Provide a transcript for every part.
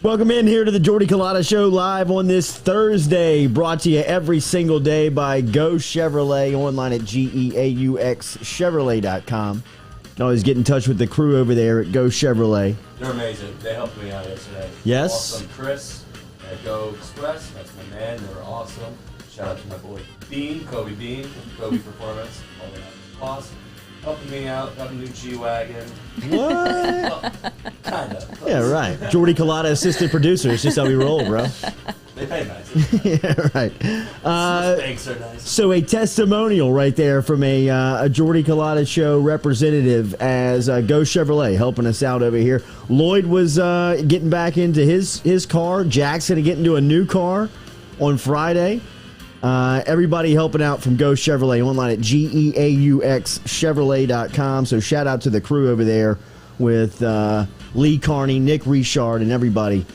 Welcome in here to the Jordy Culotta Show live on this Thursday, brought to you every single day by Go Chevrolet, online at GEAUXchevrolet.com. You can always get in touch with the crew over there at Go Chevrolet. They're amazing. They helped me out yesterday. Yes. Awesome. Chris at Go Express. That's my man. They were awesome. Shout out to my boy Bean, Kobe Performance. All that boss. Helping me out. Got a new G-Wagon. What? Well, kind of. Yeah, right. Jordy Culotta, assistant producer. It's just how we roll, bro. They pay nice. Yeah, right. Thanks are nice. So a testimonial right there from a Jordy Culotta Show representative as Go Chevrolet helping us out over here. Lloyd was getting back into his car. Jackson getting into a new car on Friday. Everybody helping out from Go Chevrolet, online at GEAUXchevrolet.com. So shout out to the crew over there with Lee Carney, Nick Richard, and everybody.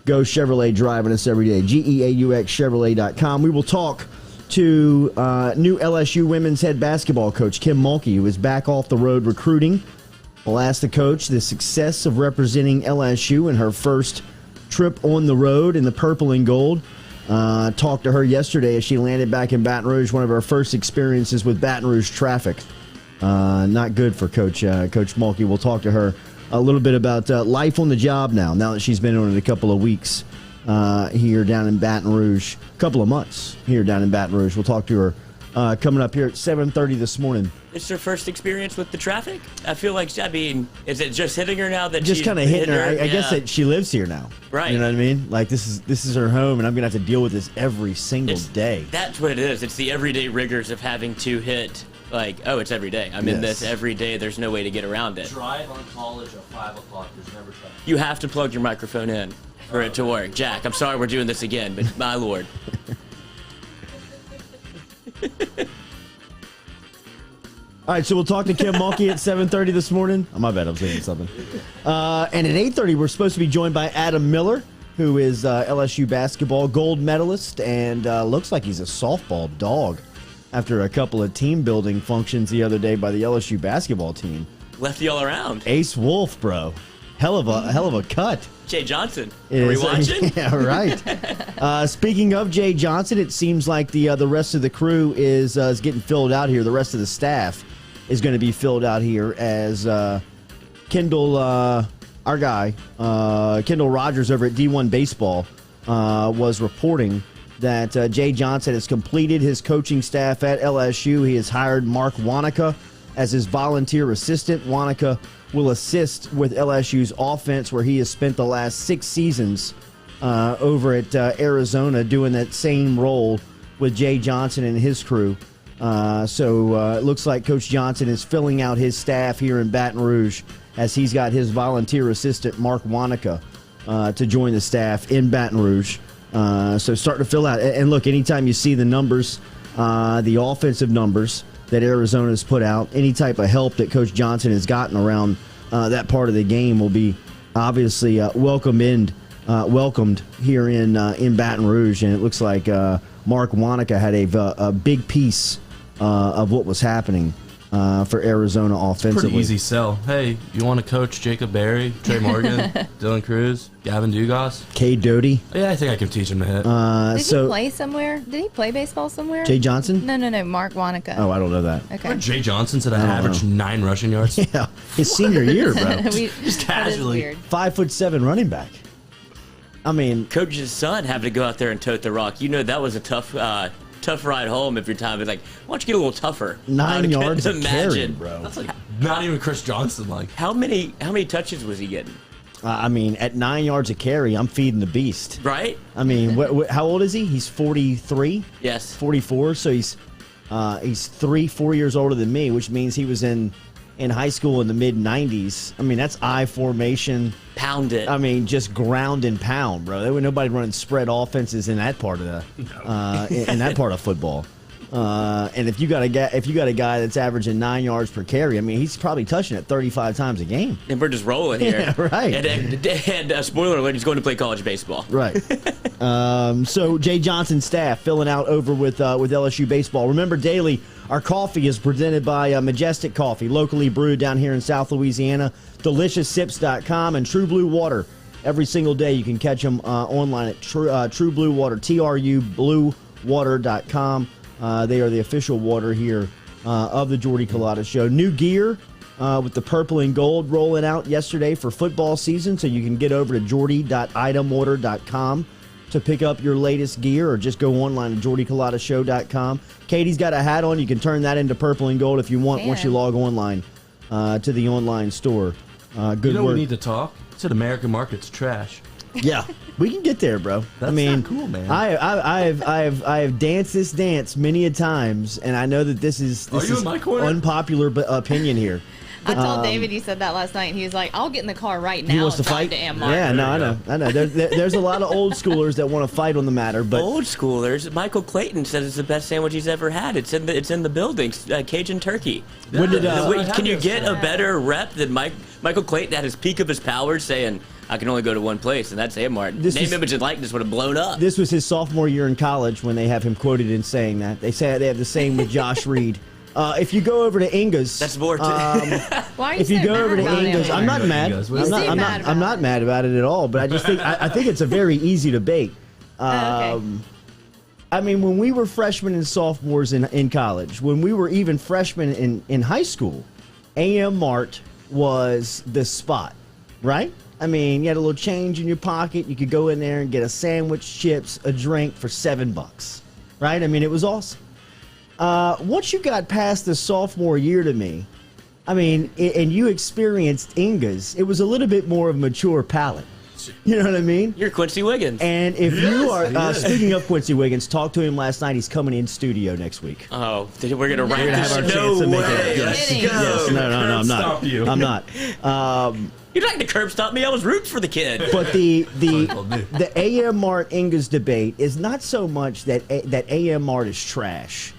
Go Chevrolet driving us every day. GEAUXchevrolet.com. We will talk to new LSU women's head basketball coach Kim Mulkey, who is back off the road recruiting. We'll ask the coach the success of representing LSU in her first trip on the road in the purple and gold. Talked to her yesterday as she landed back in Baton Rouge, one of her first experiences with Baton Rouge traffic. Not good for Coach Mulkey. We'll talk to her a little bit about life on the job now that she's been on it a couple of weeks here down in Baton Rouge, a couple of months here down in Baton Rouge. We'll talk to her coming up here at 7:30 this morning. It's her first experience with the traffic? I feel like, is it just hitting her now that just kind of hitting her? I Yeah. guess that she lives here now. Right. You know what I mean? Like this is her home, and I'm gonna have to deal with this every single day. That's what it is. It's the everyday rigors of having to hit, it's every day. I'm in this every day. There's no way to get around it. Drive on College at 5 o'clock. There's never traffic. You have to plug your microphone in for it to work. Jack, I'm sorry we're doing this again, but my lord. All right, so we'll talk to Kim Mulkey at 7:30 this morning. Oh, my bad, I'm saying something. And at 8:30, we're supposed to be joined by Adam Miller, who is LSU basketball gold medalist, and looks like he's a softball dog after a couple of team building functions the other day by the LSU basketball team. Lefty all around. Ace Wolf, bro. Hell of a cut. Jay Johnson. Are we watching? Yeah, right. Speaking of Jay Johnson, it seems like the rest of the crew is getting filled out here. The rest of the staff is going to be filled out here as Kendall, our guy, Kendall Rogers over at D1 Baseball was reporting that Jay Johnson has completed his coaching staff at LSU. He has hired Mark Wanaka as his volunteer assistant. Wanaka will assist with LSU's offense, where he has spent the last 6 seasons over at Arizona doing that same role with Jay Johnson and his crew. So it looks like Coach Johnson is filling out his staff here in Baton Rouge as he's got his volunteer assistant, Mark Wanaka, to join the staff in Baton Rouge. So starting to fill out. And look, anytime you see the numbers, the offensive numbers that Arizona's put out, any type of help that Coach Johnson has gotten around that part of the game will be obviously welcomed here in Baton Rouge. And it looks like Mark Wanaka had a big piece of what was happening for Arizona offensively. Pretty easy sell. Hey, you want to coach Jacob Berry, Trey Morgan, Dylan Cruz, Gavin Dugas? Cade Doty. Yeah, I think I can teach him to hit. Did he play somewhere? Did he play baseball somewhere? Jay Johnson? No, Mark Wanaka. Oh, I don't know that. Okay. Jay Johnson said I averaged 9 rushing yards. Yeah, his senior year, bro. Just casually. 5'7" running back. I mean, Coach's son having to go out there and tote the rock. You know that was a tough ride home if your time is like, why don't you get a little tougher? 9 yards of carry, imagine, bro. That's like not even Chris Johnson like. How many touches was he getting? I mean, at 9 yards of carry, I'm feeding the beast. Right? I mean, how old is he? He's 43? Yes. 44, so he's 3-4 years older than me, which means he was in high school in the mid-90s. I mean, that's I formation. Pound it. I mean, just ground and pound, bro. There was nobody running spread offenses in that part of in that part of football. And if you got a guy that's averaging 9 yards per carry, I mean, he's probably touching it 35 times a game. And we're just rolling here. Yeah, right. And spoiler alert, he's going to play college baseball. Right. So Jay Johnson's staff filling out over with LSU baseball. Remember, daily, our coffee is presented by Majestic Coffee, locally brewed down here in South Louisiana. DeliciousSips.com and True Blue Water every single day. You can catch them online at True Blue Water, TRUBluewater.com. They are the official water here of the Jordy Culotta Show. New gear with the purple and gold rolling out yesterday for football season, so you can get over to jordy.itemwater.com to pick up your latest gear, or just go online to jordyculottashow.com. Katie's got a hat on. You can turn that into purple and gold if you want once you log online to the online store. Good work. We need to talk. Said American market's trash. Yeah, we can get there, bro. That's not cool, man. I have danced this dance many a times, and I know that this is in my corner? Unpopular opinion here. I told David you said that last night, and he was like, "I'll get in the car right now." He wants to and fight. to Am-Mark. Yeah, no, I know. There's a lot of old schoolers that want to fight on the matter, but Old schoolers. Michael Clayton says it's the best sandwich he's ever had. It's in the building. Cajun turkey. When did, Can you get a better rep than Michael Clayton at his peak of his powers saying, "I can only go to one place, and that's Am-Mark"? Name, image, and likeness would have blown up. This was his sophomore year in college when they have him quoted in saying that. They say they have the same with Josh Reed. If you go over to Inga's, That's more. Why are you if you so go mad over to about Inga's, Am-Mark? I'm not mad. I'm not mad about it at all. But I just think I think it's a very easy debate. Okay. I mean, when we were freshmen and sophomores in college, when we were even freshmen in high school, A.M. Mart was the spot, right? I mean, you had a little change in your pocket. You could go in there and get a sandwich, chips, a drink for $7, right? I mean, it was awesome. Once you got past the sophomore year to me, I mean, and you experienced Inga's, it was a little bit more of a mature palate. You know what I mean? You're Quincy Wiggins. And if you are, speaking of Quincy Wiggins, talked to him last night. He's coming in studio next week. Oh, we're going to wrap We're gonna have our chance to make it. Yes. Yes, no, I'm not. Stop you. I'm not. You're not going to curb stop me. I was rooting for the kid. But the A.M. Mart Inga's debate is not so much that A.M. Mart is trash,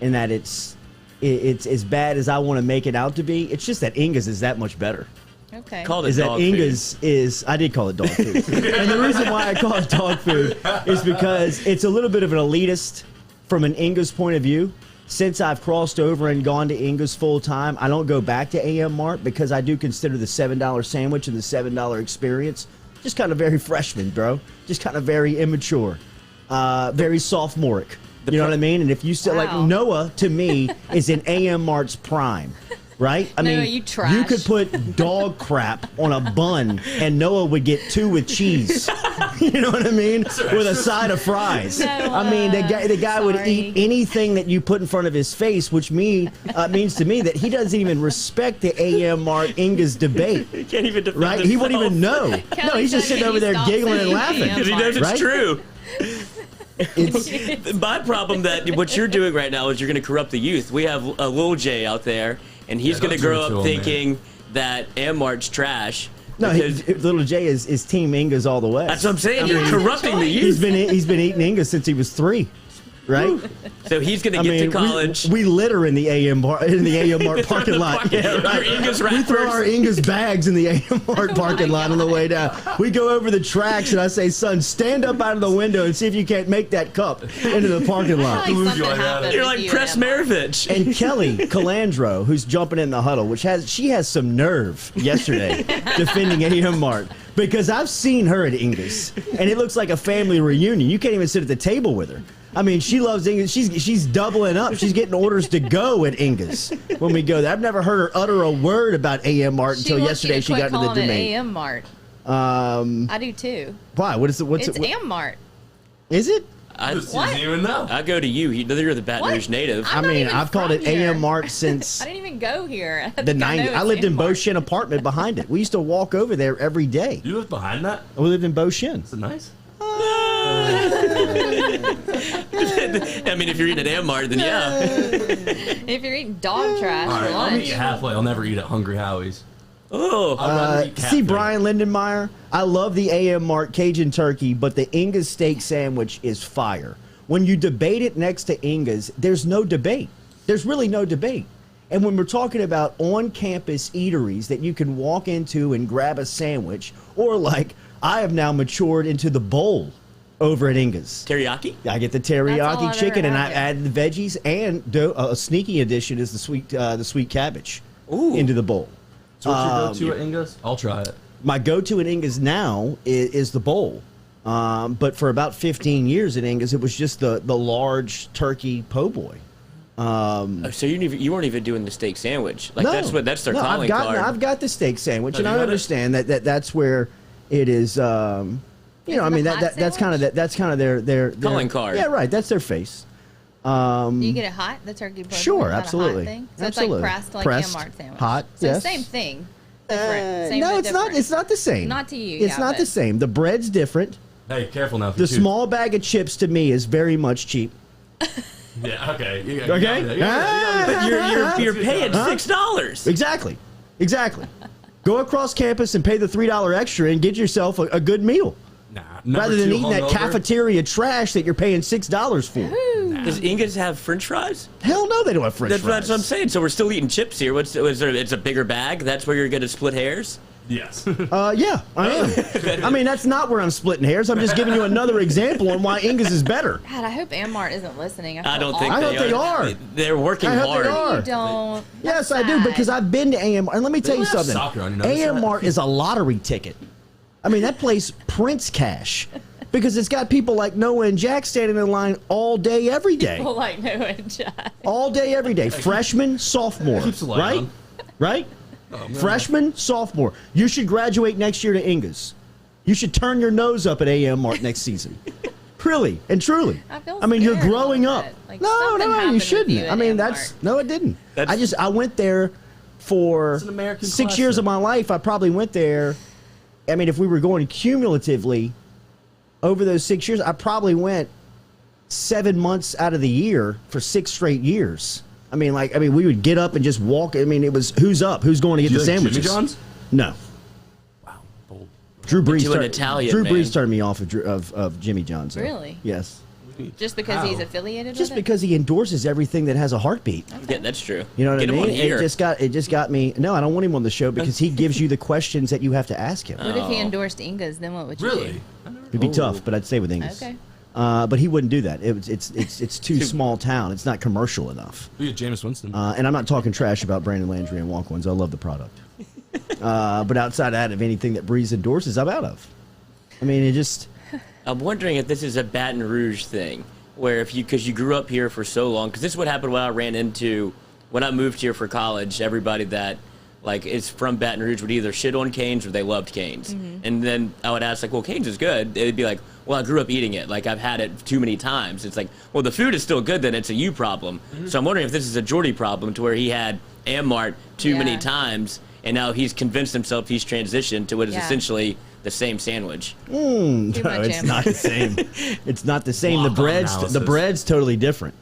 and that it's as bad as I want to make it out to be. It's just that Inga's is that much better. Okay. Called it Is that dog Inga's is I did call it dog food. And the reason why I call it dog food is because it's a little bit of an elitist from an Inga's point of view. Since I've crossed over and gone to Inga's full time, I don't go back to A.M. Mart because I do consider the $7 sandwich and the $7 experience just kind of very freshman, bro. Just kind of very immature, very sophomoric. You know what I mean? And if you still like Noah, to me, is in A.M. Mart's prime. Right? I mean, you trash. you could put dog crap on a bun and Noah would get 2 with cheese. You know what I mean? With a side of fries. I mean, the guy would eat anything that you put in front of his face, which means to me that he doesn't even respect the A.M. Mart Inga's debate. He can't even defend Right? He wouldn't even know. Kelly No, he's just said sitting over there stop giggling and saying laughing. Because he knows Right? it's true. It's, My problem that what you're doing right now is you're going to corrupt the youth. We have a Lil J out there, and he's going to grow up thinking that Am-Mart's trash. no, Little J is Team Inga's all the way. That's what I'm saying. You're corrupting the He's youth. been eating Inga since he was 3. Right? So he's going to get to college. We litter in the A.M. Mart parking lot. Yeah, right. Our Inga's We throw wrappers. our Inga's bags in the A.M. Mart parking lot on the way down. We go over the tracks and I say, son, stand up out of the window and see if you can't make that cup into the parking lot. Like something happened You're with like you Press and Am-Mark. Maravich. And Kelly Calandro, who's jumping in the huddle, she has some nerve yesterday defending A.M. Mart. Because I've seen her at Inga's, and it looks like a family reunion. You can't even sit at the table with her. I mean, she loves Inga's. She's doubling up. She's getting orders to go at Inga's when we go there. I've never heard her utter a word about A.M. Mart until yesterday. She got into the debate. A.M. Mart. I do too. Why? What's It's Am-Mart. Is it? I What? Even know. go to you. You're the Baton Rouge native. I'm not even I've called from it here. A.M. Mart since I didn't even go here. the 90s. I lived in Beauchene apartment behind it. We used to walk over there every day. You live behind that? We lived in Beauchene. Is it nice? I mean, if you're eating at Am-Mart, then yeah. If you're eating dog trash All for right, I'll meet lunch. you halfway. I'll never eat at Hungry Howie's. Oh, I'd rather eat cat See, food. Brian Lindenmeyer, I love the A.M. Mart Cajun turkey, but the Inga's steak sandwich is fire. When you debate it next to Inga's, there's no debate. There's really no debate. And when we're talking about on-campus eateries that you can walk into and grab a sandwich, or like I have now matured into the bowl over at Inga's. teriyaki? I get the That's all teriyaki I've chicken, ever and I had. add the veggies, and a sneaky addition is the sweet cabbage Ooh. into the bowl. So what's your go-to at Inga's? I'll try it. My go-to at Inga's now is the bowl. But for about 15 years at Inga's, it was just the large turkey po' boy. So you weren't even doing the steak sandwich. Like No, that's their calling card. I've got the steak sandwich, and you I got it? understand that that's where it is. You know, I mean the hot that's kind of their Calling card. Yeah, right. That's their face. Do you get it hot, the turkey po' Sure, boy? Is that a hot absolutely. thing? So Absolutely. it's like pressed, like Pressed, Mart sandwich. hot, So yes. same thing. Different. Same No, but it's not. different. It's not the same. Not to you, It's yeah, not the but- same. The bread's different. Hey, careful now. The small bag of chips to me is very much cheap. Yeah, okay. Okay? But you're paying $6. Exactly. Go across campus and pay the $3 extra and get yourself a good meal. Nah, Rather than eating that hungover. cafeteria trash that you're paying $6 for. Does Inga's have French fries? Hell no, they don't have French That's fries. what I'm saying. So we're still eating chips here. It's a bigger bag. That's where you're going to split hairs. Yes. Yeah, I am. I mean, that's not where I'm splitting hairs. I'm just giving you another example on why Inga's is better. God, I hope Mart isn't listening. I don't think I hope they are. They're working I hope hard. they are. You don't. Yes, That's I do, sad. because I've been to AM. And let me tell you don't have something. soccer on, you notice AM that? Mart is a lottery ticket. I mean, that place prints cash because it's got people like Noah and Jack standing in line all day, every day. People like Noah and Jack. All day, every day. Freshman, sophomore. Keeps the light Right? on. Right? Freshman, sophomore. You should graduate next year to Inga's. You should turn your nose up at AM Mart next season. Really and truly. I mean, you're scared a growing little up. bit. Like, No, something you happened with shouldn't. you I at mean, AM that's Mart. no, it didn't. That's- I went there for It's an American 6 years of classic. my life. I probably went there. I mean, if we were going cumulatively over those 6 years, I probably went 7 months out of the year for 6 straight years. I mean, we would get up and just walk. I mean, it was who's up, who's going to get Do the you like Jimmy sandwiches. John's? No. Wow. Bold. Drew Brees. Into an Italian, Drew man. Brees turned me off of Jimmy John's. though. Really? Yes. Just because How? he's affiliated Just with it? because he endorses everything that has a heartbeat. Yeah, that's true. You know what Get I him mean? on here. It just got me. No, I don't want him on the show because he gives you the questions that you have to ask him. What if he endorsed Inga's? Then what would you Really? do? It'd be tough, but I'd stay with Ingus. Okay. But he wouldn't do that. It's too small town. It's not commercial enough. We get Jameis Winston. And I'm not talking trash about Brandon Landry and Walk-Ons. I love the product. But outside that of anything that Breeze endorses, I'm out of. I mean, it just. I'm wondering if this is a Baton Rouge thing, where because you grew up here for so long, because this is what happened when I ran into, when I moved here for college, everybody that is from Baton Rouge would either shit on Cane's or they loved Cane's. Mm-hmm. And then I would ask, well, Cane's is good. They'd be like, well, I grew up eating it. I've had it too many times. It's like, well, the food is still good, then it's a you problem. Mm-hmm. So I'm wondering if this is a Jordy problem, to where he had Mart too many Yeah. times, and now he's convinced himself he's transitioned to what is Yeah. essentially the same sandwich. Too No, much it's Am. not the same. It's not the same. The Walk-on bread's analysis. totally different.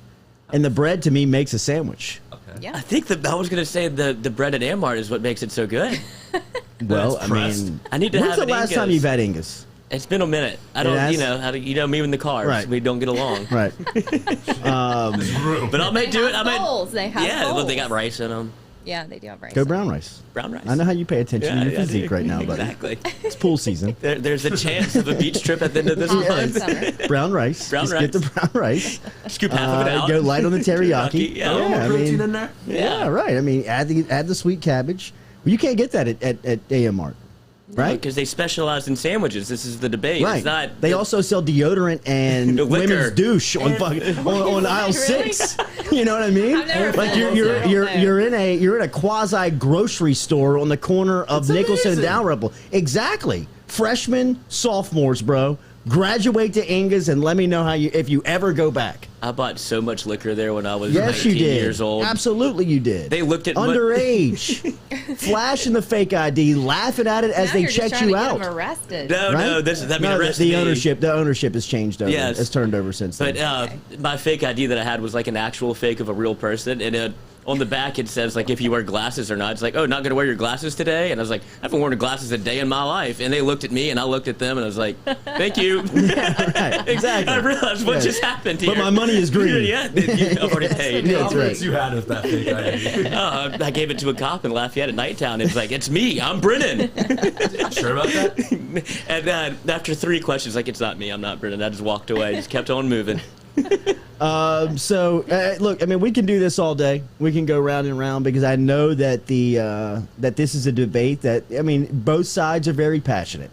And the bread to me makes a sandwich. Okay. Yeah. I think I was going to say the bread at Mart is what makes it so good. Well, It's I pressed. mean, I need to when's have the an last time Ingus. you've had Ingus? It's been a minute. I It don't, has? you know me and the carbs. Right. We don't get along. Right. But I may do it. I They have may. bowls. They have Yeah, well, they got bowls. rice in them. Yeah, they do have rice. Go brown rice. Brown rice. I know how you pay attention to your I physique do. right now, buddy. Exactly. It's pool season. There's a chance of a beach trip at the end of this Hot one month. summer. Brown rice. Brown Just get the rice. brown rice. Scoop half of it out. Go light on the teriyaki. Yeah. A little more I protein mean, in there. yeah, right. I mean, add the sweet cabbage. Well, you can't get that at AM Mart, right? Because they specialize in sandwiches. This is the debate. Right. It's not. They also sell deodorant and The liquor. women's douche on on aisle Really? 6. You know what I mean? I've never Like been you're there. you're in a quasi grocery store on the corner of It's Nicholson and amazing. Dalrymple. Exactly. Freshmen, sophomores, bro. Graduate to Inga's and let me know if you ever go back. I bought so much liquor there when I was Yes, 19 you did. years old. Absolutely, you did. They looked at underage, flashing the fake ID, laughing at it as Now they you're just checked trying you to get out. them arrested. No, Right? no. No, arrest the me. ownership has changed over. Yes. It's turned over since then. But my fake ID that I had was like an actual fake of a real person, and on the back it says if you wear glasses or not. It's like, oh, not gonna wear your glasses today, and I was like, I haven't worn glasses a day in my life, and they looked at me and I looked at them and I was like, thank you. Right, exactly. I realized what Yeah. just happened here. But my money is green. Yeah, I've already paid. Yeah, that's right. Confidence you had with that fake ID. I gave it to a cop in Lafayette at Nighttown. It's like, it's me, I'm Brennan. Sure about that? And after 3 questions, it's not me, I'm not Brennan. I just walked away, just kept on moving. Look, I mean, we can do this all day. We can go round and round because I know that that this is a debate that, I mean, both sides are very passionate.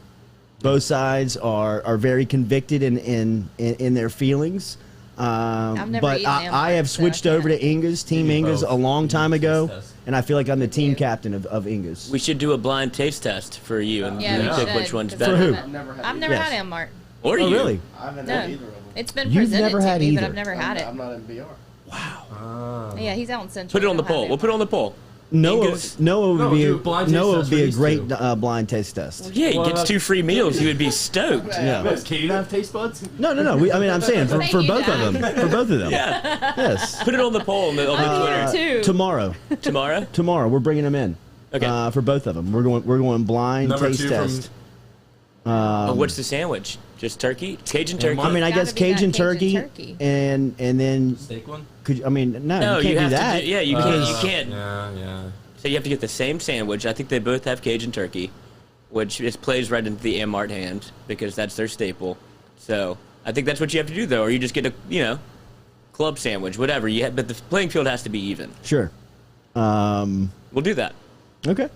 Both sides are very convicted in their feelings. I've never But eaten I have switched over to Inga's, Team Inga's, a long time ago, and I feel like I'm the team captain of Inga's. We should do a blind taste test for you, and Yeah, you we pick should, which one's 'cause better. For who? I've never Yes. had M-Mart. Or Oh, you. really? I haven't No. had either of them. It's been You've presented never to had me, but either. I've never had it. I'm not in BR. Yeah, he's out in Central. Put it on the We don't poll. have We'll put it on the poll. Noah Inga's- would No, be do a blind taste Noah would test be for a these great two. blind taste test. Yeah, he Well, gets 2 free meals. He would be stoked. Yeah. Does Katie have taste buds? No. I'm saying for Thank you, both Dad. of them. For both of them. Yeah. Yes. Put it on the poll on the Twitter. Two. Tomorrow. Tomorrow? We're bringing them in. Okay. For both of them, we're going blind Number taste 2 test. Oh, what's the sandwich? Just turkey? Cajun turkey? I mean, I Gotta guess be that Cajun Cajun turkey, turkey. and then Steak one? could I mean no, no, you can't you have do that. to. Yeah, you can't. You can't. Yeah. So you have to get the same sandwich. I think they both have Cajun turkey, which is plays right into the M-Mart hand because that's their staple. So I think that's what you have to do, though, or you just get a club sandwich, whatever. But the playing field has to be even. Sure. We'll do that. Okay.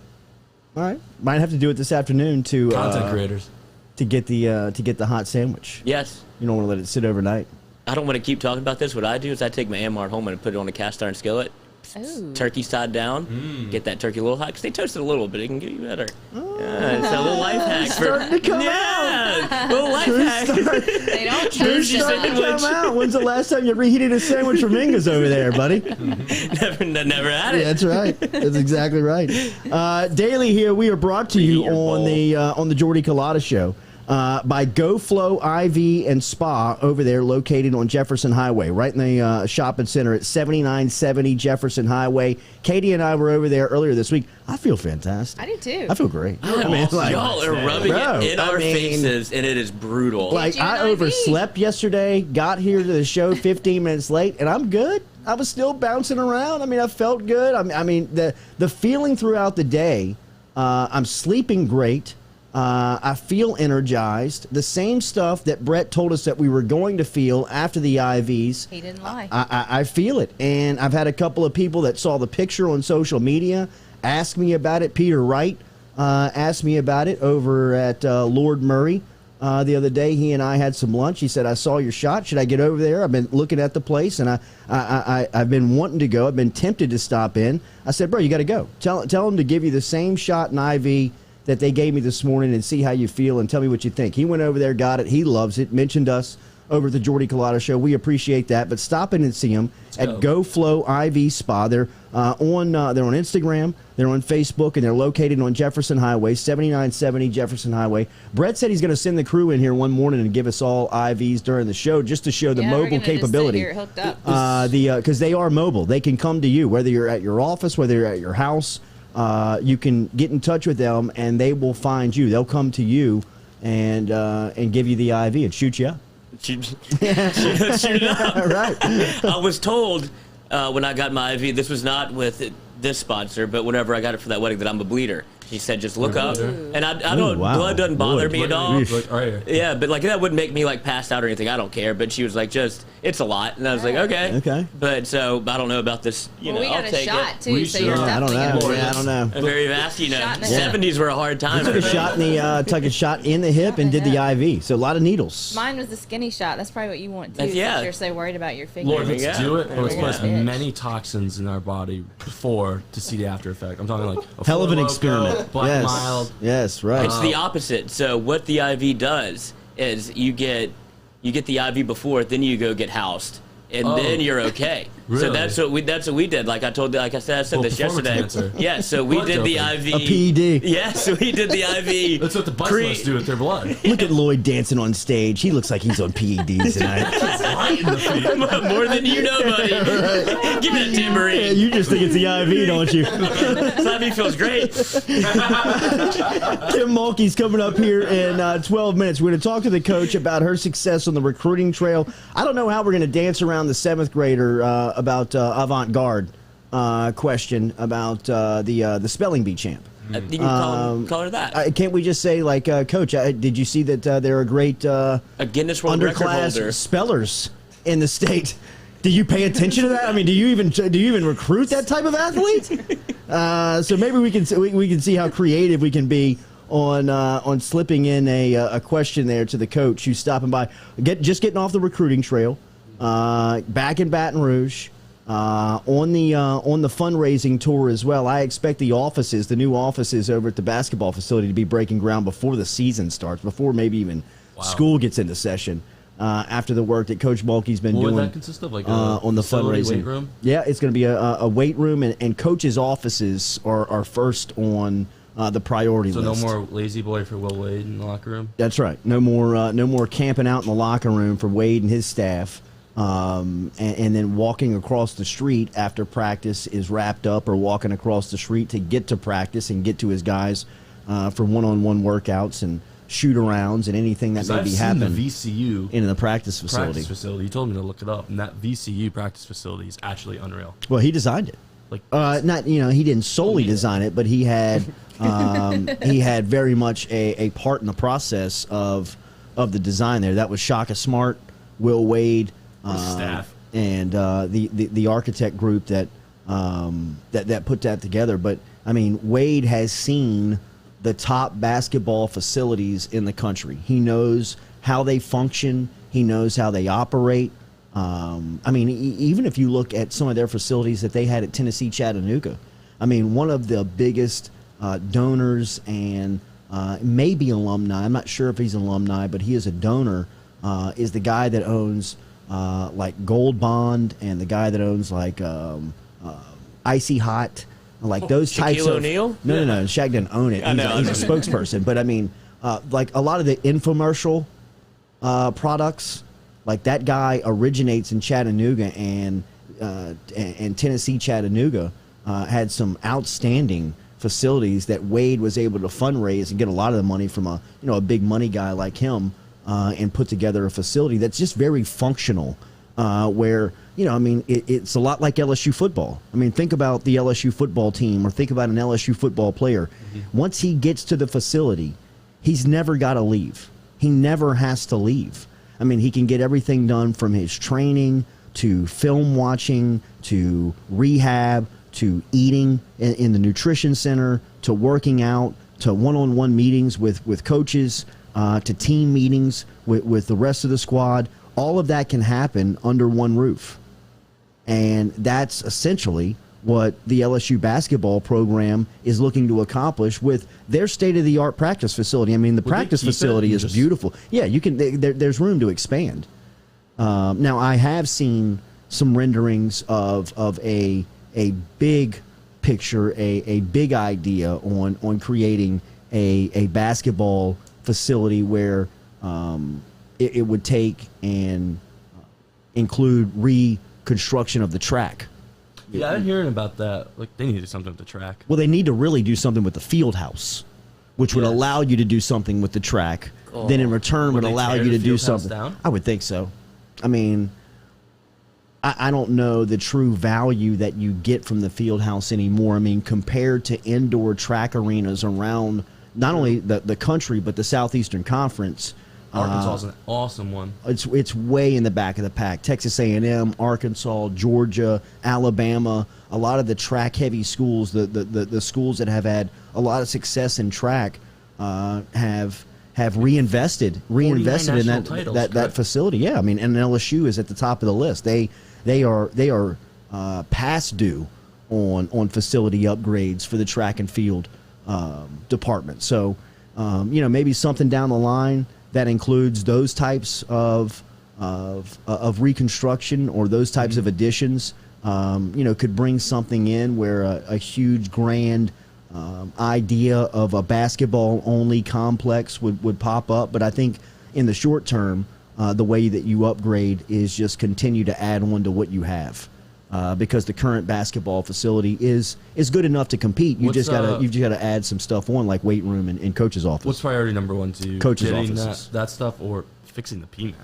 All right. Might have to do it this afternoon to Content creators. to get the hot sandwich. Yes. You don't want to let it sit overnight. I don't want to keep talking about this. What I do is I take my M-Mart home and put it on a cast iron skillet. Ooh. Turkey side down, get that turkey a little hot because they toast it a little bit. It can get you better. Yeah, it's a little life hack. Starting to come out. Little life hack. They don't Truth's taste starting it. to come out. When's the last time you reheated a sandwich from Inga's over there, buddy? never had it. Yeah, that's right. That's exactly right. Daily here, we are brought to you on the Jordy Culotta Show by Go Flow IV and Spa over there, located on Jefferson Highway, right in the shopping center at 7970 Jefferson Highway. Katie and I were over there earlier this week. I feel fantastic. I do too. I feel great. Y'all are rubbing Bro, it in I our mean, faces, and it is brutal. Like, you an I IV? overslept yesterday, got here to the show 15 minutes late, and I'm good. I was still bouncing around. I mean, I felt good. I mean, the feeling throughout the day, I'm sleeping great. I feel energized. The same stuff that Brett told us that we were going to feel after the IVs. He didn't lie. I feel it. And I've had a couple of people that saw the picture on social media ask me about it. Peter Wright asked me about it over at Lord Murray the other day. He and I had some lunch. He said, I saw your shot. Should I get over there? I've been looking at the place, and I've been wanting to go. I've been tempted to stop in. I said, bro, you got to go. Tell him to give you the same shot and IV that they gave me this morning and see how you feel and tell me what you think. He went over there, got it. He loves it. Mentioned us over at the Jordy Culotta Show. We appreciate that. But stop in and see them at Go Flow IV Spa. They're on Instagram, they're on Facebook, and they're located on Jefferson Highway, 7970 Jefferson Highway. Brett said he's going to send the crew in here one morning and give us all IVs during the show just to show the Yeah, we're mobile gonna just sit capability. here hooked up. Because they are mobile. They can come to you, whether you're at your office, whether you're at your house. You can get in touch with them, and they will find you. They'll come to you and give you the IV and shoot you up. Shoot it up. Right. I was told when I got my IV, this was not with this sponsor, but whenever I got it for that wedding, that I'm a bleeder. She said, just look up. And I don't, wow. blood doesn't bother Boy. me at all. Like, right here. Yeah, but like that wouldn't make me like pass out or anything. I don't care. But she was like, it's a lot. And I was like, okay. Okay. But so I don't know about this. Well, we I'll got a take shot it. too, We so should- you're I don't definitely know. gonna Yeah, I don't know. A very vast, Shot in the 70s were a hard time. Took a shot took a shot in the hip and did the IV. So a lot of needles. Mine was the skinny shot. That's probably what you want too. Yeah. Since you're so worried about your figure. Lord, let's Yeah. do it, or let's Yeah. put as Yeah. many toxins in our body before to see the after effect. I'm talking like a Hell of an Four Loko, experiment. Black Yes. Mild. Yes, right. It's the opposite. So what the IV does is you get the IV before, then you go get housed, and then you're okay. So Really? that's what we did. Like I said Well, this performance yesterday. enhancer. Yeah, so we Blood did the doping. IV. A PED. Yeah, so we did the IV. That's what the bicyclists do with their blood. Look at Lloyd dancing on stage. He looks like he's on PEDs tonight. Right in the feet. More than you know, buddy. Give me that Yeah, tambourine. you just think it's the IV, don't you? This IV feels great. Kim Mulkey's coming up here in 12 minutes. We're going to talk to the coach about her success on the recruiting trail. I don't know how we're going to dance around the seventh grader about avant-garde question about the spelling bee champ. You can call her that. Can't we just say, like, Coach, did you see that there are great A Guinness World Record underclass holder. spellers in the state? Do you pay attention to that? I mean, do you even recruit that type of athlete? So maybe we can see how creative we can be on slipping in a question there to the coach who's stopping by, getting off the recruiting trail, back in Baton Rouge, on the fundraising tour as well. I expect the new offices over at the basketball facility to be breaking ground before the season starts, before maybe even school gets into session. After the work that Coach Mulkey's been doing, would that consist of, like on the fundraising weight room? Yeah, it's going to be a weight room, and coaches' offices are first on the priority list. So no more lazy boy for Will Wade in the locker room. That's right. No more camping out in the locker room for Wade and his staff, and then walking across the street after practice is wrapped up, or walking across the street to get to practice and get to his guys for one-on-one workouts and shoot-arounds and anything that may be happening the VCU in the practice facility. You told me to look it up, and that VCU practice facility is actually unreal. Well, he designed it. He didn't solely design it, but he had very much a part in the process of the design there. That was Shaka Smart, Will Wade, staff, and the architect group that put that together. But I mean, Wade has seen the top basketball facilities in the country. He knows how they function. He knows how they operate. Even if you look at some of their facilities that they had at Tennessee Chattanooga, I mean, one of the biggest donors and maybe alumni, I'm not sure if he's an alumni, but he is a donor, is the guy that owns like Gold Bond, and the guy that owns like Icy Hot, like those types Shaquille of. O'Neal? No, Shaq didn't own it. He's a spokesperson, but I mean, like a lot of the infomercial products. Like that guy originates in Chattanooga, and Tennessee Chattanooga had some outstanding facilities that Wade was able to fundraise and get a lot of the money from a big money guy like him, and put together a facility that's just very functional. Where it's a lot like LSU football. I mean, think about the LSU football team, or think about an LSU football player. Mm-hmm. Once he gets to the facility, he's never got to leave. He never has to leave. I mean, he can get everything done from his training to film watching to rehab to eating in the nutrition center to working out to one-on-one meetings with coaches to team meetings with the rest of the squad. All of that can happen under one roof. And that's essentially what the LSU basketball program is looking to accomplish with their state-of-the-art practice facility. I mean, the practice facility is beautiful. Yeah, you can. There's room to expand. Now, I have seen some renderings of a big picture, a big idea on creating a basketball facility where it would take and include reconstruction of the track. Yeah, I've been hearing about that. Like, they need to do something with the track. Well, they need to really do something with the field house, which would allow you to do something with the track. Then in return would allow you to do something. Down? I would think so. I mean, I don't know the true value that you get from the field house anymore. I mean, compared to indoor track arenas around not only the country, but the Southeastern Conference. Arkansas is an awesome one. It's way in the back of the pack. Texas A&M, Arkansas, Georgia, Alabama, a lot of the track-heavy schools, the schools that have had a lot of success in track, have reinvested in that facility. Yeah, I mean, and LSU is at the top of the list. They are past due on facility upgrades for the track and field department. So, maybe something down the line that includes those types of reconstruction or those types of additions, could bring something in where a huge grand idea of a basketball-only complex would pop up. But I think in the short term, the way that you upgrade is just continue to add on to what you have. Because the current basketball facility is good enough to compete. You've just gotta add some stuff on, like weight room and coach's office. What's priority number one to you? Coach's getting offices. that stuff, or fixing the PMAC?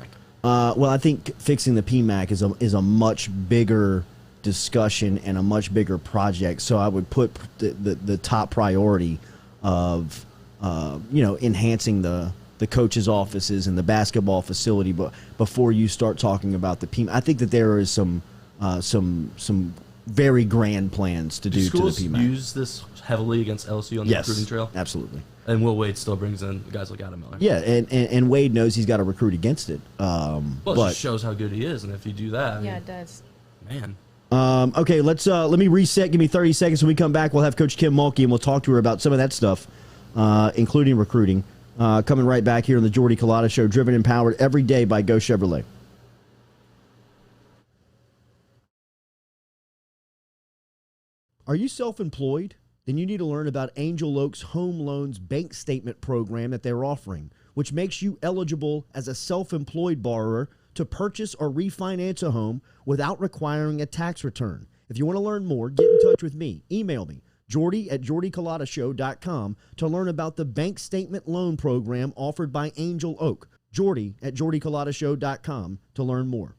Well, I think fixing the PMAC is a much bigger discussion and a much bigger project. So I would put the top priority of enhancing the coaches' offices and the basketball facility, but before you start talking about the PMAC, I think that there is some some very grand plans to do to the schools PMAC. use this heavily against LSU on the recruiting trail? Absolutely. And Will Wade still brings in guys like Adam Miller. Yeah, and Wade knows he's got to recruit against it. Well, it but just shows how good he is, and if you do that, Yeah, it does. man. Okay, let me reset. Give me 30 seconds. When we come back, we'll have Coach Kim Mulkey, and we'll talk to her about some of that stuff, including recruiting. Coming right back here on the Jordy Culotta Show, driven and powered every day by Go Chevrolet. Are you self-employed? Then you need to learn about Angel Oak's Home Loans Bank Statement program that they're offering, which makes you eligible as a self-employed borrower to purchase or refinance a home without requiring a tax return. If you want to learn more, get in touch with me. Email me, jordy@jordyculotta.show.com, to learn about the bank statement loan program offered by Angel Oak. jordy@jordyculotta.show.com to learn more.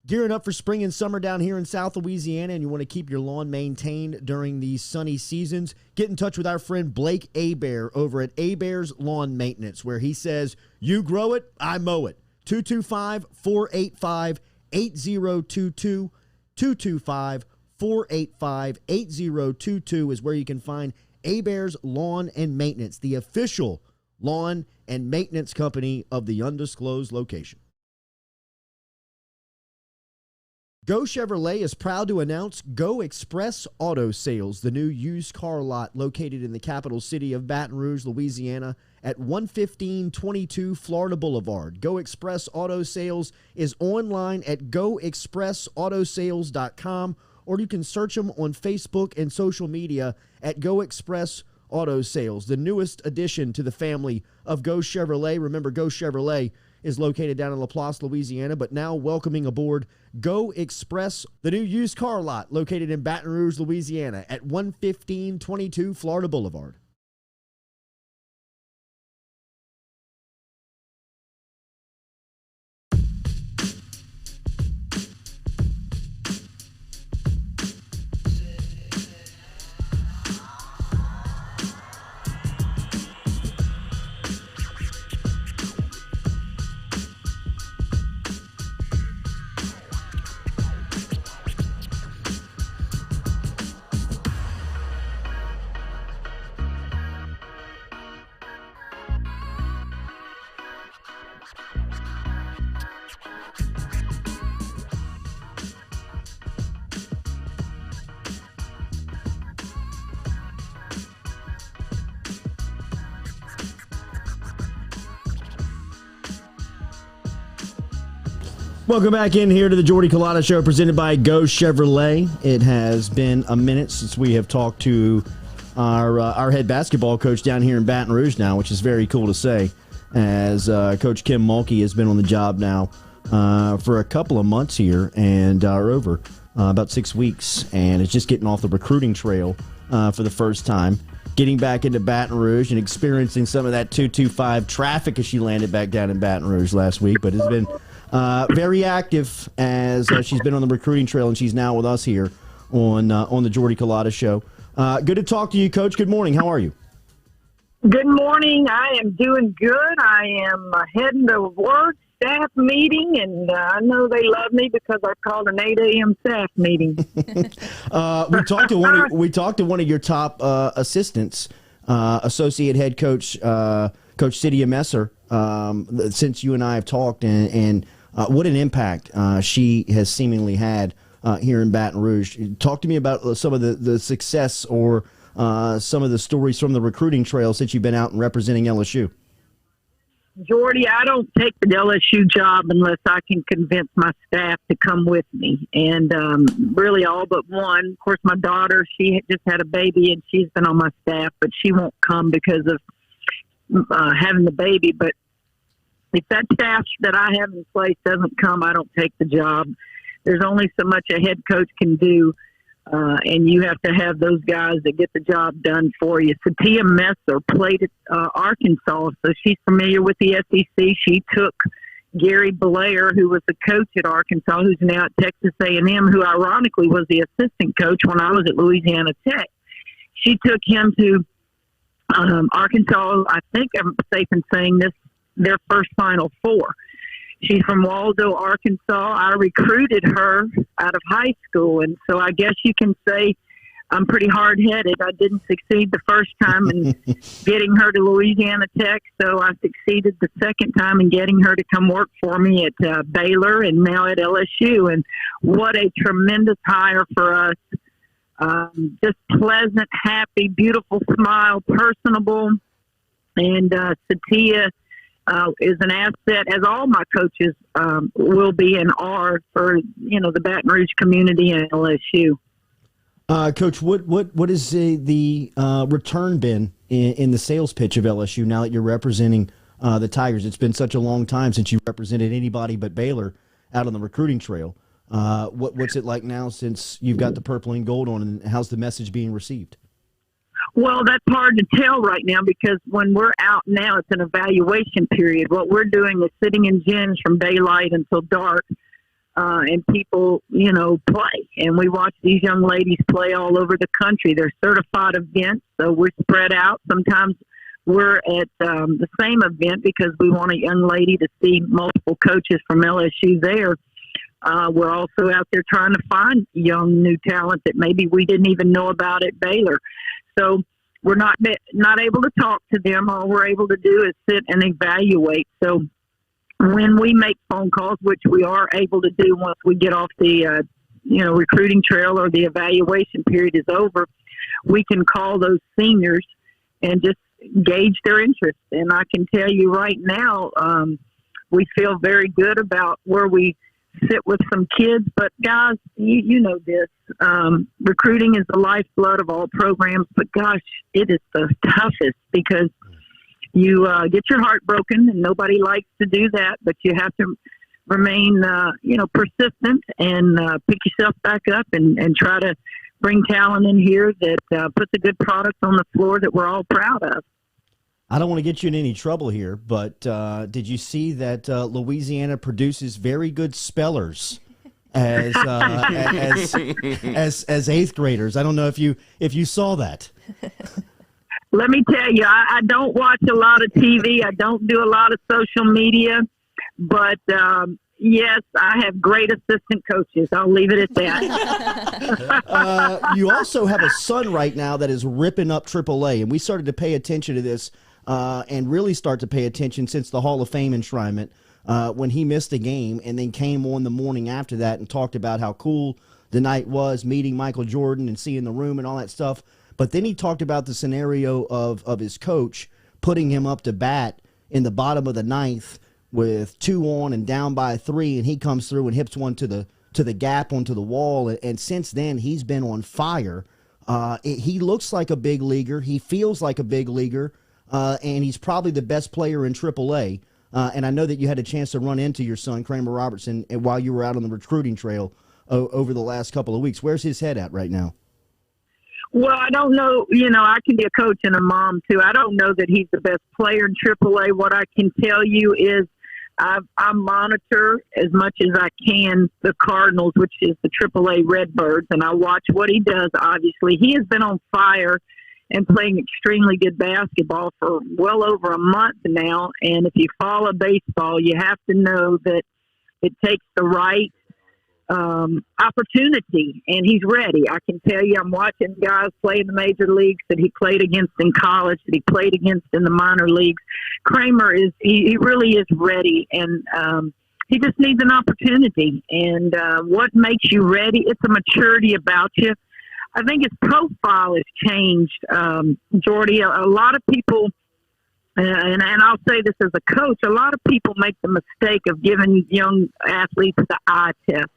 Gearing up for spring and summer down here in South Louisiana, and you want to keep your lawn maintained during these sunny seasons, get in touch with our friend Blake Abear over at Abear's Lawn Maintenance, where he says, you grow it, I mow it. 225-485-8022. 225-485-8022 is where you can find Abear's Lawn and Maintenance, the official lawn and maintenance company of the undisclosed location. Go Chevrolet is proud to announce Go Express Auto Sales, the new used car lot located in the capital city of Baton Rouge, Louisiana, at 11522 Florida Boulevard. Go Express Auto Sales is online at goexpressautosales.com, or you can search them on Facebook and social media at Go Express Auto Sales, the newest addition to the family of Go Chevrolet. Remember, Go Chevrolet is located down in Laplace, Louisiana, but now welcoming aboard Go Express, the new used car lot located in Baton Rouge, Louisiana at 11522 Florida Boulevard. Welcome back in here to the Jordy Culotta Show, presented by Go Chevrolet. It has been a minute since we have talked to our head basketball coach down here in Baton Rouge now, which is very cool to say, as Coach Kim Mulkey has been on the job now for a couple of months here, and over about 6 weeks, and is just getting off the recruiting trail for the first time, getting back into Baton Rouge and experiencing some of that 225 traffic as she landed back down in Baton Rouge last week, but it's been very active as she's been on the recruiting trail, and she's now with us here on the Jordy Culotta Show. Good to talk to you, Coach. Good morning. How are you? Good morning. I am doing good. I am heading to work, staff meeting, and I know they love me because I called an 8 a.m. staff meeting. We talked to one of your top assistants, associate head coach, Coach Cydia Messer, since you and I have talked, and what an impact she has seemingly had here in Baton Rouge. Talk to me about some of the success or some of the stories from the recruiting trail since you've been out and representing LSU. Jordy, I don't take the LSU job unless I can convince my staff to come with me. And really all but one. Of course, my daughter, she just had a baby, and she's been on my staff, but she won't come because of having the baby. But if that staff that I have in place doesn't come, I don't take the job. There's only so much a head coach can do, and you have to have those guys that get the job done for you. Cydia Messer played at Arkansas, so she's familiar with the SEC. She took Gary Blair, who was the coach at Arkansas, who's now at Texas A&M, who ironically was the assistant coach when I was at Louisiana Tech. She took him to Arkansas. I think I'm safe in saying this, their first Final Four. She's from Waldo, Arkansas. I recruited her out of high school, and so I guess you can say I'm pretty hard-headed. I didn't succeed the first time in getting her to Louisiana Tech, so I succeeded the second time in getting her to come work for me at Baylor and now at LSU. And what a tremendous hire for us. Just pleasant, happy, beautiful smile, personable. And Satia is an asset, as all my coaches will be and are for, the Baton Rouge community and LSU. Coach, what has the return been in the sales pitch of LSU now that you're representing the Tigers? It's been such a long time since you represented anybody but Baylor out on the recruiting trail. What's it like now since you've got the purple and gold on, and how's the message being received? Well, that's hard to tell right now because when we're out now, it's an evaluation period. What we're doing is sitting in gyms from daylight until dark. And people, play. And we watch these young ladies play all over the country. They're certified events, so we're spread out. Sometimes we're at the same event because we want a young lady to see multiple coaches from LSU there. We're also out there trying to find young, new talent that maybe we didn't even know about at Baylor. So we're not able to talk to them. All we're able to do is sit and evaluate. So when we make phone calls, which we are able to do once we get off the, recruiting trail or the evaluation period is over, we can call those seniors and just gauge their interest. And I can tell you right now, we feel very good about where we sit with some kids. But guys, you know this, recruiting is the lifeblood of all programs, but gosh, it is the toughest because you get your heart broken, and nobody likes to do that, but you have to remain, persistent and pick yourself back up and try to bring talent in here that puts a good product on the floor that we're all proud of. I don't want to get you in any trouble here, but did you see that Louisiana produces very good spellers as eighth graders? I don't know if you saw that. Let me tell you, I don't watch a lot of TV. I don't do a lot of social media. But, yes, I have great assistant coaches. I'll leave it at that. You also have a son right now that is ripping up AAA, and we started to pay attention to this and really start to pay attention since the Hall of Fame enshrinement when he missed a game and then came on the morning after that and talked about how cool the night was, meeting Michael Jordan and seeing the room and all that stuff. But then he talked about the scenario of his coach putting him up to bat in the bottom of the ninth with 2 on and down by 3, and he comes through and hits one to the gap onto the wall. And since then, he's been on fire. He looks like a big leaguer. He feels like a big leaguer, and he's probably the best player in AAA. And I know that you had a chance to run into your son, Kramer Robertson, while you were out on the recruiting trail over the last couple of weeks. Where's his head at right now? Well, I don't know. I can be a coach and a mom, too. I don't know that he's the best player in AAA. What I can tell you is I monitor as much as I can the Cardinals, which is the AAA Redbirds, and I watch what he does, obviously. He has been on fire and playing extremely good basketball for well over a month now. And if you follow baseball, you have to know that it takes the right opportunity, and he's ready. I can tell you, I'm watching guys play in the major leagues that he played against in college, that he played against in the minor leagues. Kramer he really is ready, and he just needs an opportunity. And what makes you ready? It's a maturity about you. I think his profile has changed, Jordy. A lot of people, and I'll say this as a coach, a lot of people make the mistake of giving young athletes the eye test.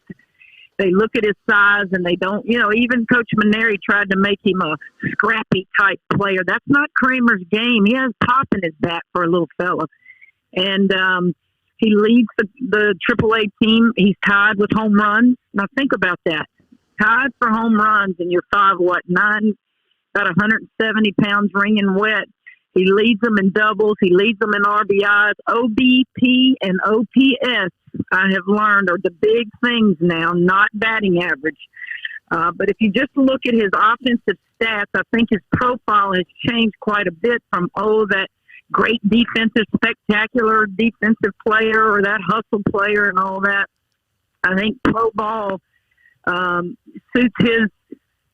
They look at his size and they don't, even Coach Maneri tried to make him a scrappy type player. That's not Kramer's game. He has pop in his bat for a little fella. And he leads the AAA team. He's tied with home runs. Now think about that. Tied for home runs, and you're 5'9", about 170 pounds, wringing wet. He leads them in doubles. He leads them in RBIs. OBP and OPS, I have learned, are the big things now, not batting average. But if you just look at his offensive stats, I think his profile has changed quite a bit from, that great defensive, spectacular defensive player or that hustle player and all that. I think pro ball suits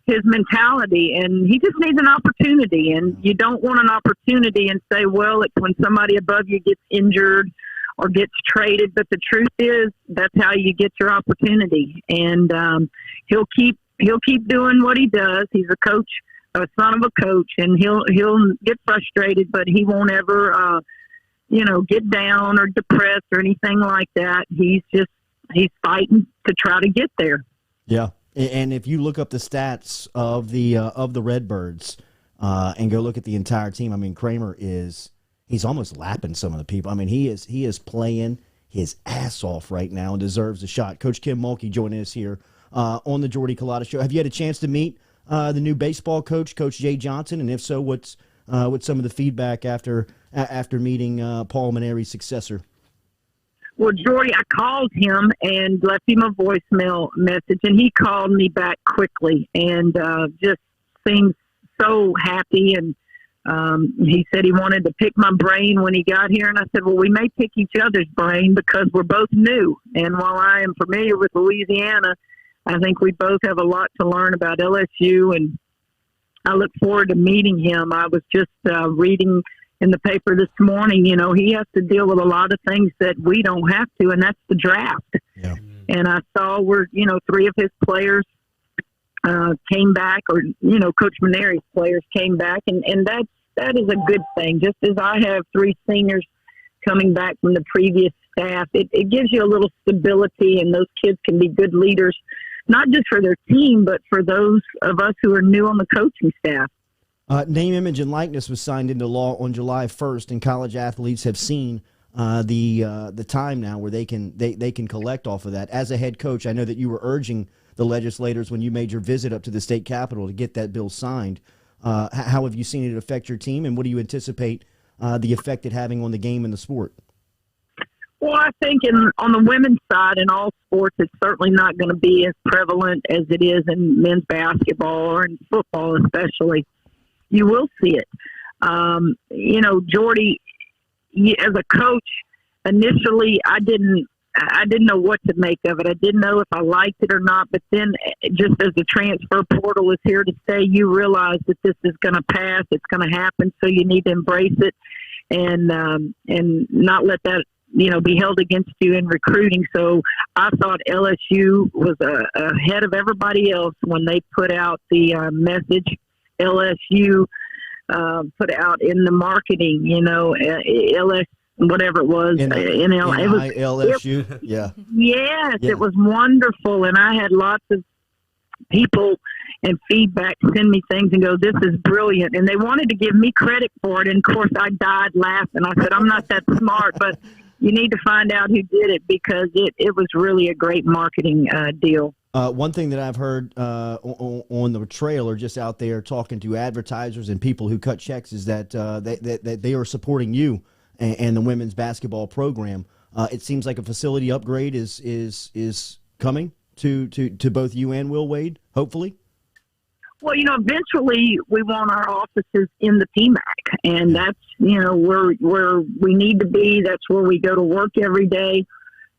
his mentality, and he just needs an opportunity. And you don't want an opportunity and say, well, it's when somebody above you gets injured or gets traded. But the truth is, that's how you get your opportunity. And he'll keep doing what he does. He's a coach, a son of a coach, and he'll get frustrated, but he won't ever get down or depressed or anything like that. He's fighting to try to get there. Yeah. And if you look up the stats of the Redbirds and go look at the entire team, I mean, Kramer he's almost lapping some of the people. I mean, he is playing his ass off right now and deserves a shot. Coach Kim Mulkey joining us here on the Jordy Culotta Show. Have you had a chance to meet the new baseball coach, Coach Jay Johnson? And if so, what's some of the feedback after meeting Paul Maneri's successor? Well, Jordy, I called him and left him a voicemail message, and he called me back quickly and just seemed so happy. And he said he wanted to pick my brain when he got here. And I said, well, we may pick each other's brain because we're both new. And while I am familiar with Louisiana, I think we both have a lot to learn about LSU, and I look forward to meeting him. I was just reading in the paper this morning, he has to deal with a lot of things that we don't have to, and that's the draft. Yeah. And I saw where, 3 of his players came back, or, Coach Maneri's players came back, and that is a good thing. Just as I have 3 seniors coming back from the previous staff, it gives you a little stability, and those kids can be good leaders, not just for their team, but for those of us who are new on the coaching staff. Name, image, and likeness was signed into law on July 1st, and college athletes have seen the time now where they can collect off of that. As a head coach, I know that you were urging the legislators when you made your visit up to the state capitol to get that bill signed. How have you seen it affect your team, and what do you anticipate the effect it having on the game and the sport? Well, I think on the women's side in all sports, it's certainly not going to be as prevalent as it is in men's basketball or in football especially. You will see it. Jordy, as a coach, initially I didn't know what to make of it. I didn't know if I liked it or not. But then, just as the transfer portal is here to stay, you realize that this is going to pass. It's going to happen. So you need to embrace it and not let that be held against you in recruiting. So I thought LSU was ahead of everybody else when they put out the message. LSU put out in the marketing, LS, whatever it was. LSU, yeah. Yes, yeah. It was wonderful. And I had lots of people and feedback send me things and go, this is brilliant. And they wanted to give me credit for it. And, of course, I died laughing. I said, I'm not that smart, but you need to find out who did it because it was really a great marketing deal. One thing that I've heard on the trail or just out there talking to advertisers and people who cut checks is that that they are supporting you and the women's basketball program. It seems like a facility upgrade is coming to both you and Will Wade, hopefully. Well, eventually we want our offices in the PMAC, and that's where we need to be. That's where we go to work every day.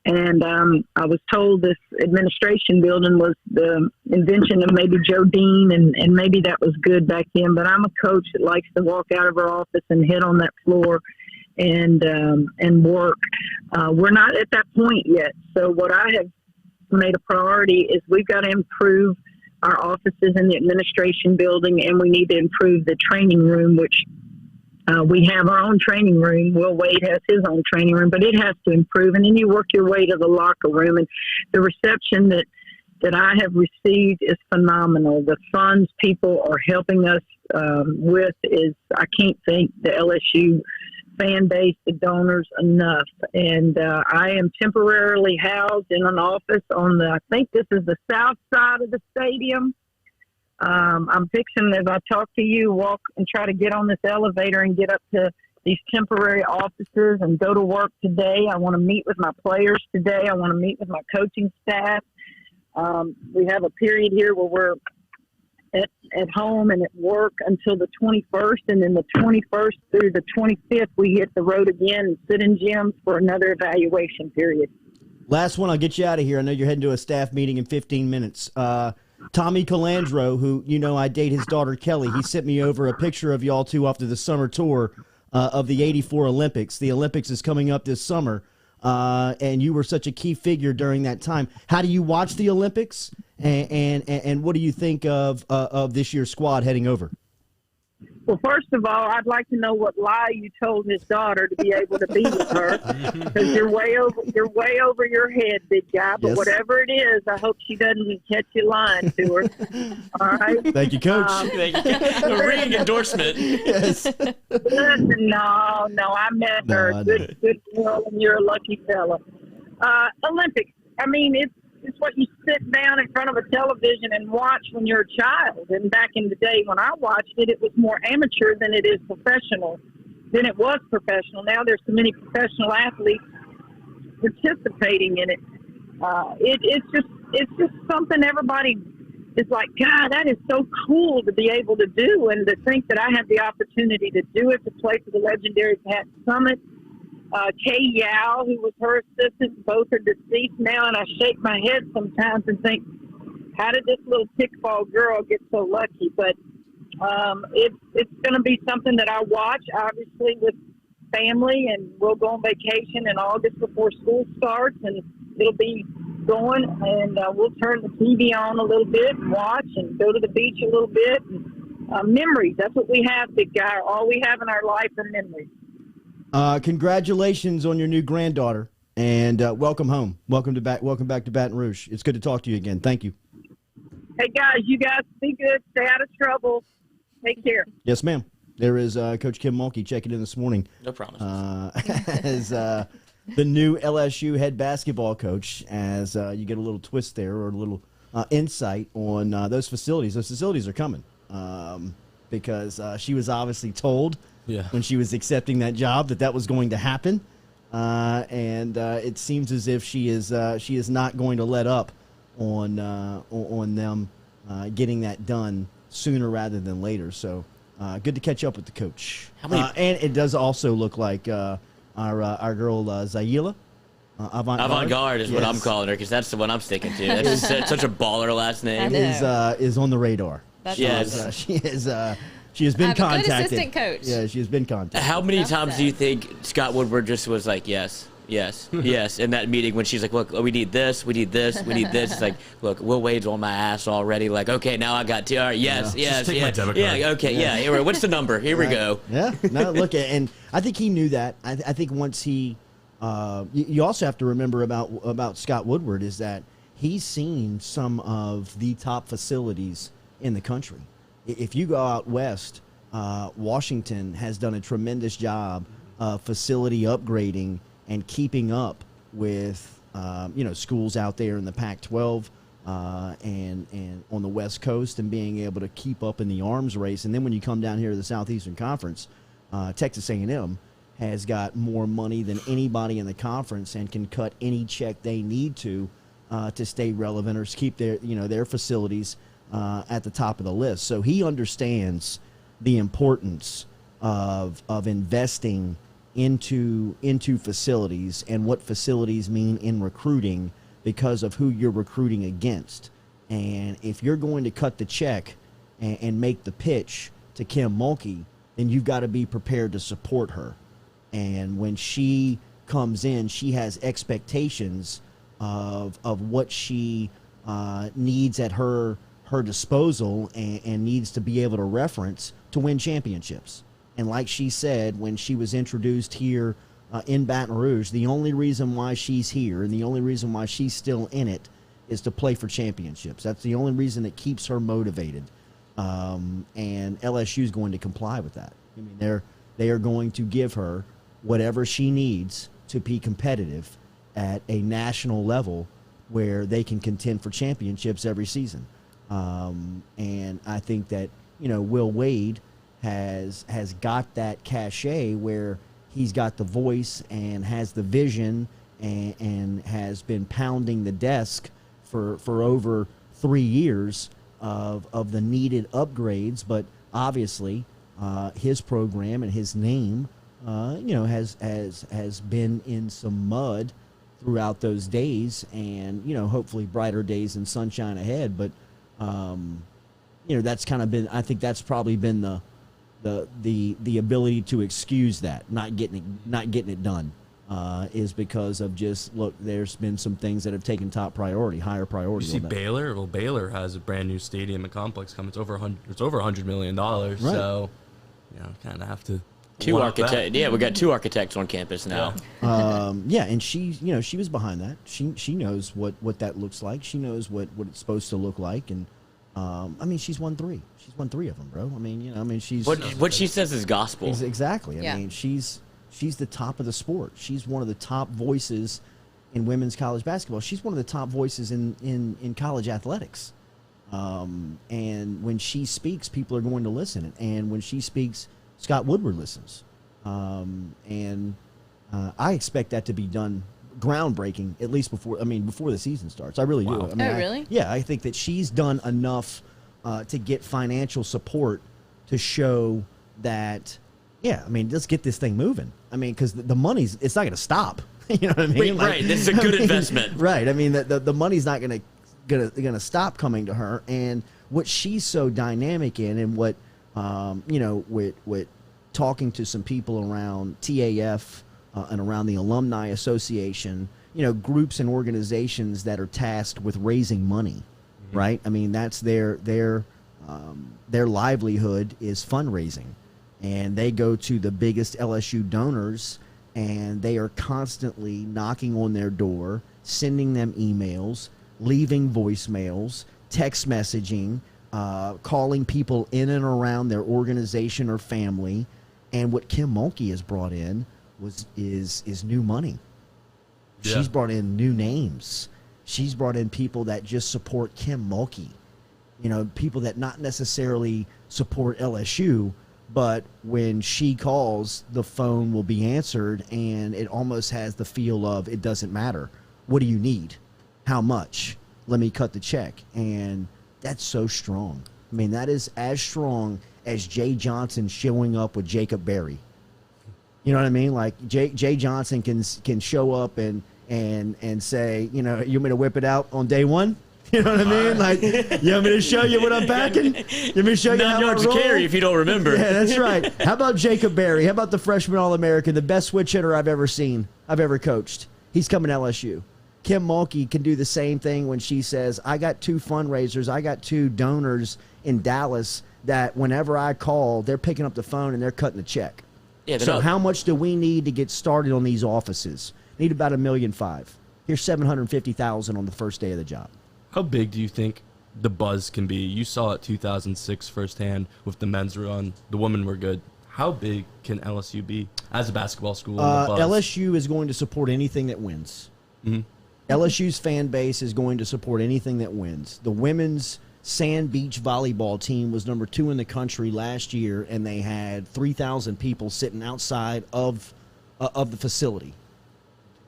And I was told this administration building was the invention of maybe Joe Dean, and maybe that was good back then. But I'm a coach that likes to walk out of her office and hit on that floor and work. We're not at that point yet. So what I have made a priority is we've got to improve our offices in the administration building, and we need to improve the training room, which we have our own training room. Will Wade has his own training room, but it has to improve. And then you work your way to the locker room. And the reception that I have received is phenomenal. The funds people are helping us with is, I can't thank the LSU fan base, the donors enough. And I am temporarily housed in an office on I think this is the south side of the stadium. I'm fixing, as I talk to you, walk and try to get on this elevator and get up to these temporary offices and go to work today. I want to meet with my players today. I want to meet with my coaching staff. We have a period here where we're at home and at work until the 21st, and then the 21st through the 25th, we hit the road again and sit in gyms for another evaluation period. Last one, I'll get you out of here. I know you're heading to a staff meeting in 15 minutes. Tommy Colandro, who, I date his daughter Kelly, he sent me over a picture of y'all two after the summer tour of the 84 Olympics. The Olympics is coming up this summer, and you were such a key figure during that time. How do you watch the Olympics, and what do you think of this year's squad heading over? Well, first of all, I'd like to know what lie you told his daughter to be able to be with her, because you're way over your head, big guy. But Yes. whatever it is, I hope she doesn't catch you lying to her. All right. Thank you, Coach. A ring endorsement. Yes. Listen, no, I met her. No, I Good girl, and you're a lucky fella. Olympics. I mean, it's what you sit down in front of a television and watch when you're a child. And back in the day when I watched it, it was more amateur than it is professional. Then it was professional. Now there's so many professional athletes participating in it. It's just something everybody is like, God, that is so cool to be able to do, and to think that I had the opportunity to do it, to play for the legendary Pat Summitt. Kay Yao, who was her assistant, both are deceased now, and I shake my head sometimes and think, how did this little kickball girl get so lucky? But it's going to be something that I watch, obviously, with family, and we'll go on vacation in August before school starts, and it'll be going, and we'll turn the TV on a little bit and watch and go to the beach a little bit. And, memories, that's what we have, big guy. All we have in our life are memories. Congratulations on your new granddaughter, and welcome home. Welcome back to Baton Rouge. It's good to talk to you again. Thank you. Hey, guys, you guys be good. Stay out of trouble. Take care. Yes, ma'am. There is Coach Kim Mulkey checking in this morning. No promises. As the new LSU head basketball coach, as you get a little twist there, or a little insight on those facilities. Those facilities are coming because she was obviously told when she was accepting that job that was going to happen, and it seems as if she is not going to let up on them getting that done sooner rather than later. So good to catch up with the coach. And it does also look like our girl Zaila. Avant-garde is what I'm calling her, because that's the one I'm sticking to. That's such a baller last name. Is on the radar. That's Yes. awesome. She has been contacted. Good assistant coach. Yeah, she has been contacted. How many Enough times said. do you think Scott Woodward just was like, yes, yes, in that meeting when she's like, look, we need this, we need this, we need this. It's like, look, Will Wade's on my ass already. Like, okay, now I got two. All right, yes, yes, take my yes. debit Yeah, card. okay, yeah. Here, what's the number? Here we go. Yeah, no, look, and I think he knew that. I think once he, you also have to remember about Scott Woodward is that he's seen some of the top facilities in the country. If you go out west, Washington has done a tremendous job of facility upgrading and keeping up with schools out there in the Pac-12 and on the West Coast, and being able to keep up in the arms race. And then when you come down here to the Southeastern Conference, Texas A&M has got more money than anybody in the conference and can cut any check they need to stay relevant or keep their facilities at the top of the list. So he understands the importance of investing into facilities and what facilities mean in recruiting, because of who you're recruiting against. And if you're going to cut the check and make the pitch to Kim Mulkey, then you've got to be prepared to support her. And when she comes in, she has expectations of what she needs at her disposal and needs to be able to reference to win championships. And like she said, when she was introduced here in Baton Rouge, the only reason why she's here and the only reason why she's still in it is to play for championships. That's the only reason that keeps her motivated. And LSU is going to comply with that. I mean, they are going to give her whatever she needs to be competitive at a national level where they can contend for championships every season. And I think that, Will Wade has got that cachet where he's got the voice and has the vision and has been pounding the desk for over 3 years of the needed upgrades, but obviously his program and his name, has been in some mud throughout those days, and hopefully brighter days and sunshine ahead. But that's kind of been. I think that's probably been the ability to excuse that not getting it done is because of just look. There's been some things that have taken higher priority. You see Baylor. Well, Baylor has a brand new stadium and complex coming. It's over $100 million. Right. So kind of have to. Two architects. Yeah, we got 2 architects on campus now. And she was behind that. She knows what that looks like. She knows what it's supposed to look like, and she's won 3. She's won 3 of them, bro. She's what she says is gospel. Exactly. Yeah. She's the top of the sport. She's one of the top voices in women's college basketball. She's one of the top voices in college athletics. And when she speaks, people are going to listen. And when she speaks, Scott Woodward listens. I expect that to be done groundbreaking, at least before the season starts. I really do. Oh, really? I think that she's done enough to get financial support to show that, let's get this thing moving. Because the money's, it's not going to stop. You know what I mean? Right. This is a good investment. Right. The money's not going to stop coming to her. And what she's so dynamic in, and what with talking to some people around TAF and around the Alumni Association, groups and organizations that are tasked with raising money, right? That's their livelihood is fundraising, and they go to the biggest LSU donors, and they are constantly knocking on their door, sending them emails, leaving voicemails, text messaging, calling people in and around their organization or family. And what Kim Mulkey has brought in is new money. Yeah. She's brought in new names. She's brought in people that just support Kim Mulkey. People that not necessarily support LSU, but when she calls, the phone will be answered, and it almost has the feel of, it doesn't matter. What do you need? How much? Let me cut the check. And that's so strong. That is as strong as Jay Johnson showing up with Jacob Berry. You know what I mean? Like Jay Johnson can show up and say, you want me to whip it out on day one? You know what I mean? Like, you want me to show you what I'm packing? You want me to show you how I roll? Carry if you don't remember. Yeah, that's right. How about Jacob Berry? How about the freshman All-American, the best switch hitter I've ever seen, I've ever coached? He's coming to LSU. Kim Mulkey can do the same thing when she says, I got 2 fundraisers, I got 2 donors in Dallas that whenever I call, they're picking up the phone and they're cutting the check. Yeah, so how much do we need to get started on these offices? Need about $1.5 million. Here's $750,000 on the first day of the job. How big do you think the buzz can be? You saw it 2006 firsthand with the men's run. The women were good. How big can LSU be as a basketball school? LSU is going to support anything that wins. Mm-hmm. LSU's fan base is going to support anything that wins. The women's Sand Beach volleyball team was number 2 in the country last year, and they had 3,000 people sitting outside of the facility,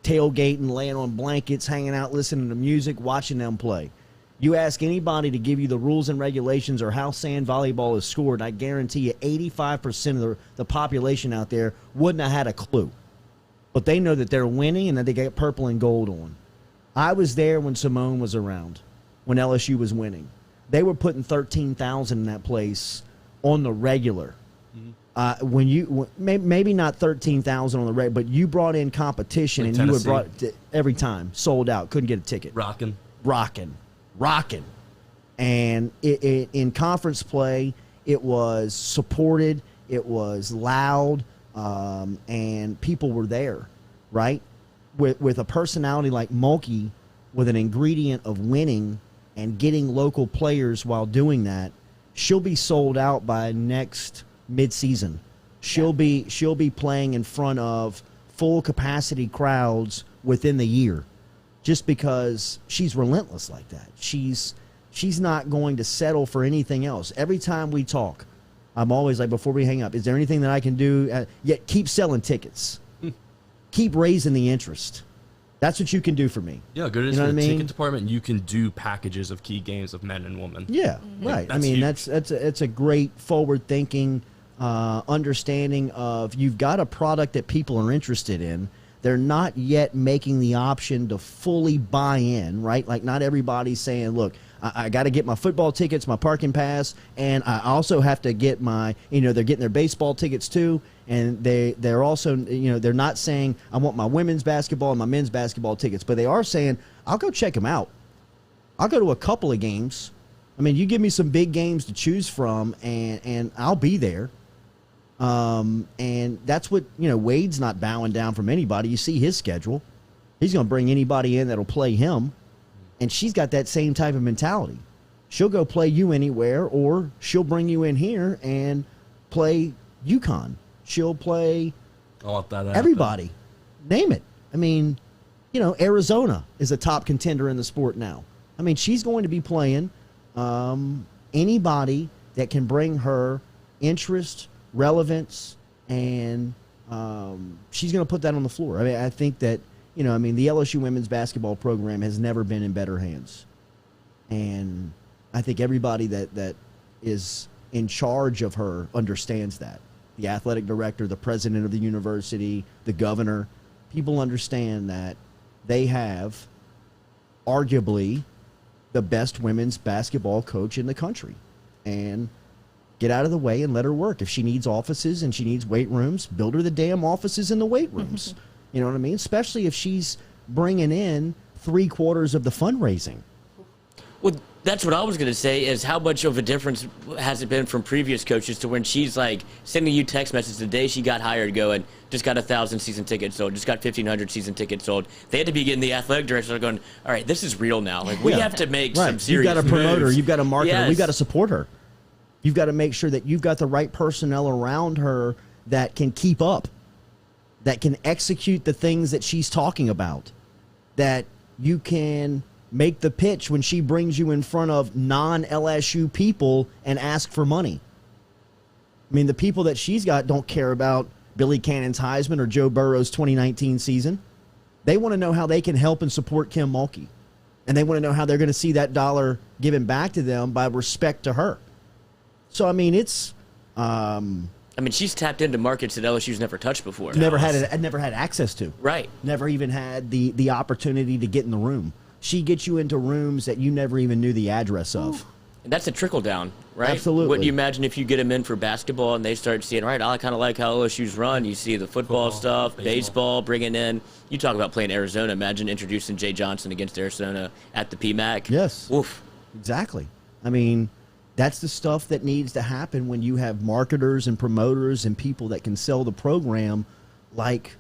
tailgating, laying on blankets, hanging out, listening to music, watching them play. You ask anybody to give you the rules and regulations or how sand volleyball is scored, I guarantee you 85% of the population out there wouldn't have had a clue. But they know that they're winning and that they get purple and gold on. I was there when Simone was around, when LSU was winning. They were putting 13,000 in that place on the regular. Mm-hmm. Maybe not 13,000 on the regular, but you brought in competition, like, and Tennessee. You would brought every time, sold out, couldn't get a ticket. Rocking. And in conference play, it was supported, it was loud, and people were there, right? With a personality like Mulkey, with an ingredient of winning and getting local players while doing that, she'll be sold out by next midseason. She'll be playing in front of full capacity crowds within the year, just because she's relentless like that. She's not going to settle for anything else. Every time we talk, I'm always like, before we hang up, is there anything that I can do? Yet keep selling tickets. Keep raising the interest. That's what you can do for me. Yeah, good as You know for what the I mean? ticket department. You can do packages of key games of men and women. Yeah, right. I That's mean, huge. that's a great forward thinking understanding of you've got a product that people are interested in. They're not yet making the option to fully buy in, right? Like not everybody's saying, look, I got to get my football tickets, my parking pass, and I also have to get my, they're getting their baseball tickets too. And they're also, they're not saying I want my women's basketball and my men's basketball tickets, but they are saying I'll go check them out. I'll go to a couple of games. I mean, you give me some big games to choose from, and I'll be there. And that's what, Wade's not bowing down from anybody. You see his schedule. He's going to bring anybody in that'll play him. And she's got that same type of mentality. She'll go play you anywhere, or she'll bring you in here and play UConn. She'll play I want that to happen. everybody. Name it. I mean, Arizona is a top contender in the sport now. I mean, she's going to be playing anybody that can bring her interest, relevance, and she's going to put that on the floor. I mean, I think that, the LSU women's basketball program has never been in better hands. And I think everybody that is in charge of her understands that. The athletic director, the president of the university, the governor, people understand that they have arguably the best women's basketball coach in the country. And get out of the way and let her work. If she needs offices and she needs weight rooms, build her the damn offices in the weight rooms. You know what I mean? Especially if she's bringing in 3/4 of the fundraising. Well, that's what I was going to say is how much of a difference has it been from previous coaches to when she's like sending you text messages the day she got hired going, just got 1,000 season tickets sold, just got 1,500 season tickets sold. They had to be getting the athletic director going, all right, this is real now. Like we have to make some serious You've got to promote her. moves. You've got to market her. Yes. We've got to support her. You've got to make sure that you've got the right personnel around her that can keep up, that can execute the things that she's talking about, that you can make the pitch when she brings you in front of non-LSU people and ask for money. I mean, the people that she's got don't care about Billy Cannon's Heisman or Joe Burrow's 2019 season. They want to know how they can help and support Kim Mulkey. And they want to know how they're going to see that dollar given back to them by respect to her. So, I mean, it's... she's tapped into markets that LSU's never touched before. never had access to. Right. Never even had the opportunity to get in the room. She gets you into rooms that you never even knew the address of. And that's a trickle down, right? Absolutely. Wouldn't you imagine if you get them in for basketball and they start seeing, right, I kind of like how LSU's run. You see the football stuff, baseball, bringing in. You talk about playing Arizona. Imagine introducing Jay Johnson against Arizona at the PMAC. Yes. Woof. Exactly. I mean, that's the stuff that needs to happen when you have marketers and promoters and people that can sell the program like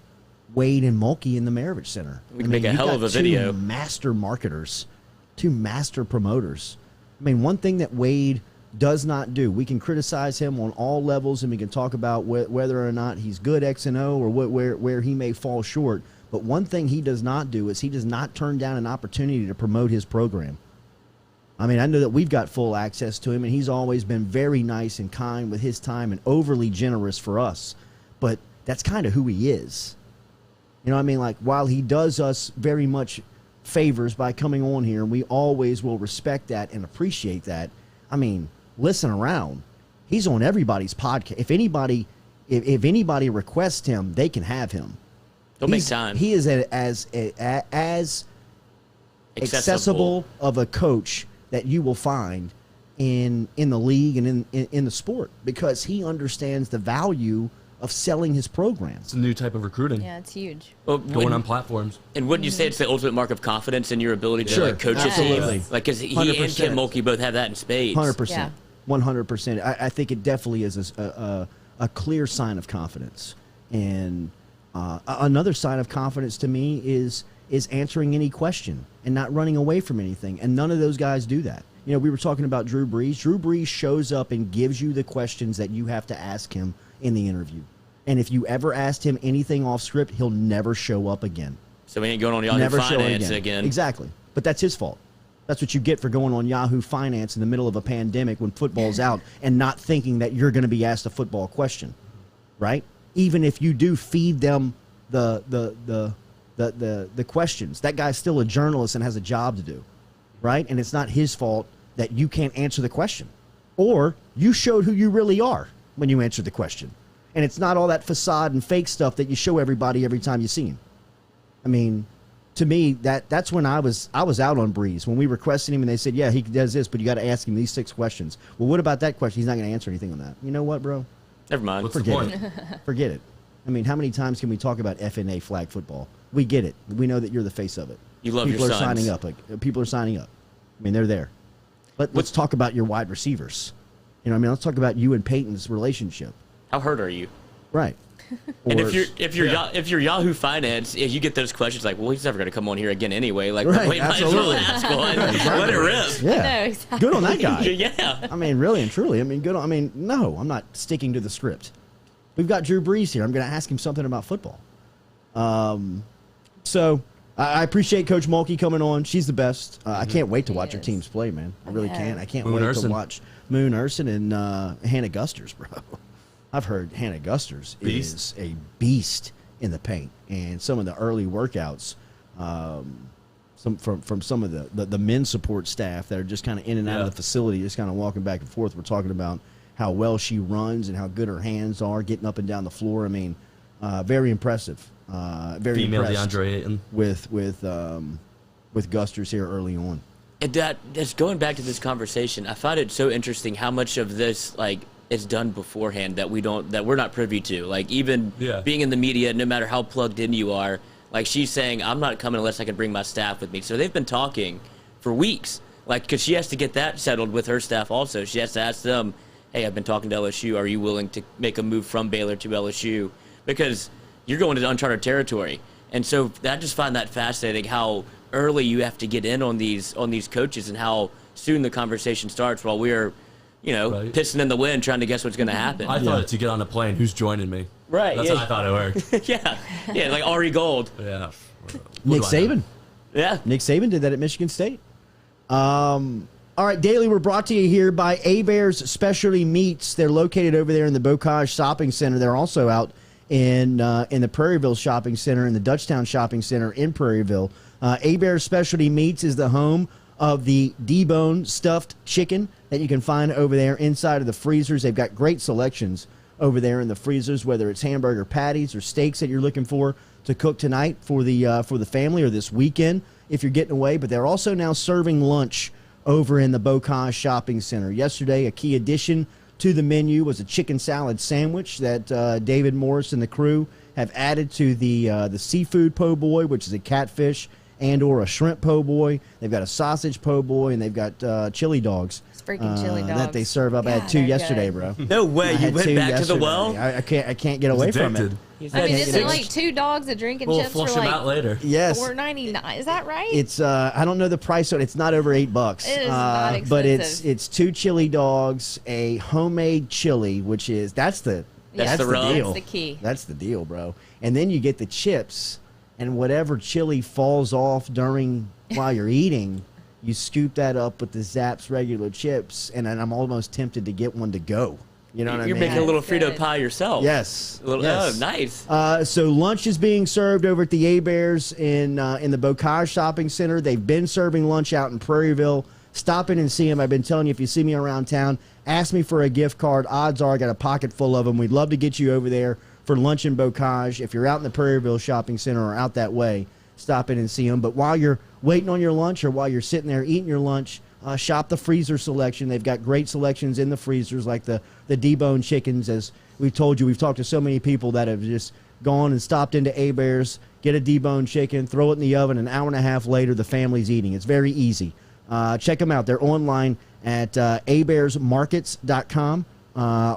Wade and Mulkey in the Maravich Center. We can make a hell of a video. Two master marketers, two master promoters. I mean, one thing that Wade does not do, we can criticize him on all levels and we can talk about whether or not he's good X and O or where he may fall short. But one thing he does not do is he does not turn down an opportunity to promote his program. I mean, I know that we've got full access to him, and he's always been very nice and kind with his time and overly generous for us. But that's kind of who he is. You know what I mean? Like, while he does us very much favors by coming on here, and we always will respect that and appreciate that, I mean, listen around. He's on everybody's podcast. If anybody requests him, they can have him. Don't make time. He is as accessible of a coach that you will find in the league and in the sport, because he understands the value of selling his programs. It's a new type of recruiting. Yeah, it's huge. Well, Going on platforms. And wouldn't you say it's the ultimate mark of confidence in your ability to Sure, like coach absolutely. a team? Like, because he 100%. and Kim Mulkey both have that in spades. 100%. Yeah. 100%. I think it definitely is a clear sign of confidence. And another sign of confidence to me is answering any question and not running away from anything. And none of those guys do that. You know, we were talking about Drew Brees. Drew Brees shows up and gives you the questions that you have to ask him in the interview. And if you ever asked him anything off script, he'll never show up again. So we ain't going on Yahoo Never show Finance up again. Exactly. But that's his fault. That's what you get for going on Yahoo Finance in the middle of a pandemic when football's out and not thinking that you're going to be asked a football question, right? Even if you do feed them the the questions. That guy's still a journalist and has a job to do, right? And it's not his fault that you can't answer the question. Or you showed who you really are when you answered the question. And it's not all that facade and fake stuff that you show everybody every time you see him. I mean, to me, that's when I was out on Breeze. When we requested him and they said, yeah, he does this, but you got to ask him these 6 questions. Well, what about that question? He's not going to answer anything on that. You know what, bro? Never mind. What's the Forget point? it. Forget it. I mean, how many times can we talk about FNA flag football? We get it. We know that you're the face of it. You love people your are sons. signing up. People are signing up. I mean, they're there. Let's talk about your wide receivers. You know what I mean? Let's talk about you and Peyton's relationship. How hurt are you? Right. And Or- if you're Yahoo Finance, if you get those questions like, well, he's never going to come on here again anyway. Like, Right, wait, might as well absolutely. ask one. Let it rip. yeah. No, exactly. Good on that guy. Yeah. I mean, really and truly. I mean, good on, I mean, no, I'm not sticking to the script. We've got Drew Brees here. I'm going to ask him something about football. So I appreciate Coach Mulkey coming on. She's the best. I can't wait to watch her Yes. teams play, man. I really Yeah. can't. I can't Moon wait to Urson. watch Moon Urson and Hannah Gusters, bro. I've heard Hannah Gusters Beast. is a beast in the paint, and some of the early workouts, from some of the men's support staff that are just kind of in and out of Yeah. the facility, just kind of walking back and forth. We're talking about how well she runs and how good her hands are, getting up and down the floor. I mean, very impressive. Very Female impressed DeAndre Ayton. with Gusters here early on. And that's going back to this conversation. I find it so interesting how much of this is done beforehand that we're not privy to. Like even Yeah. being in the media, no matter how plugged in you are, like she's saying, I'm not coming unless I can bring my staff with me. So they've been talking for weeks, like because she has to get that settled with her staff also. She has to ask them, hey, I've been talking to LSU. Are you willing to make a move from Baylor to LSU? Because you're going to uncharted territory. And so I just find that fascinating how early you have to get in on these coaches and how soon the conversation starts while we're, Right. pissing in the wind trying to guess what's going to happen. I thought to get on a plane, who's joining me? Right, That's yeah. how I thought it worked. yeah, like Ari Gold. Yeah. Nick What do I know? Saban. Yeah. Nick Saban did that at Michigan State. All right, Daily, we're brought to you here by A-Bears Specialty Meats. They're located over there in the Bocage Shopping Center. They're also out in the Prairieville Shopping Center, in the Dutchtown Shopping Center in Prairieville. A-Bears Specialty Meats is the home of the debone stuffed chicken that you can find over there inside of the freezers. They've got great selections over there in the freezers, whether it's hamburger patties or steaks that you're looking for to cook tonight for the family or this weekend if you're getting away. But they're also now serving lunch over in the Bocage Shopping Center. Yesterday, a key addition to the menu was a chicken salad sandwich that David Morris and the crew have added to the seafood po' boy, which is a catfish and or a shrimp po' boy. They've got a sausage po' boy, and they've got chili dogs. It's freaking chili dogs. That they serve up. I had God, 2 they're yesterday, good. bro. No way. I You had went 2 back to the yesterday. well? I can't get away He's from it. addicted. I mean, Yeah, isn't yeah. it like 2 dogs, a drink, and We'll chips for flush him out like later. Yes. $4.99? Is that right? It's I don't know the price on it. It's not over $8. It is not But expensive. it's 2 chili dogs, a homemade chili, which is that's the the rub. deal. That's the key. That's the deal, bro. And then you get the chips, and whatever chili falls off while you're eating, you scoop that up with the Zapp's regular chips, and I'm almost tempted to get one to go. You know what You're I mean? making a little That's Frito good. pie yourself. Yes. Oh, Yes. nice. So lunch is being served over at the A-Bears in the Bocage Shopping Center. They've been serving lunch out in Prairieville. Stop in and see them. I've been telling you, if you see me around town, ask me for a gift card. Odds are I got a pocket full of them. We'd love to get you over there for lunch in Bocage. If you're out in the Prairieville Shopping Center or out that way, stop in and see them. But while you're waiting on your lunch or while you're sitting there eating your lunch, shop the freezer selection. They've got great selections in the freezers, like the debone chickens. As we've told you, we've talked to so many people that have just gone and stopped into A-Bears, get a debone chicken, throw it in the oven. An hour and a half later, the family's eating. It's very easy. Check them out. They're online at abearsmarkets.com,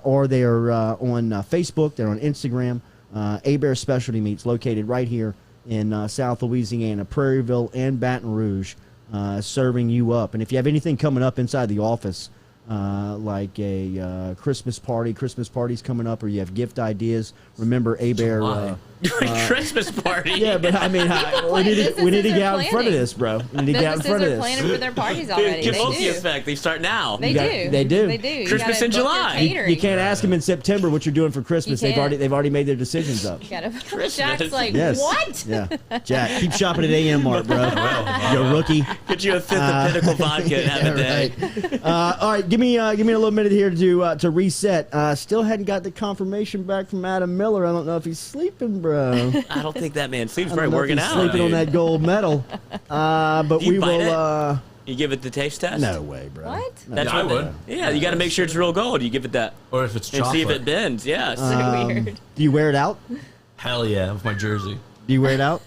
or they're on Facebook. They're on Instagram. A-Bears Specialty Meats, located right here in South Louisiana, Prairieville, and Baton Rouge, serving you up. And if you have anything coming up inside the office, like a Christmas party's coming up, or you have gift ideas, remember July. Christmas party. Yeah, but I mean, we need to get out in front of this, bro. We need to get out in front of Businesses are this. planning for their parties already. Dude, They Mulkey do. effect. They start now. They do. They do. They do. You Christmas gotta in book your July. catering. You can't ask them in September what you're doing for Christmas. You They've can't. already made their decisions up. You gotta. Christmas. Jack's like, Yes. what? Yeah, Jack, keep shopping at AM Mart, bro. You rookie. Get you a fifth of Pinnacle vodka and have a day. Right. All right, give me a little minute here to reset. Still hadn't got the confirmation back from Adam Miller. I don't know if he's sleeping, bro. I don't think that man sleeps I right don't know if working he's out. sleeping on dude. that gold medal. But Do you we bite will. You give it the taste test? No way, bro. What? No. That's Yeah, I what would. Yeah, you got to make sure it's real gold. You give it that Or if it's and chocolate. see if it bends. Yes. So weird. Do you wear it out? Hell yeah, with my jersey. Do you wear it out?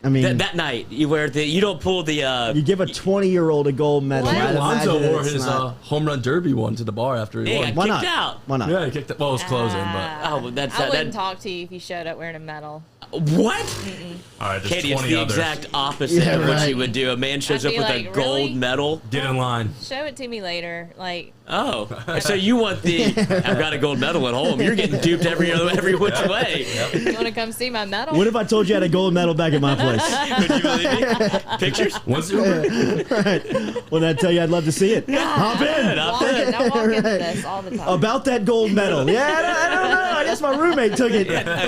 I mean, that night you wear you don't pull the. you give a 20-year-old a gold medal. What? I'd Alonzo imagine wore it's his not- home run derby one to the bar after he Hey, won. I Why kicked not? out. Why not? Yeah, he kicked it. Well, it was closing, Oh, well, that's I wouldn't that. talk to you if you showed up wearing a medal. What? but all right, there's Katie, it's 20 the others. exact opposite Yeah, of what right. you would do. A man shows I'd up be with like, a gold really? medal. Get in line. Show it to me later. Like, Oh, so you want the? I've got a gold medal at home. You're getting duped every which way. you want to come see my medal? What if I told you I had a gold medal back at my place? Would you believe me? Pictures? What's Uber? Right. When I tell you I'd love to see it. Hop in. Hop walk in. in, I walk into Right. this all the time. About that gold medal. Yeah, I don't know. I guess my roommate took it.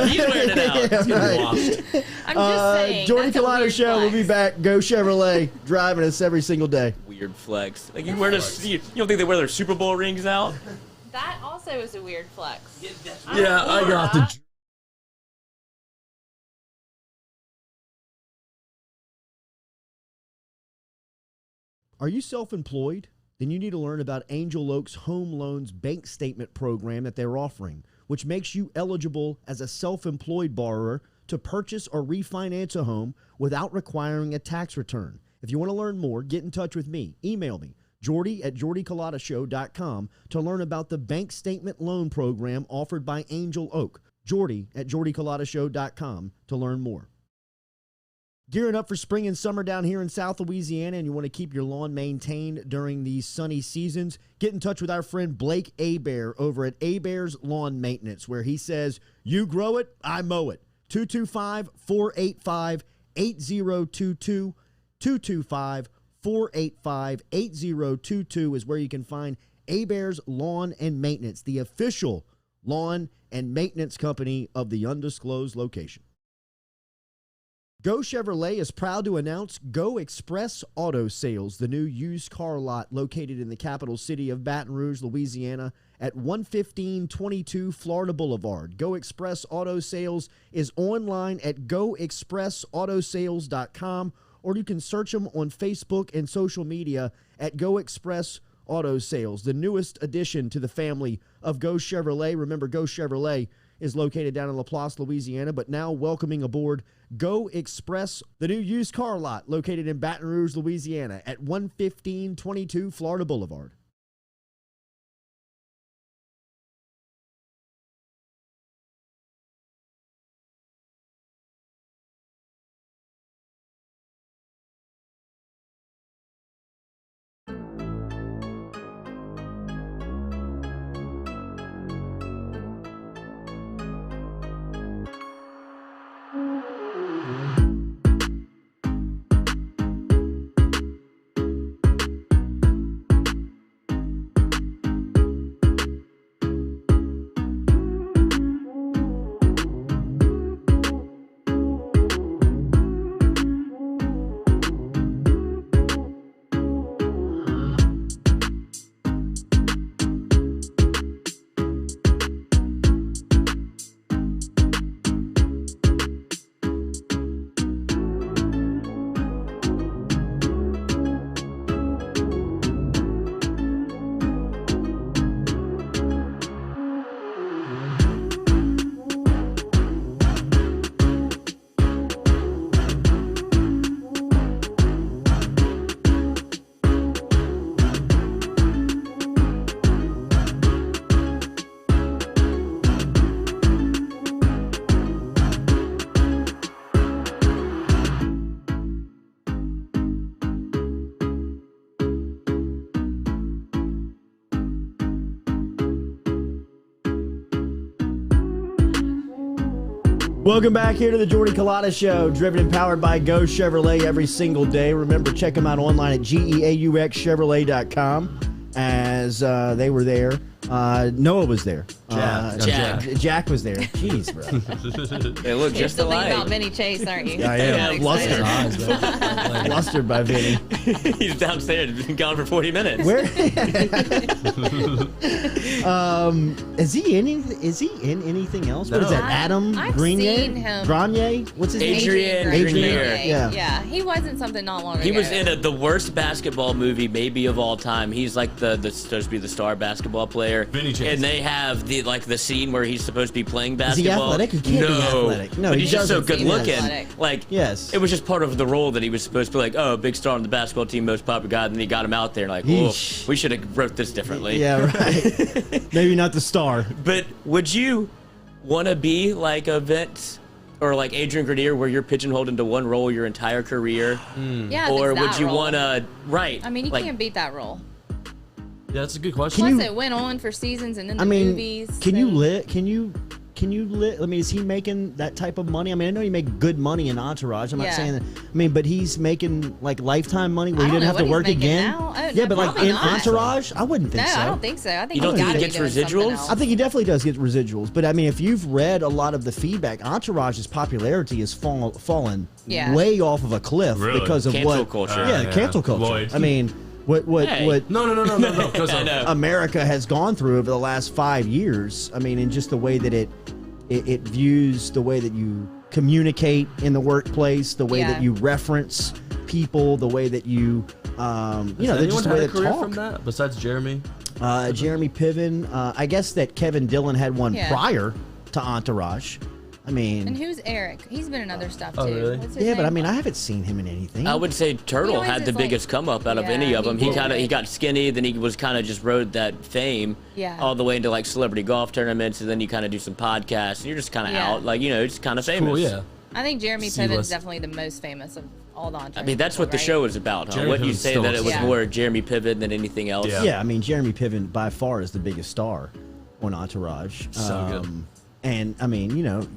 He's wearing it out. Yeah, right. Lost. I'm just saying. Jordy that's a Culotta weird Show. We'll be flex. back. Go Chevrolet. Driving us every single day. Weird flex. Like you wear this. You don't think they wear their Super Bowl rings out? That also is a weird flex. Yeah, I got the. Are you self-employed? Then you need to learn about Angel Oak's Home Loans Bank Statement program that they're offering, which makes you eligible as a self-employed borrower to purchase or refinance a home without requiring a tax return. If you want to learn more, get in touch with me. Email me, Jordy at jordyculotta.com, to learn about the bank statement loan program offered by Angel Oak. Jordy at jordyculotta.com to learn more. Gearing up for spring and summer down here in South Louisiana, and you want to keep your lawn maintained during these sunny seasons, get in touch with our friend Blake Abear over at Abear's Lawn Maintenance, where he says, you grow it, I mow it. 225-485-8022. 225-485-8022 is where you can find Abear's Lawn and Maintenance, the official lawn and maintenance company of the undisclosed location. Go Chevrolet is proud to announce Go Express Auto Sales, the new used car lot located in the capital city of Baton Rouge, Louisiana, at 11522 Florida Boulevard. Go Express Auto Sales is online at goexpressautosales.com, or you can search them on Facebook and social media at Go Express Auto Sales, the newest addition to the family of Go Chevrolet. Remember, Go Chevrolet is located down in Laplace, Louisiana, but now welcoming aboard Go Express, the new used car lot located in Baton Rouge, Louisiana at 11522 Florida Boulevard. Welcome back here to the Jordy Culotta Show, driven and powered by Go Chevrolet every single day. Remember, check them out online at GEAUXchevrolet.com as they were there. Noah was there. Jack was there. Jeez, bro. They look You're just still thinking alike. about Vinny Chase, aren't you? I am. Flustered by Vinny. He's downstairs. Been gone for 40 minutes. Where? Is he in anything else? What is that? Adam I've Grenier? seen him. Grenier? What's his name? Adrian Grenier. Yeah. He wasn't something not long ago. He was in the worst basketball movie maybe of all time. He's like the supposed to be the star basketball player. Vinny Chase. And they have the scene where he's supposed to be playing Is he basketball. athletic? He can't be no, athletic. No, but he he's just so doesn't good seem looking. athletic. Like Yes. it was just part of the role that he was supposed to be like, oh, big star on the basketball team, most popular guy. And then he got him out there like, whoa, Yeesh. we should have wrote this differently. Yeah, right. Maybe not the star. But would you want to be like a Vince or like Adrian Grenier, where you're pigeonholed into one role your entire career? Yeah, Or it's would that you role. want to? Right. I mean, you like, can't beat that role. Yeah, that's a good question. Plus, you- it went on for seasons and then the I mean, movies. can so- you lit? Can you lit? I mean, is he making that type of money? I mean, I know he make good money in Entourage. I'm not Yeah. saying that. I mean, but he's making like lifetime money where I he don't didn't know have to what work he's making again. now. Oh, Yeah, no, but like probably in not. Entourage, I wouldn't No, think so. I don't think so. I think You don't he's think gotta he be gets doing something residuals? else. I think he definitely does get residuals, but I mean, if you've read a lot of the feedback, Entourage's popularity has fallen Yeah. way off of a cliff Really? because of Cancel what culture. Yeah, Yeah. cancel culture. Lloyd. I mean, what Hey. No. Because I know. America has gone through over the last 5 years. I mean, in just the way that it views the way that you communicate in the workplace, the way that Yeah. you reference people, the way that you, Has just anyone the had way a they career talk. from that besides Jeremy? Jeremy Piven. I guess that Kevin Dillon had one Yeah. prior to Entourage. I mean, And who's Eric? He's been in other stuff too. Oh, really? What's his yeah, but I name? mean, I haven't seen him in anything. I would say Turtle always had the is like- biggest come up out of Yeah, any of them. He did. kind of he got skinny, then he was kind of just rode that fame Yeah. all the way into like celebrity golf tournaments, and then you kind of do some podcasts, and you're just kind of Yeah. out, like just kind of famous. Cool, yeah. I think Jeremy C-list. Piven's definitely the most famous of all the Entourage I mean, that's people, what the right? show is about, huh? Jeremy What you Piven's say still that it was Yeah. more Jeremy Piven than anything else. Yeah. Yeah, I mean, Jeremy Piven by far is the biggest star on Entourage. So good. And I mean,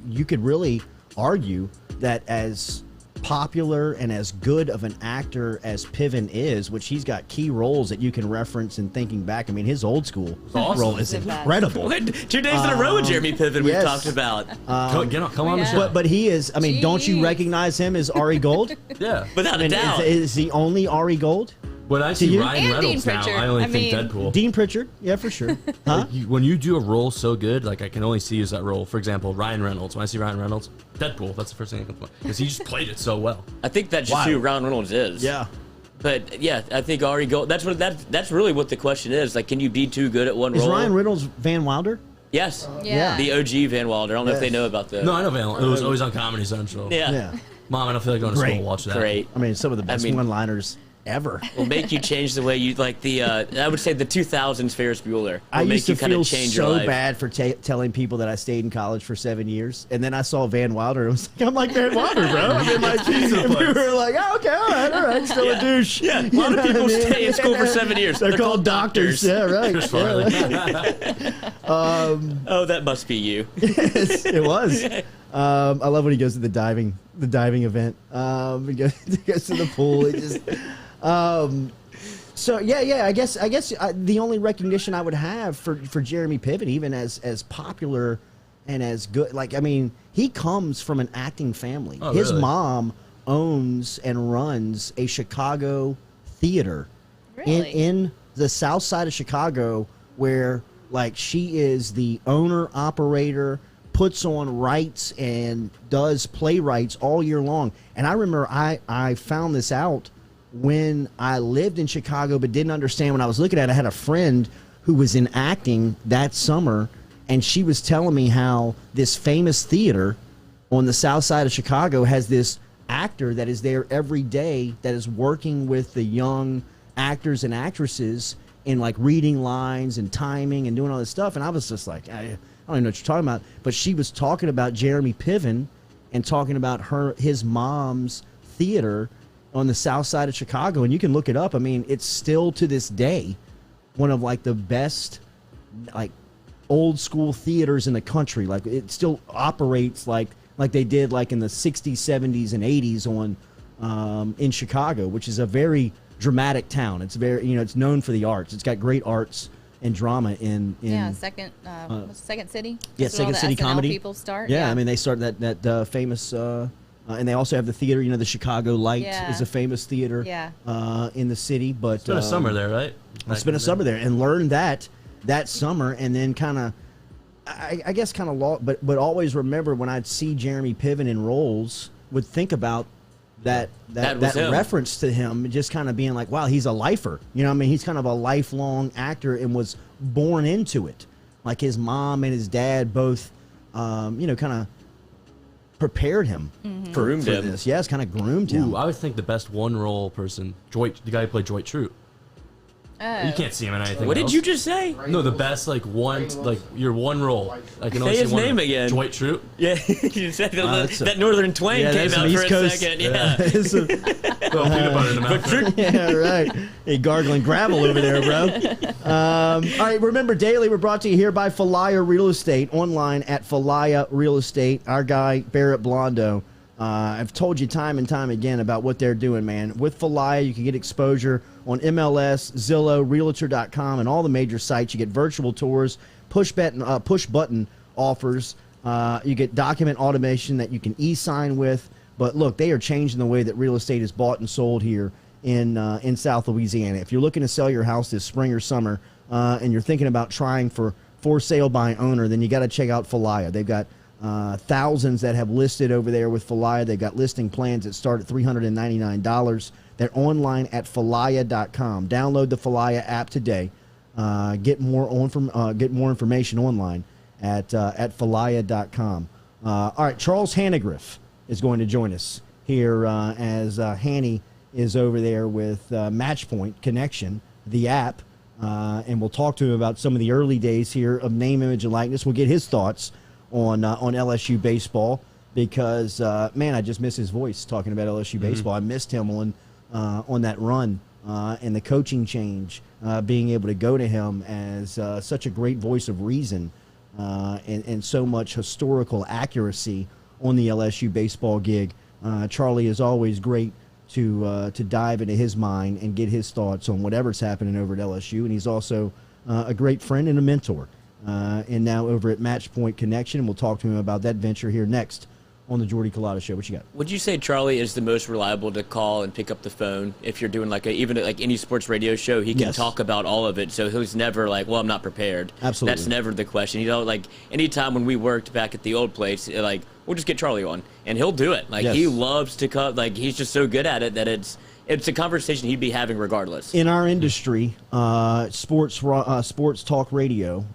you could really argue that as popular and as good of an actor as Piven is, which he's got key roles that you can reference in thinking back. I mean, his old school awesome. role is He's the best. incredible. What? 2 days in a row with Jeremy Piven yes. we've talked about. Come on the yeah. show. But he is. I mean, don't you Jeez. recognize him as Ari Gold? Yeah. Without I mean, a doubt. is he only Ari Gold? When I see you? Ryan And Reynolds Dean now, Pritchard. I only I think mean- Deadpool. Dean Pritchard? Yeah, for sure. Huh? When you do a role so good, like I can only see you as that role. For example, Ryan Reynolds. When I see Ryan Reynolds, Deadpool. That's the first thing that comes to mind because he just played it so well. I think that's just Wow. who Ryan Reynolds is. Yeah. But yeah, I think Ari Gold. That's really what the question is. Like, can you be too good at one Is role? Ryan Reynolds Van Wilder? Yes. Yeah. The OG Van Wilder. I don't know if they Yes. know about the. No, I know Van. It was always on Comedy Central. Yeah. Yeah. Mom, I don't feel like going to Great. school. Watch that. Great. I mean, some of the best mean- one-liners ever. Will make you change the way you like the. I would say the 2000s Ferris Bueller. Will I make used to you kind feel of change your so life. bad for telling people that I stayed in college for 7 years, and then I saw Van Wilder, and I was like, I'm like Van Wilder, bro. I mean, like, and we were like, oh, okay, all right, still a douche. Yeah, a lot of people stay in school for 7 years. They're called doctors. Yeah, right. Chris Yeah, Farley. Oh, that must be you. yes, it was. I love when he goes to the diving event. He goes to the pool. It just. So yeah. I guess the only recognition I would have for Jeremy Piven, even as popular and as good, like I mean, he comes from an acting family. Oh, His really? mom owns and runs a Chicago theater Really? in the South Side of Chicago, where like she is the owner operator, puts on rights and does playwrights all year long. And I remember I found this out when I lived in Chicago but didn't understand when I was looking at it. I had a friend who was in acting that summer, and she was telling me how this famous theater on the South Side of Chicago has this actor that is there every day that is working with the young actors and actresses in like reading lines and timing and doing all this stuff. And I was just like, I don't even know what you're talking about. But she was talking about Jeremy Piven and talking about his mom's theater on the South Side of Chicago. And you can look it up. I mean, it's still to this day one of like the best like old school theaters in the country. Like it still operates like like they did like in the 60s, 70s, and 80s in Chicago, which is a very dramatic town. It's very, it's known for the arts. It's got great arts and drama in Second City. Yeah, That's where all Second the City SNL comedy. people start. Yeah, I mean they started that famous, and they also have the theater. The Chicago Light is a famous theater. In the city. But Spent a summer there, right? I spent a summer there and learned that summer, and then kind of, I guess, kind of but always remember when I'd see Jeremy Piven in roles, would think about that reference to him, just kind of being like, wow, he's a lifer. He's kind of a lifelong actor and was born into it. Like his mom and his dad both, kind of prepared him for this. Yes, kind of groomed him. Ooh, I would think the best one-role person, the guy who played Dwight Schrute. You can't see him in anything What else. did you just say? No, the best, your one role. I can only Say his see one name again. Dwight Schrute. Yeah, you said that northern twang came out for a second. Yeah. Throw peanut butter in the mouth. Yeah, right. Hey, gargling gravel over there, bro. All right, remember, daily, we're brought to you here by Falaya Real Estate, online at Falaya Real Estate. Our guy, Barrett Blondo. I've told you time and time again about what they're doing, man. With Falaya, you can get exposure on MLS, Zillow, Realtor.com, and all the major sites. You get virtual tours, push button offers. You get document automation that you can e-sign with. But look, they are changing the way that real estate is bought and sold here in South Louisiana. If you're looking to sell your house this spring or summer, and you're thinking about trying for sale by owner, then you got to check out Falaya. They've got thousands that have listed over there with Falaya. They've got listing plans that start at $399. They're online at Falaya.com. Download the Falaya app today. Get more information online at Falaya.com. All right, Charles Hanagriff is going to join us here as Hanny is over there with Matchpoint Connection, the app, and we'll talk to him about some of the early days here of name, image, and likeness. We'll get his thoughts on LSU baseball because, man, I just miss his voice talking about LSU baseball. I missed him on that run and the coaching change, being able to go to him as such a great voice of reason and so much historical accuracy on the LSU baseball gig. Charlie is always great to dive into his mind and get his thoughts on whatever's happening over at LSU, and he's also a great friend and a mentor. And now over at Matchpoint Connection, and we'll talk to him about that venture here next on the Jordy Culotta Show. What you got? Would you say Charlie is the most reliable to call and pick up the phone if you're doing even any sports radio show? He can talk about all of it, so he's never like, well, I'm not prepared. Absolutely. That's never the question. Anytime when we worked back at the old place, we'll just get Charlie on, and he'll do it. He loves to cut. He's just so good at it that it's a conversation he'd be having regardless. In our industry, sports talk radio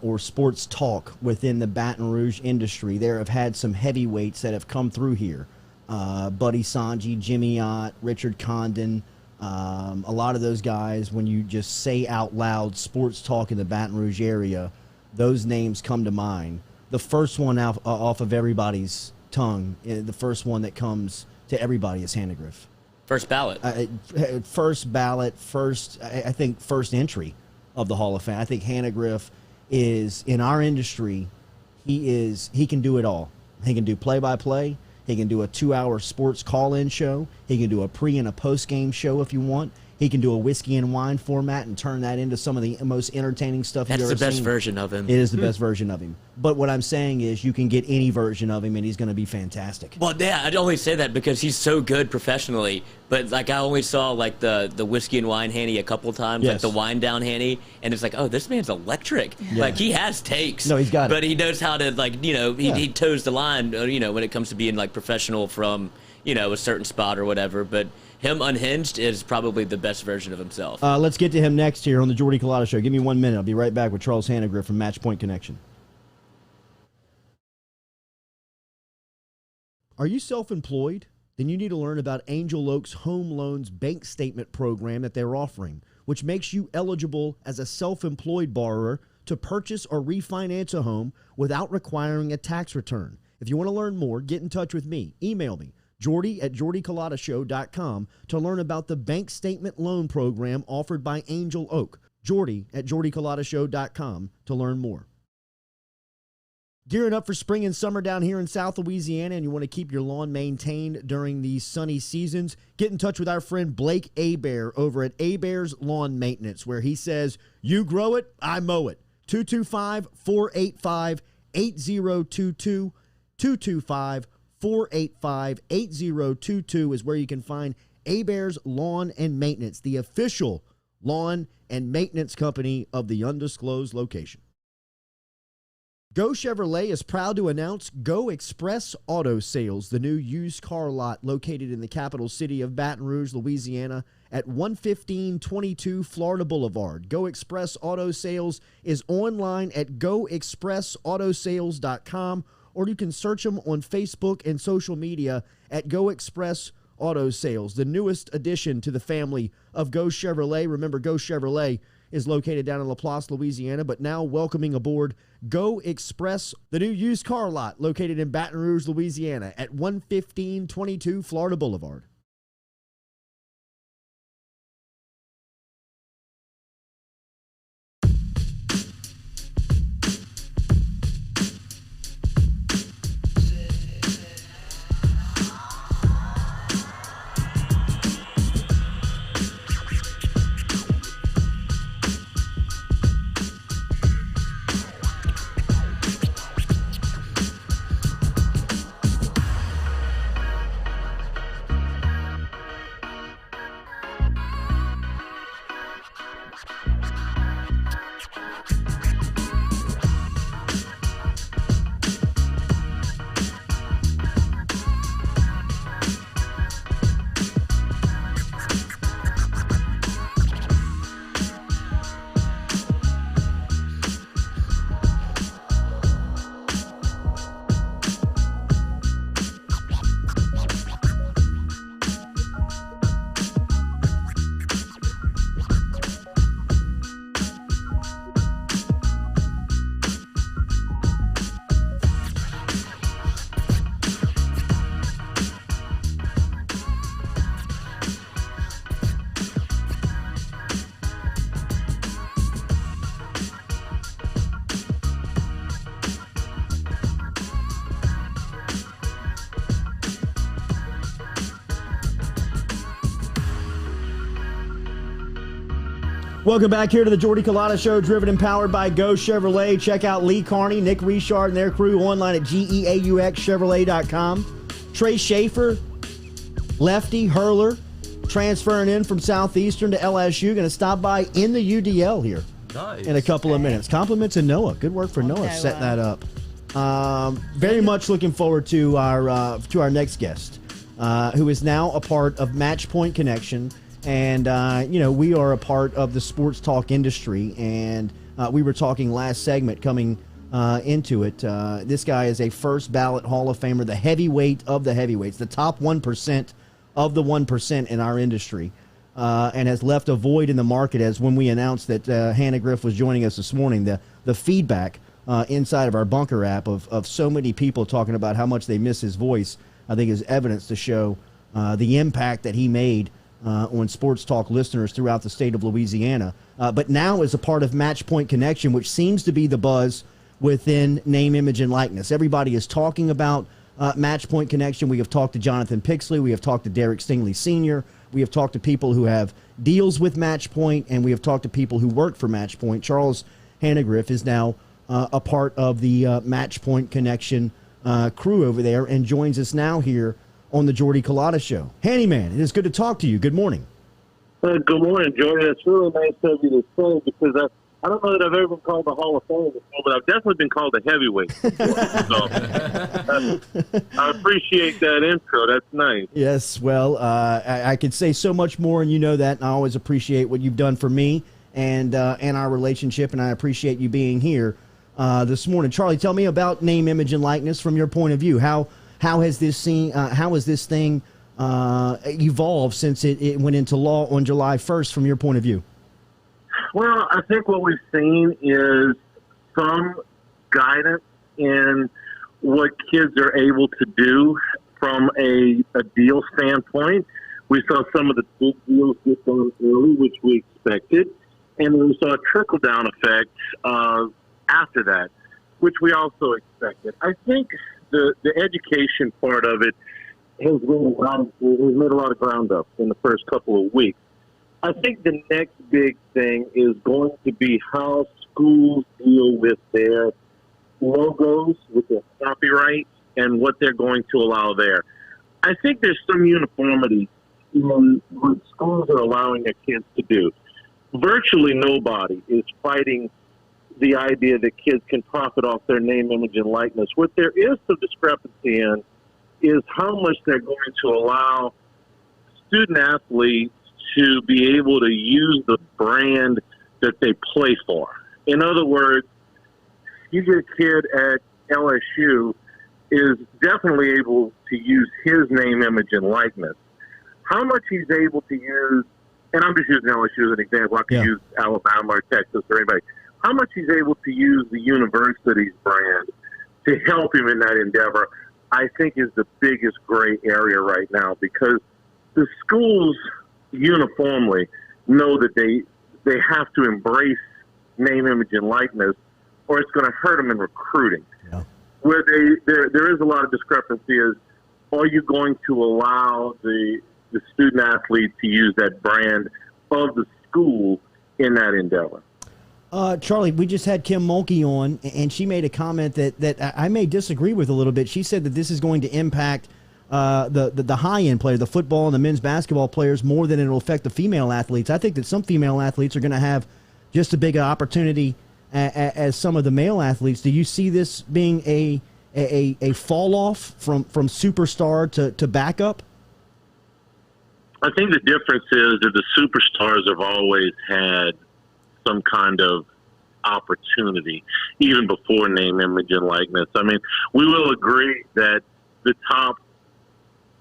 or sports talk within the Baton Rouge industry, there have had some heavyweights that have come through here. Buddy Sanji, Jimmy Ott, Richard Condon, a lot of those guys, when you just say out loud sports talk in the Baton Rouge area, those names come to mind. The first one off of everybody's tongue, the first one that comes to everybody is Hanagriff. First ballot. First ballot, I think first entry of the Hall of Fame. I think Hanagriff is, in our industry, he can do it all. He can do play-by-play. He can do a 2-hour sports call-in show. He can do a pre- and a post-game show if you want. He can do a whiskey and wine format and turn that into some of the most entertaining stuff you've ever seen. That's the best version of him. It is the best version of him. But what I'm saying is you can get any version of him, and he's going to be fantastic. Well, yeah, I'd only say that because he's so good professionally. But, I only saw, the whiskey and wine Hanny a couple times, Yes. the wine down Hanny, and it's oh, this man's electric. Yeah. He has takes. No, he's got it. But he knows how to, he toes the line, when it comes to being, professional from, a certain spot or whatever. But him unhinged is probably the best version of himself. Let's get to him next here on the Jordy Culotta Show. Give me 1 minute. I'll be right back with Charles Hanagriff from Matchpoint Connection. Are you self-employed? Then you need to learn about Angel Oak's Home Loans Bank Statement program that they're offering, which makes you eligible as a self-employed borrower to purchase or refinance a home without requiring a tax return. If you want to learn more, get in touch with me. Email me, Jordy at JordyCulottaShow.com, to learn about the bank statement loan program offered by Angel Oak. Jordy at JordyCulottaShow.com to learn more. Gearing up for spring and summer down here in South Louisiana, and you want to keep your lawn maintained during these sunny seasons, get in touch with our friend Blake Abear over at Abear's Lawn Maintenance, where he says, you grow it, I mow it. 225-485-8022. 225-485-8022 is where you can find Abear's Lawn and Maintenance, the official lawn and maintenance company of the undisclosed location. Go Chevrolet is proud to announce Go Express Auto Sales, the new used car lot located in the capital city of Baton Rouge, Louisiana, at 11522 Florida Boulevard. Go Express Auto Sales is online at goexpressautosales.com, or you can search them on Facebook and social media at Go Express Auto Sales, the newest addition to the family of Go Chevrolet. Remember, Go Chevrolet is located down in Laplace, Louisiana, but now welcoming aboard Go Express, the new used car lot located in Baton Rouge, Louisiana at 11522 Florida Boulevard. Welcome back here to the Jordy Culotta Show, driven and powered by Go Chevrolet. Check out Lee Carney, Nick Richard, and their crew online at GEAUXchevrolet.com. Trey Schaffer, lefty, hurler, transferring in from Southeastern to LSU. Going to stop by in the UDL here in a couple of minutes. Compliments to Noah. Good work for Noah setting that up. Very much looking forward to our next guest, who is now a part of Match Point Connection. And, we are a part of the sports talk industry, and we were talking last segment coming into it. This guy is a first ballot Hall of Famer, the heavyweight of the heavyweights, the top 1% of the 1% in our industry, and has left a void in the market as when we announced that Hanagriff was joining us this morning. The feedback inside of our Bunker app of so many people talking about how much they miss his voice, I think is evidence to show the impact that he made on sports talk listeners throughout the state of Louisiana, but now is a part of Match Point Connection, which seems to be the buzz within name, image, and likeness. Everybody is talking about Match Point Connection. We have talked to Jonathan Pixley. We have talked to Derek Stingley Sr. We have talked to people who have deals with Match Point, and we have talked to people who work for Match Point. Charles Hanagriff is now a part of the Match Point Connection crew over there and joins us now here on the Jordy Culotta Show. Handyman, it is good to talk to you. Good morning. Good morning, Jordy. It's really nice of you to say, because I don't know that I've ever been called the Hall of Fame before, but I've definitely been called a heavyweight before. So I appreciate that intro. That's nice. Yes, well, I could say so much more, and you know that, and I always appreciate what you've done for me and our relationship, and I appreciate you being here this morning. Charlie, tell me about name, image, and likeness from your point of view. How has this thing evolved since it went into law on July 1st from your point of view? Well, I think what we've seen is some guidance in what kids are able to do from a deal standpoint. We saw some of the big deals get done early, which we expected, and we saw a trickle-down effect after that. which we also expected. I think the education part of it has made a lot of ground up in the first couple of weeks. I think the next big thing is going to be how schools deal with their logos, with their copyright, and what they're going to allow there. I think there's some uniformity in what schools are allowing their kids to do. Virtually nobody is fighting the idea that kids can profit off their name, image, and likeness. What there is some discrepancy in is how much they're going to allow student athletes to be able to use the brand that they play for. In other words, you get a kid at LSU is definitely able to use his name, image, and likeness. How much he's able to use, and I'm just using LSU as an example, I could use Alabama or Texas or anybody, how much he's able to use the university's brand to help him in that endeavor, I think is the biggest gray area right now, because the schools uniformly know that they have to embrace name, image, and likeness, or it's going to hurt them in recruiting. Yeah. Where there is a lot of discrepancy is, are you going to allow the student athlete to use that brand of the school in that endeavor? Charlie, we just had Kim Mulkey on, and she made a comment that I may disagree with a little bit. She said that this is going to impact the high-end players, the football and the men's basketball players, more than it will affect the female athletes. I think that some female athletes are going to have just as big an opportunity as some of the male athletes. Do you see this being a fall-off from superstar to backup? I think the difference is that the superstars have always had some kind of opportunity, even before name, image, and likeness. I mean, we will agree that the top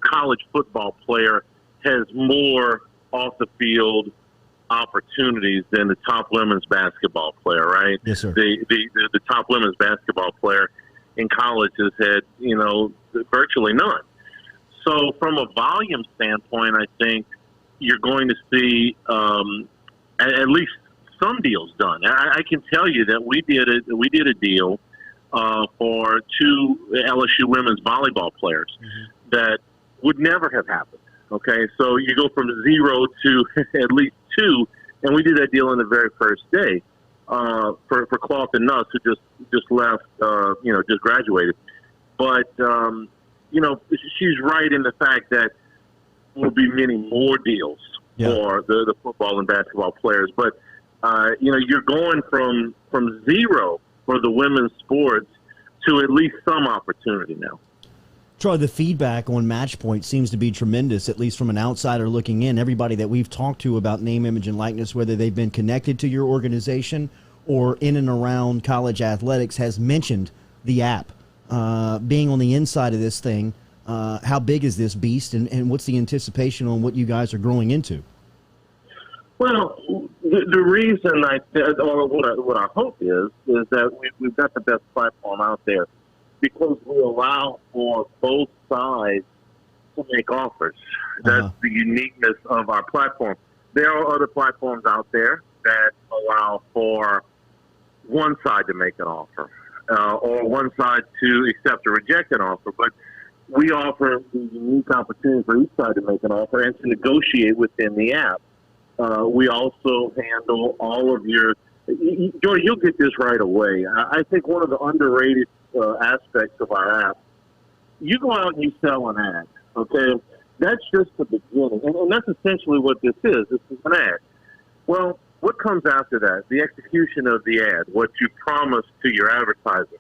college football player has more off-the-field opportunities than the top women's basketball player, right? Yes, sir. The top women's basketball player in college has had, virtually none. So from a volume standpoint, I think you're going to see at least some deals done. I can tell you that we did a deal for two LSU women's volleyball players that would never have happened. Okay, so you go from 0 to at least 2, and we did that deal on the very first day for Cloth and Nuss, who just left, just graduated. But she's right in the fact that there will be many more deals for the football and basketball players. But you're going from 0 for the women's sports to at least some opportunity now. Troy, the feedback on Match Point seems to be tremendous, at least from an outsider looking in. Everybody that we've talked to about name, image, and likeness, whether they've been connected to your organization or in and around college athletics, has mentioned the app. Being on the inside of this thing, how big is this beast, and what's the anticipation on what you guys are growing into? Well, the reason what I hope is that we've got the best platform out there, because we allow for both sides to make offers. That's the uniqueness of our platform. There are other platforms out there that allow for one side to make an offer or one side to accept or reject an offer. But we offer the unique opportunity for each side to make an offer and to negotiate within the app. We also handle all of your – Jordy, you'll get this right away. I think one of the underrated aspects of our app, you go out and you sell an ad, okay? That's just the beginning. And that's essentially what this is. This is an ad. Well, what comes after that? The execution of the ad, what you promise to your advertiser.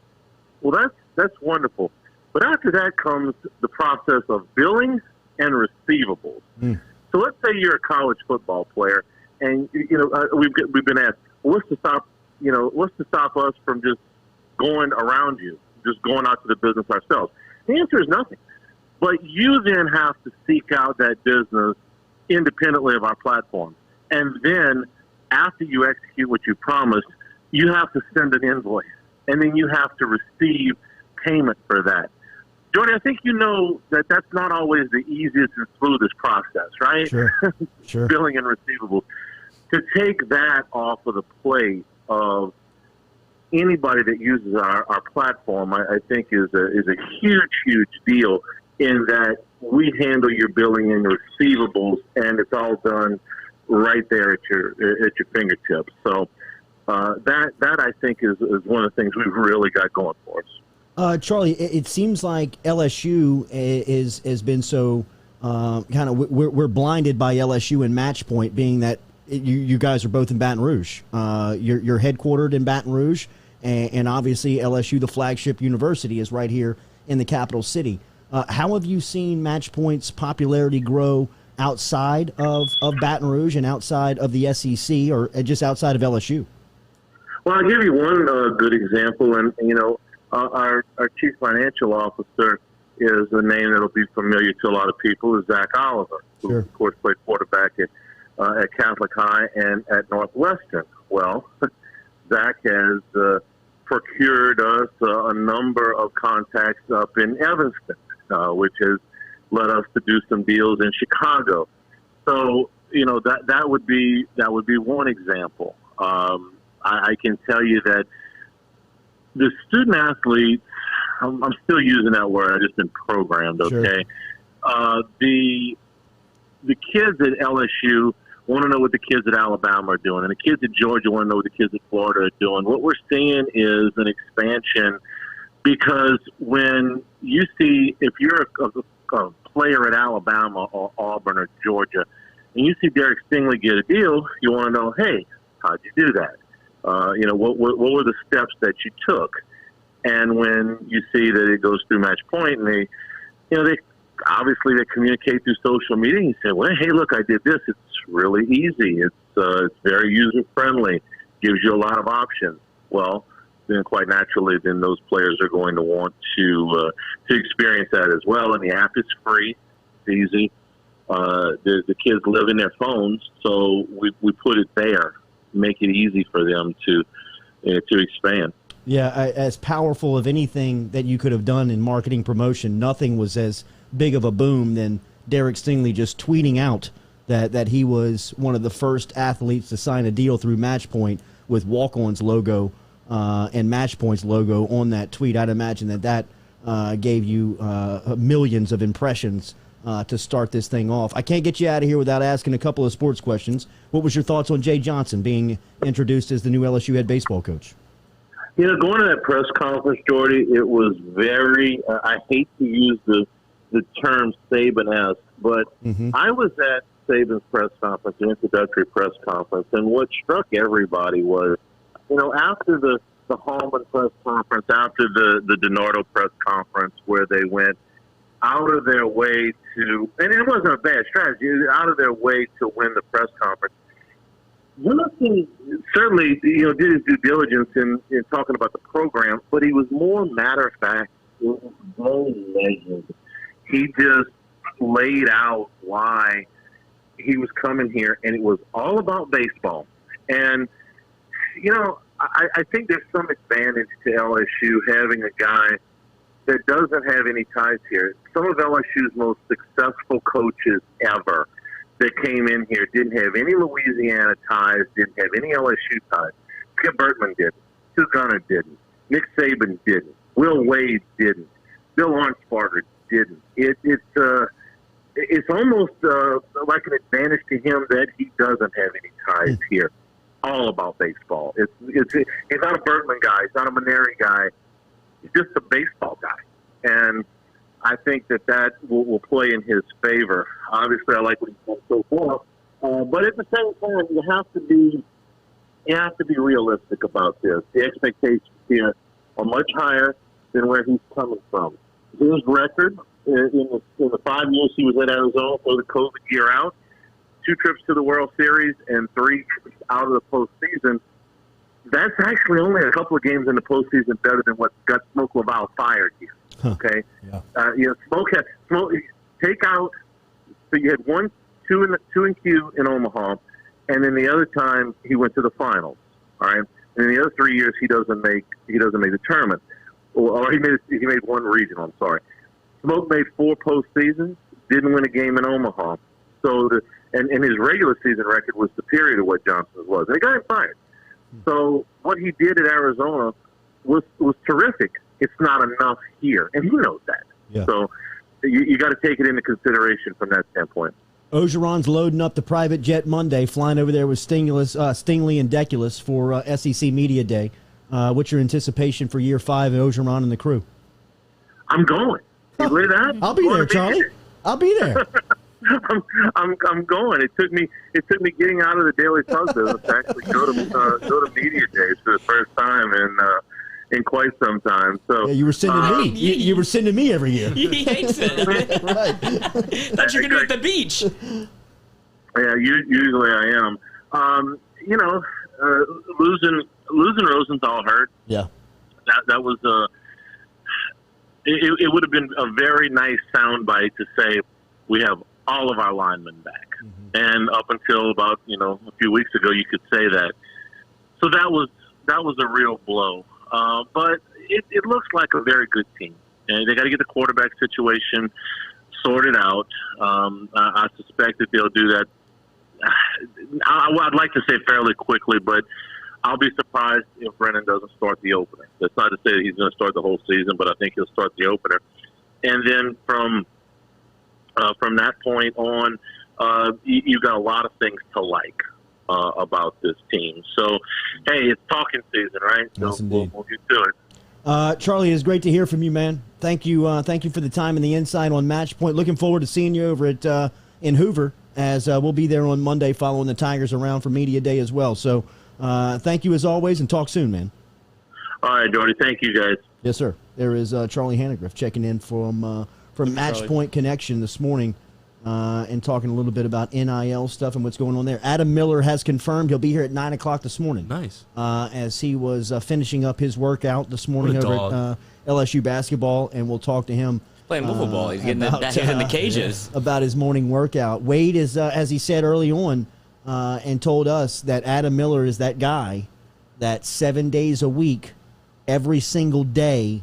Well, that's wonderful. But after that comes the process of billing and receivables. So let's say you're a college football player, and we've been asked, what's to stop us from just going around you, just going out to the business ourselves? The answer is nothing. But you then have to seek out that business independently of our platform. And then after you execute what you promised, you have to send an invoice. And then you have to receive payment for that. Jordy, I think you know that that's not always the easiest and smoothest process, right? Sure. Billing and receivables. To take that off of the plate of anybody that uses our platform, I think is a huge deal in that we handle your billing and your receivables, and it's all done right there at your fingertips. So that I think is one of the things we've really got going for us. Charlie, it seems like LSU has been so kind of we're blinded by LSU and Match Point, being that you guys are both in Baton Rouge. You're headquartered in Baton Rouge, and obviously LSU, the flagship university, is right here in the capital city. How have you seen Match Point's popularity grow outside of Baton Rouge and outside of the SEC, or just outside of LSU? Well, I'll give you one good example, and our chief financial officer is a name that'll be familiar to a lot of people, is Zach Oliver, who of course played quarterback at Catholic High and at Northwestern. Well, Zach has procured us a number of contacts up in Evanston, which has led us to do some deals in Chicago. So that would be one example. I can tell you that the student athletes, I'm still using that word, I've just been programmed, okay? Sure. The kids at LSU want to know what the kids at Alabama are doing, and the kids at Georgia want to know what the kids at Florida are doing. What we're seeing is an expansion, because when you see, if you're a player at Alabama or Auburn or Georgia, and you see Derek Stingley get a deal, you want to know, hey, how'd you do that? What were the steps that you took? And when you see that it goes through Match Point, and they obviously communicate through social media, and you say, well, hey, look, I did this. It's really easy. It's very user friendly. Gives you a lot of options. Well, then quite naturally, then those players are going to want to experience that as well. And the app is free. It's easy. The kids live in their phones, so we put it there, make it easy for them to expand. Yeah, as powerful of anything that you could have done in marketing promotion, nothing was as big of a boom than Derek Stingley just tweeting out that he was one of the first athletes to sign a deal through Match Point with Walk-On's logo and Match Point's logo on that tweet. I'd imagine that gave you millions of impressions to start this thing off. I can't get you out of here without asking a couple of sports questions. What was your thoughts on Jay Johnson being introduced as the new LSU head baseball coach? Going to that press conference, Jordy, it was very, I hate to use the term Saban-esque, but I was at Saban's press conference, the introductory press conference, and what struck everybody was, after the Hallman press conference, after the DiNardo press conference, where they went out of their way to, and it wasn't a bad strategy, out of their way to win the press conference. Wilson certainly, did his due diligence in talking about the program, but he was more matter of fact. It was very measured. He just laid out why he was coming here, and it was all about baseball. And, I think there's some advantage to LSU having a guy that doesn't have any ties here. Some of LSU's most successful coaches ever that came in here didn't have any Louisiana ties, didn't have any LSU ties. Skip Bertman didn't. Stu Gunner didn't. Nick Saban didn't. Will Wade didn't. Bill Arnsparger didn't. It's almost like an advantage to him that he doesn't have any ties here. All about baseball. He's not a Bertman guy. He's not a Maneri guy. He's just a baseball guy. And I think that will play in his favor. Obviously, I like what he's done so far. But at the same time, you have to be realistic about this. The expectations here are much higher than where he's coming from. His record in the 5 years he was at Arizona for the COVID year out, 2 trips to the World Series and 3 trips out of the postseason. That's actually only a couple of games in the postseason better than what got Smoke Laval fired here. Okay, Smoke take out. So you had 2 in Q in Omaha, and then the other time he went to the finals. All right, and in the other 3 years he doesn't make the tournament, or he made 1 regional. I'm sorry. Smoke made 4 postseasons, didn't win a game in Omaha. So and his regular season record was superior to what Johnson's was, and he got him fired. So what he did at Arizona was terrific. It's not enough here, and he knows that. Yeah. So you got to take it into consideration from that standpoint. Ogeron's loading up the private jet Monday, flying over there with Stingley and Deculus for SEC Media Day. What's your anticipation for year 5 at Ogeron and the crew? I'm going. You believe that? I'll be there, Charlie. I'll be there. I'm going. It took me getting out of the Daily Tug business to actually go to media days for the first time in quite some time. So yeah, you were sending me. You were sending me every year. He hates it. Right. Thought you were gonna be at the beach. Yeah, usually I am. Losing Rosenthal hurt. Yeah. That was it would have been a very nice soundbite to say we have all of our linemen back. Mm-hmm. And up until about a few weeks ago, you could say that. So that was a real blow. But it looks like a very good team, and they got to get the quarterback situation sorted out. I suspect that they'll do that. I'd like to say fairly quickly, but I'll be surprised if Brennan doesn't start the opener. That's not to say that he's going to start the whole season, but I think he'll start the opener. And then from that point on, you've got a lot of things to like about this team. So, hey, it's talking season, right? Yes, so indeed. we'll get to it. Charlie, it's great to hear from you, man. Thank you for the time and the insight on Match Point. Looking forward to seeing you over at in Hoover, as we'll be there on Monday following the Tigers around for Media Day as well. So thank you as always, and talk soon, man. All right, Jordy. Thank you, guys. Yes, sir. There is Charlie Hanagriff checking in from Match Charlie. Point Connection this morning and talking a little bit about NIL stuff and what's going on there. Adam Miller has confirmed he'll be here at 9 o'clock this morning. Nice. As he was finishing up his workout this morning What a over at LSU Basketball, and we'll talk to him. Playing wiffle ball. He's getting about, back in the cages. About his morning workout. Wade is, as he said early on, and told us that Adam Miller is that guy that 7 days a week, every single day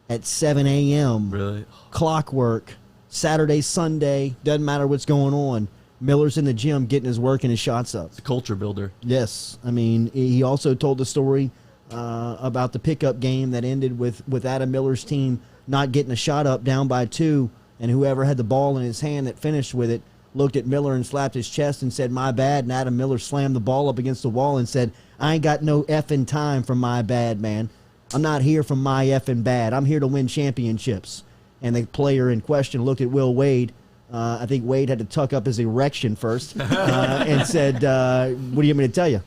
at 7 a.m. Really? Clockwork, Saturday, Sunday, doesn't matter what's going on. Miller's in the gym getting his work and his shots up. It's a culture builder. Yes. I mean, he also told the story about the pickup game that ended with Adam Miller's team not getting a shot up, down by 2, and whoever had the ball in his hand that finished with it looked at Miller and slapped his chest and said, "My bad," and Adam Miller slammed the ball up against the wall and said, "I ain't got no effing time for my bad, man. I'm not here for my effing bad. I'm here to win championships." And the player in question looked at Will Wade. I think Wade had to tuck up his erection first and said, "What do you want me to tell you?"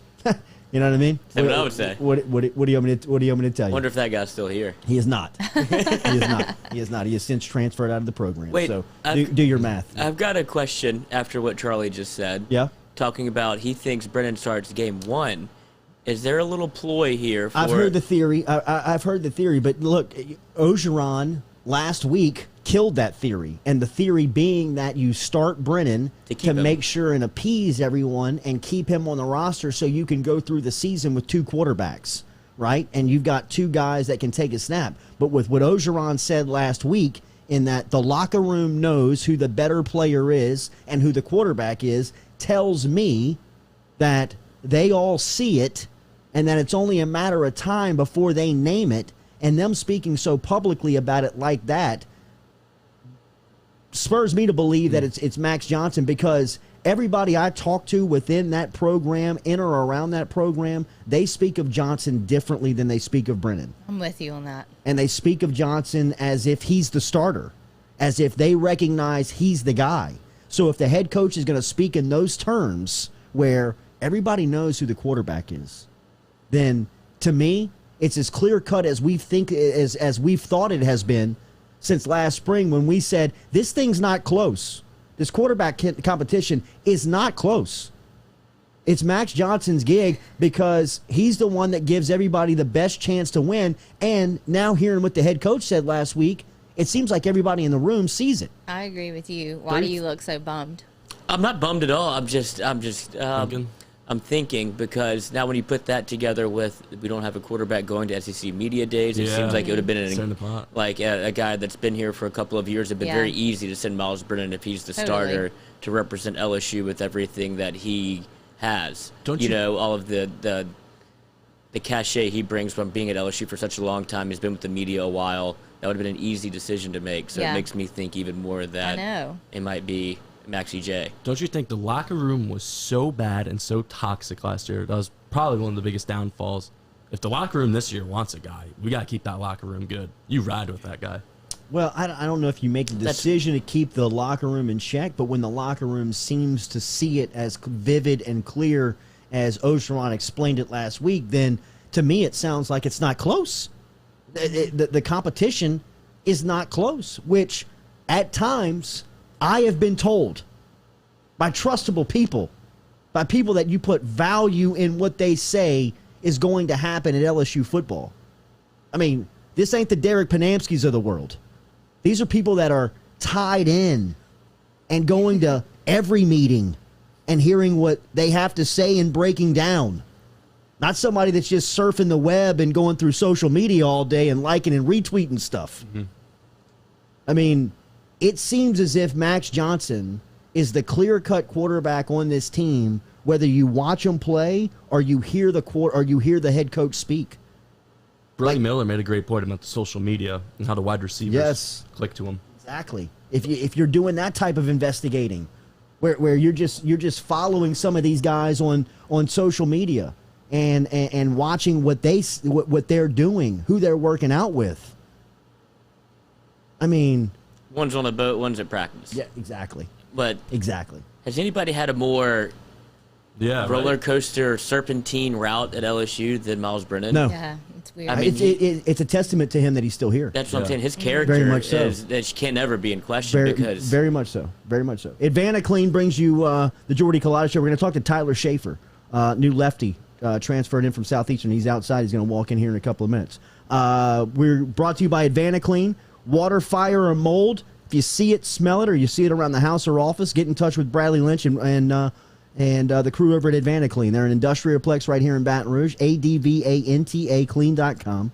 You know what I mean? That's what I would say. What do you want me to tell you? Wonder if that guy's still here. He is not. He is not. He is not. He has since transferred out of the program. Wait, so do your math. I've got a question after what Charlie just said. Yeah. Talking about he thinks Brennan starts game 1. Is there a little ploy here? I've heard the theory. I've heard the theory, but look, Ogeron last week killed that theory, and the theory being that you start Brennan to make sure and appease everyone and keep him on the roster so you can go through the season with 2 quarterbacks, right? And you've got 2 guys that can take a snap. But with what Ogeron said last week, in that the locker room knows who the better player is and who the quarterback is, tells me that they all see it and that it's only a matter of time before they name it. And them speaking so publicly about it like that spurs me to believe that it's Max Johnson, because everybody I talk to within that program, in or around that program, they speak of Johnson differently than they speak of Brennan. I'm with you on that. And they speak of Johnson as if he's the starter, as if they recognize he's the guy. So if the head coach is going to speak in those terms where everybody knows who the quarterback is, then to me, it's as clear cut as we've thought it has been since last spring, when we said this thing's not close. This quarterback competition is not close. It's Max Johnson's gig, because he's the one that gives everybody the best chance to win. And now, hearing what the head coach said last week, it seems like everybody in the room sees it. I agree with you. Why do you look so bummed? I'm not bummed at all. I'm thinking, because now when you put that together with we don't have a quarterback going to SEC Media Days, it seems like it would have been a guy that's been here for a couple of years. It'd been very easy to send Miles Brennan, if he's the starter, to represent LSU with everything that he has. Don't you know all of the the cachet he brings from being at LSU for such a long time. He's been with the media a while. That would have been an easy decision to make. So Yeah. it makes me think even more that I know. it might be Maxie J. Don't you think the locker room was so bad and so toxic last year? That was probably one of the biggest downfalls. If the locker room this year wants a guy, we got to keep that locker room good. You ride with that guy. Well, I don't know if you make the decision to keep the locker room in check, but when the locker room seems to see it as vivid and clear as Ogeron explained it last week, then to me it sounds like it's not close. The competition is not close, which at times I have been told by trustable people, by people that you put value in what they say is going to happen at LSU football. I mean, this ain't the Derek Panamskis of the world. These are people that are tied in and going to every meeting and hearing what they have to say and breaking down. Not somebody that's just surfing the web and going through social media all day and liking and retweeting stuff. Mm-hmm. I mean, it seems as if Max Johnson is the clear-cut quarterback on this team, whether you watch him play or you hear the head coach speak. Brady Miller made a great point about the social media and how the wide receivers click to him. Exactly. If you're doing that type of investigating, where you're just following some of these guys on social media and watching what they're doing, who they're working out with. I mean, One's on a boat, one's at practice. yeah, exactly. But Exactly. has anybody had a more roller Right? coaster serpentine route at LSU than Miles Brennan? No. Yeah, it's weird. I mean, It's a testament to him that he's still here. That's what I'm Yeah. saying. His character Very much so. is that can never be in question because Very much so. Very much so. Advana Clean brings you the Jordy Culotta Show. We're going to talk to Tyler Schaffer, new lefty, transferred in from Southeastern. He's outside. He's going to walk in here in a couple of minutes. We're brought to you by Advana Clean. Water, fire, or mold. If you see it, smell it, or you see it around the house or office, get in touch with Bradley Lynch and the crew over at Advana Clean. They're an industrialplex right here in Baton Rouge. ADVANTA clean.com.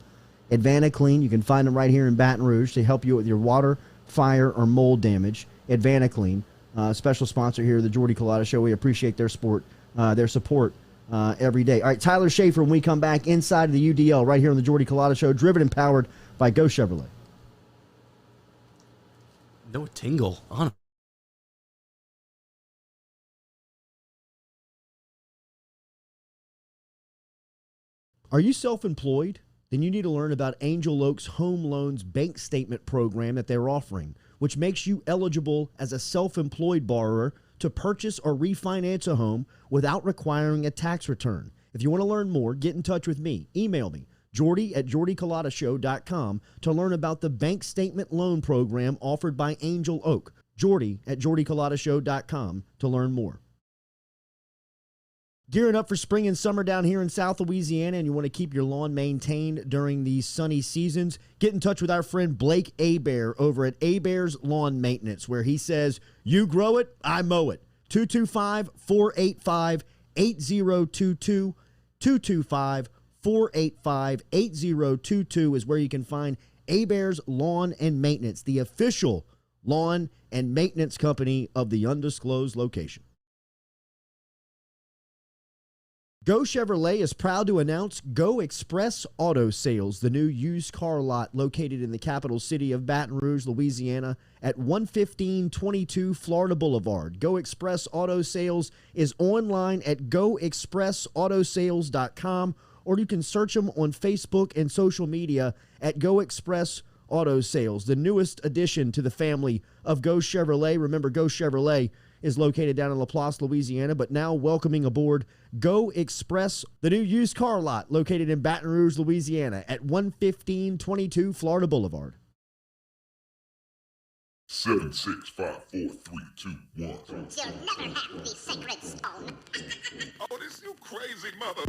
Advana Clean. You can find them right here in Baton Rouge to help you with your water, fire, or mold damage. Advana Clean, special sponsor here of the Jordy Culotta Show. We appreciate their support every day. All right, Tyler Schaffer, when we come back inside of the UDL right here on the Jordy Culotta Show, driven and powered by Go Chevrolet. No tingle on him. Are you self-employed? Then you need to learn about Angel Oak's Home Loans Bank Statement program that they're offering, which makes you eligible as a self-employed borrower to purchase or refinance a home without requiring a tax return. If you want to learn more, get in touch with me. Email me, Jordy at jordyculotta.com, to learn about the bank statement loan program offered by Angel Oak. Jordy at jordyculotta.com to learn more. Gearing up for spring and summer down here in South Louisiana, and you want to keep your lawn maintained during these sunny seasons, get in touch with our friend Blake Abear over at Abear's Lawn Maintenance, where he says, you grow it, I mow it. 225-485-8022. 225-485-8022 is where you can find Abear's Lawn and Maintenance, the official lawn and maintenance company of the undisclosed location. Go Chevrolet is proud to announce Go Express Auto Sales, the new used car lot located in the capital city of Baton Rouge, Louisiana, at 11522 Florida Boulevard. Go Express Auto Sales is online at goexpressautosales.com, or you can search them on Facebook and social media at Go Express Auto Sales, the newest addition to the family of Go Chevrolet. Remember, Go Chevrolet is located down in Laplace, Louisiana, but now welcoming aboard Go Express, the new used car lot located in Baton Rouge, Louisiana at 11522 Florida Boulevard. 7, 6, 5, 4, 3, 2, 1. You'll never have the sacred stone. Oh, this you crazy mother.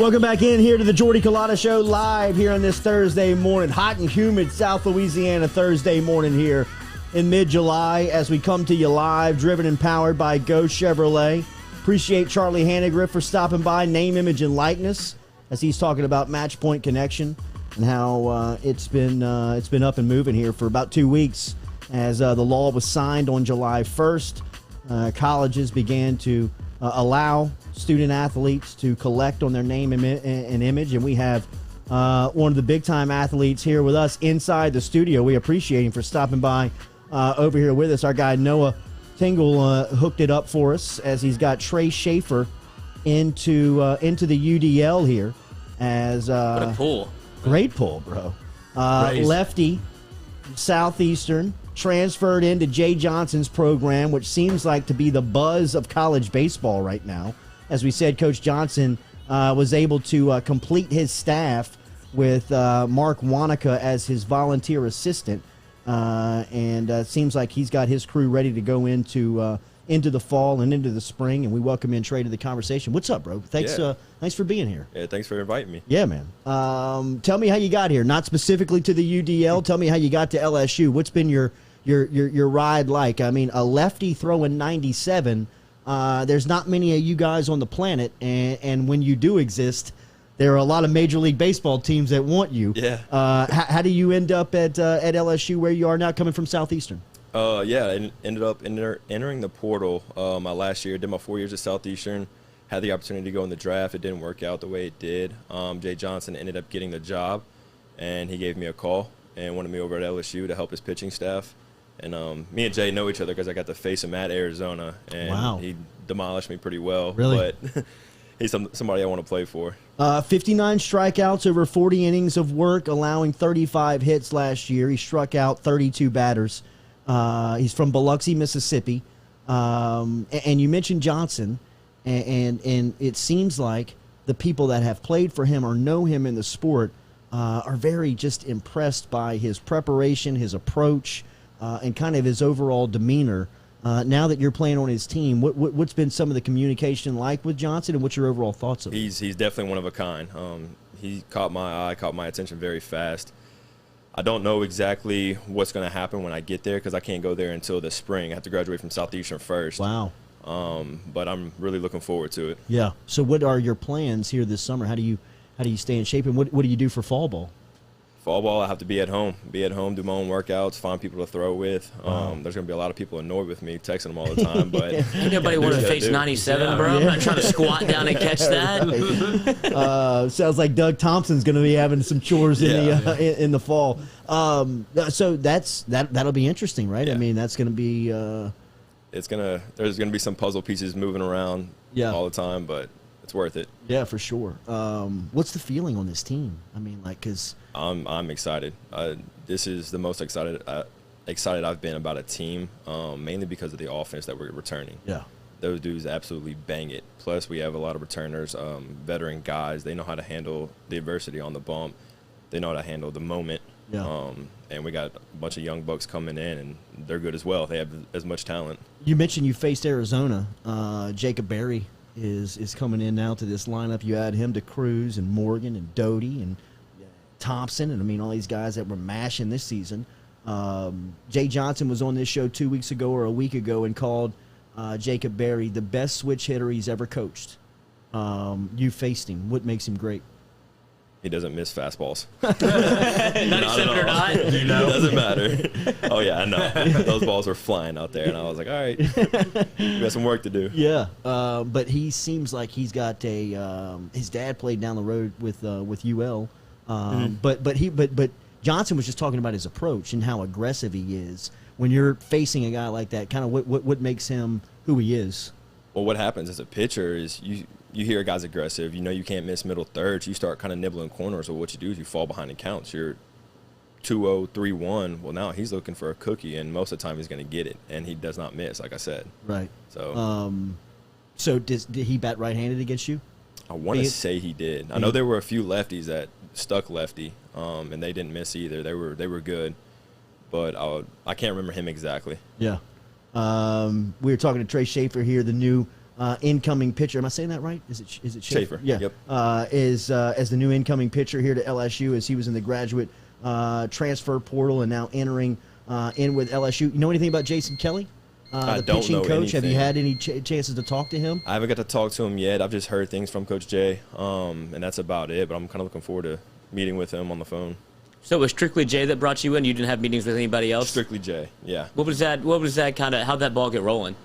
Welcome back in here to the Jordy Culotta Show, live here on this Thursday morning. Hot and humid South Louisiana Thursday morning here. in mid-July as we come to you live, driven and powered by Go Chevrolet. Appreciate Charlie Hanagriff for stopping by, name, image, and likeness, as he's talking about Match Point Connection and how it's been up and moving here for about 2 weeks as the law was signed on July 1st. Colleges began to allow student athletes to collect on their name and image, and we have one of the big-time athletes here with us inside the studio. We appreciate him for stopping by over here with us. Our guy Noah Tingle hooked it up for us as he's got Trey Shaffer into the UDL here. As what a pull. Great pull, bro. Lefty, Southeastern, transferred into Jay Johnson's program, which seems like to be the buzz of college baseball right now. As we said, Coach Johnson was able to complete his staff with Mark Wanaka as his volunteer assistant. And it seems like he's got his crew ready to go into the fall and into the spring, and we welcome in Trey to the conversation. What's up, bro? Thanks for being here. Yeah, thanks for inviting me. Yeah, man. Tell me how you got here. Not specifically to the UDL. Tell me how you got to LSU. What's been your ride like? I mean, a lefty throwing 97. There's not many of you guys on the planet, and when you do exist, there are a lot of Major League Baseball teams that want you. Yeah. How do you end up at LSU where you are now, coming from Southeastern? I ended up entering the portal my last year. Did my 4 years at Southeastern. Had the opportunity to go in the draft. It didn't work out the way it did. Jay Johnson ended up getting the job, and he gave me a call and wanted me over at LSU to help his pitching staff. And me and Jay know each other because I got to face him at Arizona, and he demolished me pretty well. Really? But he's somebody I want to play for. 59 strikeouts over 40 innings of work, allowing 35 hits last year. He struck out 32 batters. He's from Biloxi, Mississippi. And you mentioned Johnson, and it seems like the people that have played for him or know him in the sport are very just impressed by his preparation, his approach, and kind of his overall demeanor. Now that you're playing on his team, what's been some of the communication like with Johnson, and what's your overall thoughts of him? He's definitely one of a kind. He caught my eye, caught my attention very fast. I don't know exactly what's going to happen when I get there because I can't go there until the spring. I have to graduate from Southeastern first. Wow. But I'm really looking forward to it. Yeah. So what are your plans here this summer? How do you stay in shape, and what do you do for fall ball? Fall ball, I have to be at home, do my own workouts, find people to throw with. There's going to be a lot of people annoyed with me, texting them all the time. But ain't nobody want to face 97, bro. I'm not trying to squat down and catch that. Sounds like Doug Thompson's going to be having some chores in the fall. So that'll be interesting, right? Yeah. I mean, that's going to be. There's going to be some puzzle pieces moving around all the time, but it's worth it. Yeah, for sure. What's the feeling on this team? I mean, because I'm excited. This is the most excited I've been about a team, mainly because of the offense that we're returning. Yeah, those dudes absolutely bang it. Plus, we have a lot of returners, veteran guys. They know how to handle the adversity on the bump. They know how to handle the moment. Yeah. And we got a bunch of young bucks coming in, and they're good as well. They have as much talent. You mentioned you faced Arizona. Jacob Berry is coming in now to this lineup. You add him to Cruz and Morgan and Doty and Thompson, and I mean all these guys that were mashing this season. Jay Johnson was on this show 2 weeks ago or a week ago and called Jacob Berry the best switch hitter he's ever coached. You faced him. What makes him great? He doesn't miss fastballs. 97 or not? It doesn't matter. Oh, yeah, I know. Those balls were flying out there, and I was like, all right, we got some work to do. Yeah, but he seems like he's got his dad played down the road with UL. But Johnson was just talking about his approach and how aggressive he is. When you're facing a guy like that, kind of what makes him who he is? Well, what happens as a pitcher is you hear a guy's aggressive. You know you can't miss middle thirds. You start kind of nibbling corners. So what you do is you fall behind in counts. You're 2-0, 3-1. Well, now he's looking for a cookie, and most of the time he's going to get it, and he does not miss, like I said. Right. So, did he bat right-handed against you? I want to say he did. I know there were a few lefties that stuck lefty, and they didn't miss either. They were good, but I can't remember him exactly. Yeah. We were talking to Trey Schaffer here, the new incoming pitcher. Am I saying that right? Is it Schaffer? Yeah. Yep. As the new incoming pitcher here to LSU, as he was in the graduate transfer portal and now entering in with LSU. You know anything about Jason Kelly? I The don't pitching know coach. Have you anything. had any chances to talk to him? I haven't got to talk to him yet. I've just heard things from Coach Jay, and that's about it. But I'm kind of looking forward to meeting with him on the phone. So it was strictly Jay that brought you in? You didn't have meetings with anybody else? Strictly Jay, yeah. What was that kind of, how'd that ball get rolling?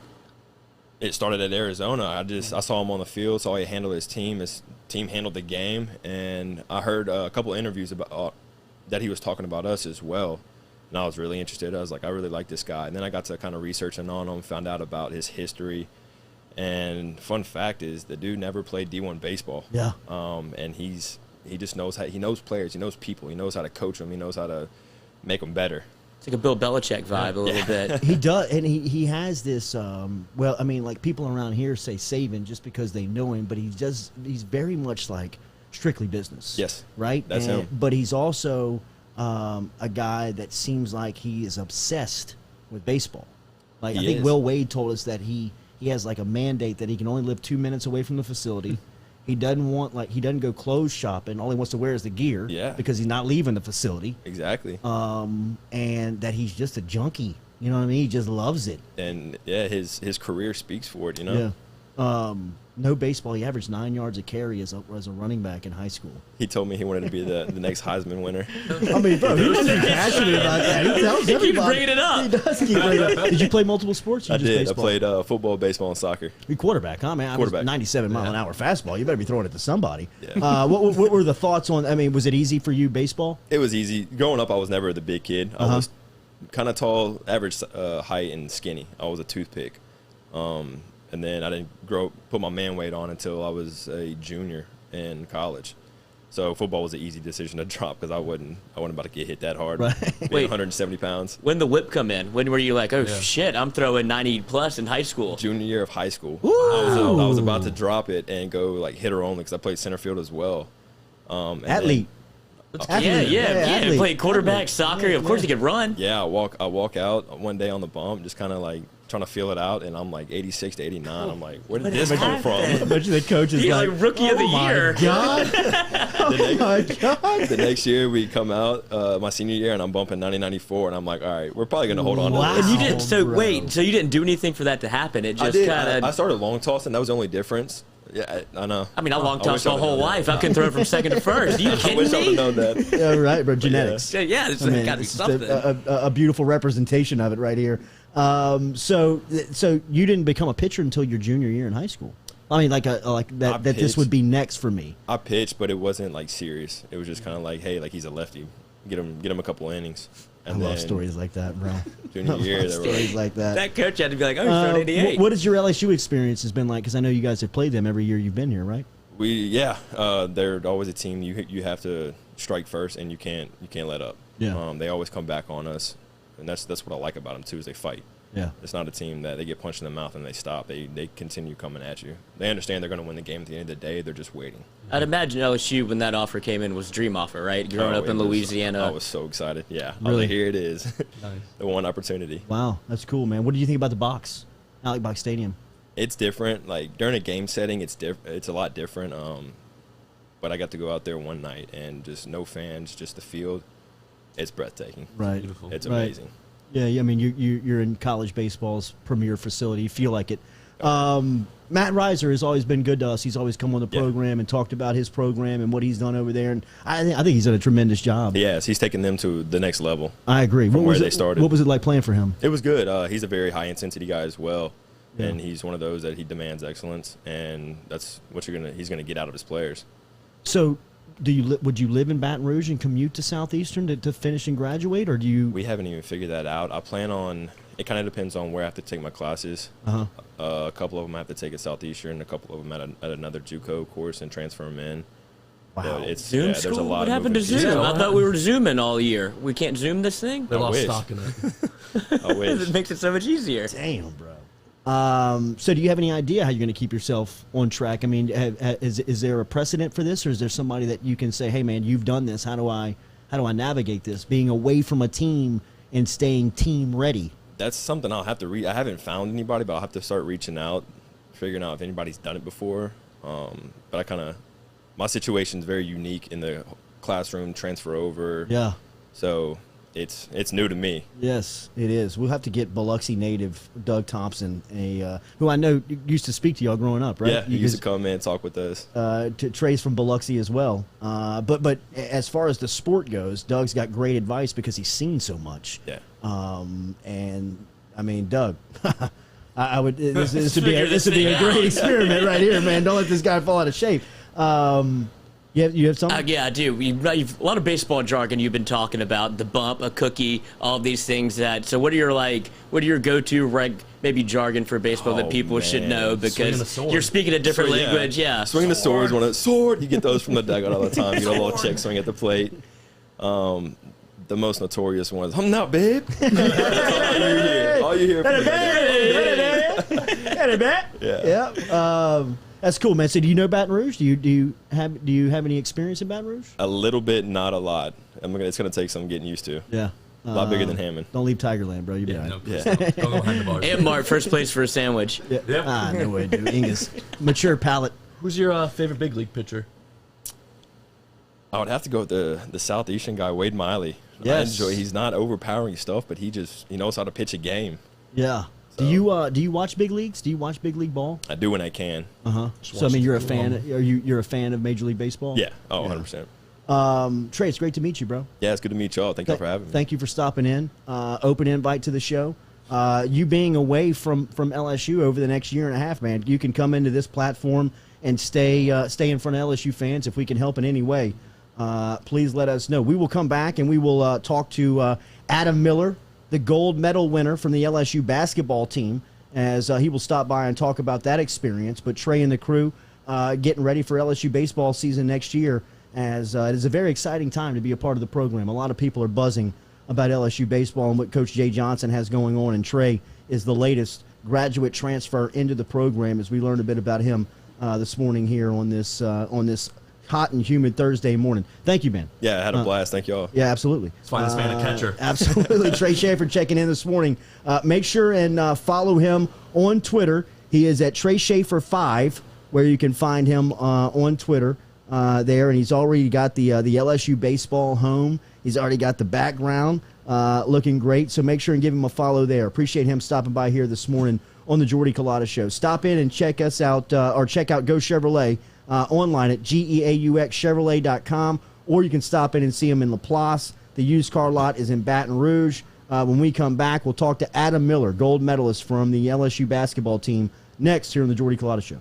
It started at Arizona. I saw him on the field, saw he handled his team. His team handled the game, and I heard a couple interviews about that he was talking about us as well. And I was really interested. I was like, I really like this guy. And then I got to kind of researching on him, found out about his history. And fun fact is, the dude never played D1 baseball. Yeah. And he just knows he knows players, he knows people, he knows how to coach them, he knows how to make them better. It's like a Bill Belichick vibe a little bit. He does, and he has this. Well, I mean, like people around here say Saban just because they know him, but he's very much like strictly business. Yes, right. That's him. But he's also a guy that seems like he is obsessed with baseball. Like I think Will Wade told us that he has like a mandate that he can only live 2 minutes away from the facility. He doesn't go clothes shopping. All he wants to wear is the gear. Yeah. Because he's not leaving the facility. Exactly. And that he's just a junkie. You know what I mean? He just loves it. And yeah, his career speaks for it, you know. Yeah. No baseball. He averaged 9 yards a carry as a running back in high school. He told me he wanted to be the next Heisman winner. I mean, bro, he doesn't passionate about that. He tells He everybody. keeps bringing it up. He does keep bringing it up. Did you play multiple sports? Or I just did. Baseball? I played football, baseball, and soccer. You quarterback, huh, man? Quarterback. 97 mile an hour fastball. You better be throwing it to somebody. Yeah. What were the thoughts on? I mean, was it easy for you baseball? It was easy. Growing up, I was never the big kid. I was kind of tall, average height, and skinny. I was a toothpick. And then I didn't put my man weight on until I was a junior in college. So football was an easy decision to drop because I wasn't about to get hit that hard. Right. Being Wait. 170 pounds. When the whip come in, when were you like, oh shit, I'm throwing 90 plus in high school? Junior year of high school. I was about to drop it and go like hitter only because I played center field as well. And Athlete. Yeah. Played quarterback, soccer. Of course, he could run. Yeah, I walk out one day on the bump, just kind of like trying to feel it out, and I'm like 86 to 89. I'm like, where did this come from? I bet you the coach is He's like, like rookie of the year. God. The next year we come out, my senior year, and I'm bumping 90-94, and I'm like, all right, we're probably gonna hold on to Wow. this. And you didn't. So bro. wait. So you didn't do anything for that to happen. It I just did. kind I of. started long tossing. That was the only difference. Yeah, I know. I mean, I long wish tossed I my would've whole known life. I couldn't throw it from second to first. Are you I kidding wish I me? would have known that. Yeah, right, bro. Genetics. Yeah, this I has mean, got to be it's something. just a beautiful representation of it right here. So you didn't become a pitcher until your junior year in high school. I mean, like that this pitched. would be next for me. I pitched, but it wasn't like serious. It was just kind of like, hey, like he's a lefty. Get him a couple innings. I And love then stories like that, bro. Junior year, they were Stories like, like that. That coach had to be like, oh, he's throwing 88. What has your LSU experience has been like? Because I know you guys have played them every year you've been here, right? they're always a team you have to strike first, and you can't let up. Yeah. They always come back on us, and that's what I like about them too, is they fight. Yeah. It's not a team that they get punched in the mouth and they stop. They continue coming at you. They understand they're going to win the game at the end of the day. They're just waiting. I'd imagine LSU, when that offer came in, was a dream offer, right? Growing up it in was- Louisiana. I was so excited. Yeah. I was Really? like, here it is. Nice. The one opportunity. Wow, that's cool, man. What do you think about the box, Alec Box Stadium? It's different. Like during a game setting, it's a lot different. But I got to go out there one night and just no fans, just the field. It's breathtaking. Right. Beautiful. It's Right. amazing. Yeah, I mean, you're in college baseball's premier facility. You feel like it. Matt Reiser has always been good to us. He's always come on the program and talked about his program and what he's done over there. And I think he's done a tremendous job. Yes, he's taking them to the next level. I agree. From What was where they it- started. What was it like playing for him? It was good. He's a very high-intensity guy as well, Yeah. and he's one of those that he demands excellence, and that's what he's gonna get out of his players. So, would you live in Baton Rouge and commute to Southeastern to finish and graduate, or do you? We haven't even figured that out. I plan on. It kind of depends on where I have to take my classes. Uh-huh. A couple of them I have to take at Southeastern, a couple of them at another JUCO course and transfer them in. Wow. But it's Zoom there's a school? lot What of happened to moving Zoom? pieces. I thought we were Zooming all year. We can't Zoom this thing? They lost wish. stock in it. I wish. It makes it so much easier. Damn, bro. So do you have any idea how you're going to keep yourself on track? I mean, is there a precedent for this, or is there somebody that you can say, hey, man, you've done this. How do I navigate this? Being away from a team and staying team ready. That's something I'll have to read. I haven't found anybody, but I'll have to start reaching out, figuring out if anybody's done it before. But my situation's very unique in the classroom, transfer over. Yeah. So it's new to me. Yes, it is. We'll have to get Biloxi native Doug Thompson, who I know used to speak to y'all growing up, right? Yeah, he used to come in and talk with us. Trey's from Biloxi as well. But as far as the sport goes, Doug's got great advice because he's seen so much. Yeah. And I mean, Doug, I would this would be a great experiment right here, man. Don't let this guy fall out of shape. You have something? Yeah, I do. You've a lot of baseball jargon you've been talking about, the bump, a cookie, all of these things. So what are your go-to maybe jargon for baseball that people should know? Because you're speaking a different language. Yeah. Swinging the sword is one of the sword. You get those from the dugout all the time. You get a little chick swing at the plate. The most notorious one is, I'm not, babe. That's all you hear. From Yeah. That's cool, man. So do you know Baton Rouge? Do you have any experience in Baton Rouge? A little bit, not a lot. It's going to take some getting used to. Yeah. A lot bigger than Hammond. Don't leave Tigerland, bro. You'll be all right. Don't go behind the bar. And Mark, first place for a sandwich. Yeah. Yep. No way, dude. Ingus. Mature palate. Who's your favorite big league pitcher? I would have to go with the Southeastern guy, Wade Miley. Yes. He's not overpowering stuff, but he knows how to pitch a game. Yeah. So. Do you watch big leagues? Do you watch big league ball? I do when I can. So I mean, you're a fan. You're a fan of Major League Baseball? Yeah. 100%. Trey, it's great to meet you, bro. Yeah, it's good to meet y'all. Thank you for having me. Thank you for stopping in. Open invite to the show. You being away from LSU over the next year and a half, man, you can come into this platform and stay in front of LSU fans. If we can help in any way, please let us know. We will come back and we will talk to Adam Miller, the gold medal winner from the LSU basketball team, as he will stop by and talk about that experience. But Trey and the crew getting ready for LSU baseball season next year, as it is a very exciting time to be a part of the program. A lot of people are buzzing about LSU baseball and what Coach Jay Johnson has going on, and Trey is the latest graduate transfer into the program, as we learned a bit about him this morning here on this hot and humid Thursday morning. Thank you, man. Yeah, I had a blast. Thank you all. Yeah, absolutely. Let's find this man a catcher. Absolutely. Trey Schaffer checking in this morning. Make sure and follow him on Twitter. He is at Trey Schaffer 5, where you can find him on Twitter there. And he's already got the LSU baseball home. He's already got the background looking great. So make sure and give him a follow there. Appreciate him stopping by here this morning on the Jordy Culotta Show. Stop in and check us out, or check out Go Chevrolet online at GEAUXChevrolet.com, or you can stop in and see them in Laplace. The used car lot is in Baton Rouge. When we come back, we'll talk to Adam Miller, gold medalist from the LSU basketball team, next here on the Jordy Culotta Show.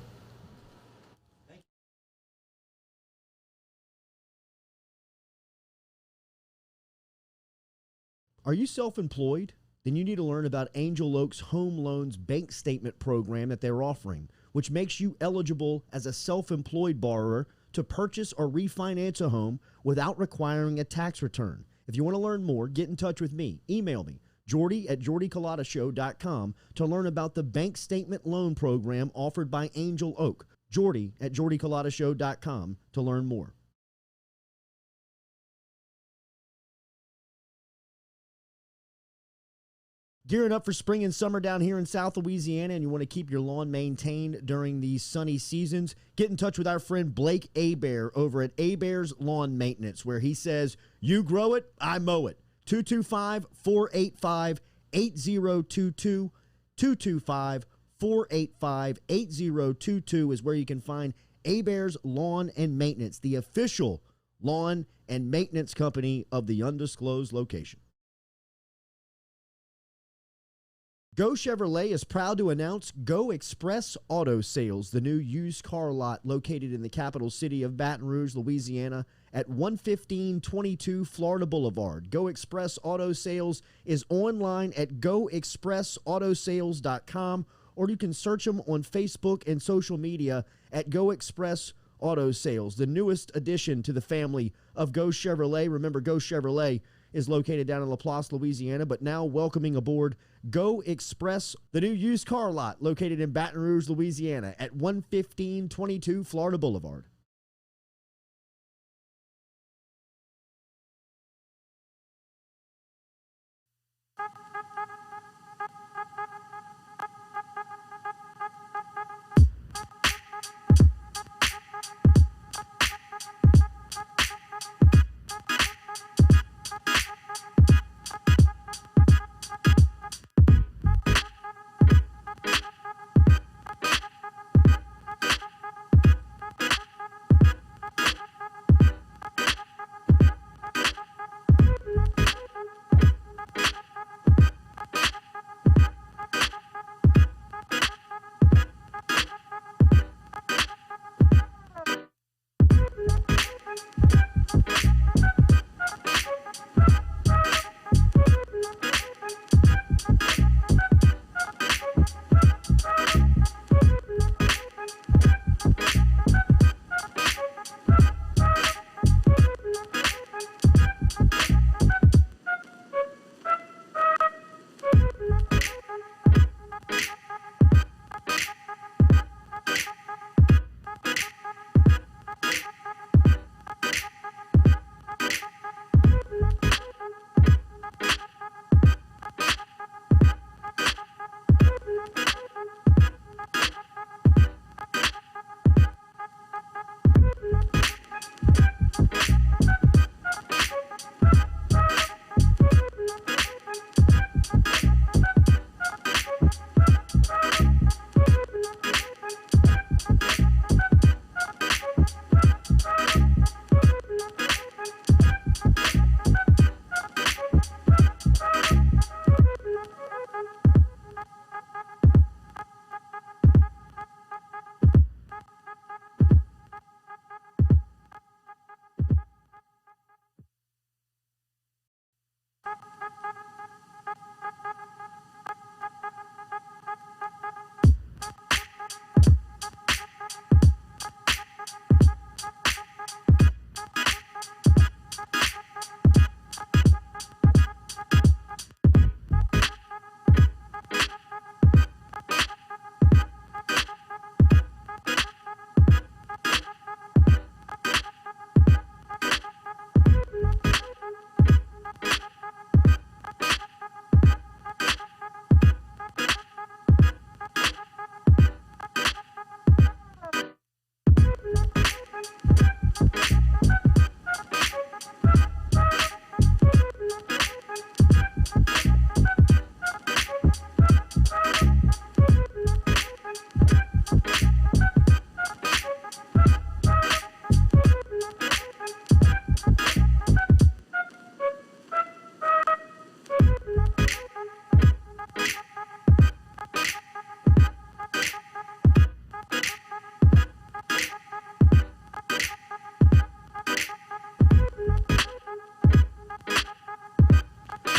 Are you self-employed? Then you need to learn about Angel Oak's Home Loans Bank Statement program that they're offering, which makes you eligible as a self-employed borrower to purchase or refinance a home without requiring a tax return. If you want to learn more, get in touch with me. Email me, Jordy at JordyCulottashow.com, to learn about the bank statement loan program offered by Angel Oak. Jordy at JordyCulottashow.com to learn more. Gearing up for spring and summer down here in South Louisiana, and you want to keep your lawn maintained during these sunny seasons, get in touch with our friend Blake Abear over at Abear's Lawn Maintenance, where he says, you grow it, I mow it. 225-485-8022. 225-485-8022 is where you can find Abear's Lawn and Maintenance, the official lawn and maintenance company of the undisclosed location. Go Chevrolet is proud to announce Go Express Auto Sales, the new used car lot located in the capital city of Baton Rouge, Louisiana, at 11522 Florida Boulevard. Go Express Auto Sales is online at goexpressautosales.com, or you can search them on Facebook and social media at Go Express Auto Sales, the newest addition to the family of Go Chevrolet. Remember, Go Chevrolet is located down in Laplace, Louisiana, but now welcoming aboard Go Express, the new used car lot located in Baton Rouge, Louisiana at 11522 Florida Boulevard.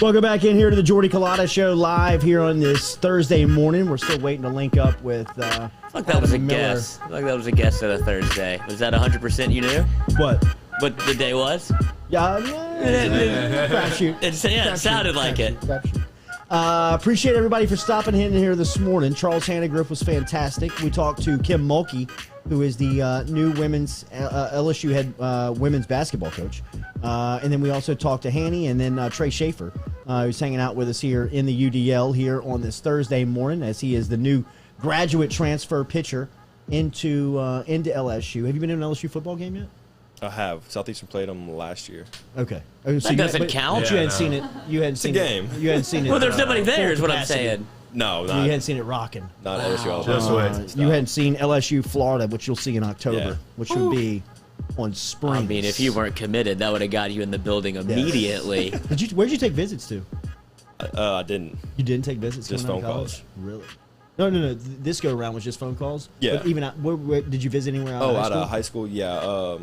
Welcome back in here to the Jordy Culotta Show live here on this Thursday morning. We're still waiting to link up with. I thought that was a guess. I thought that was a guess at a Thursday. Was that 100% you knew? What? What the day was? Yeah. Crapshoot. It sounded like it. Appreciate everybody for stopping in here this morning. Charles Hanagriff was fantastic. We talked to Kim Mulkey, who is the new women's LSU head women's basketball coach. And then we also talked to Hanny and then Trey Shaffer, who's hanging out with us here in the UDL here on this Thursday morning, as he is the new graduate transfer pitcher into LSU. Have you been to an LSU football game yet? I have. Southeastern played them last year. Okay. That doesn't count. But you hadn't seen it. You hadn't seen a game. You hadn't seen it. Well, there's nobody there, is what I'm saying. No, You hadn't seen it rocking. Not LSU. Alabama. You hadn't seen LSU Florida, which you'll see in October, which would be on spring. I mean, if you weren't committed, that would have got you in the building immediately. Where'd you take visits to? I didn't. You didn't take visits? Just coming out phone of college? calls. Really? No. This go around was just phone calls. Yeah. But even where did you visit anywhere? Out of high school, yeah.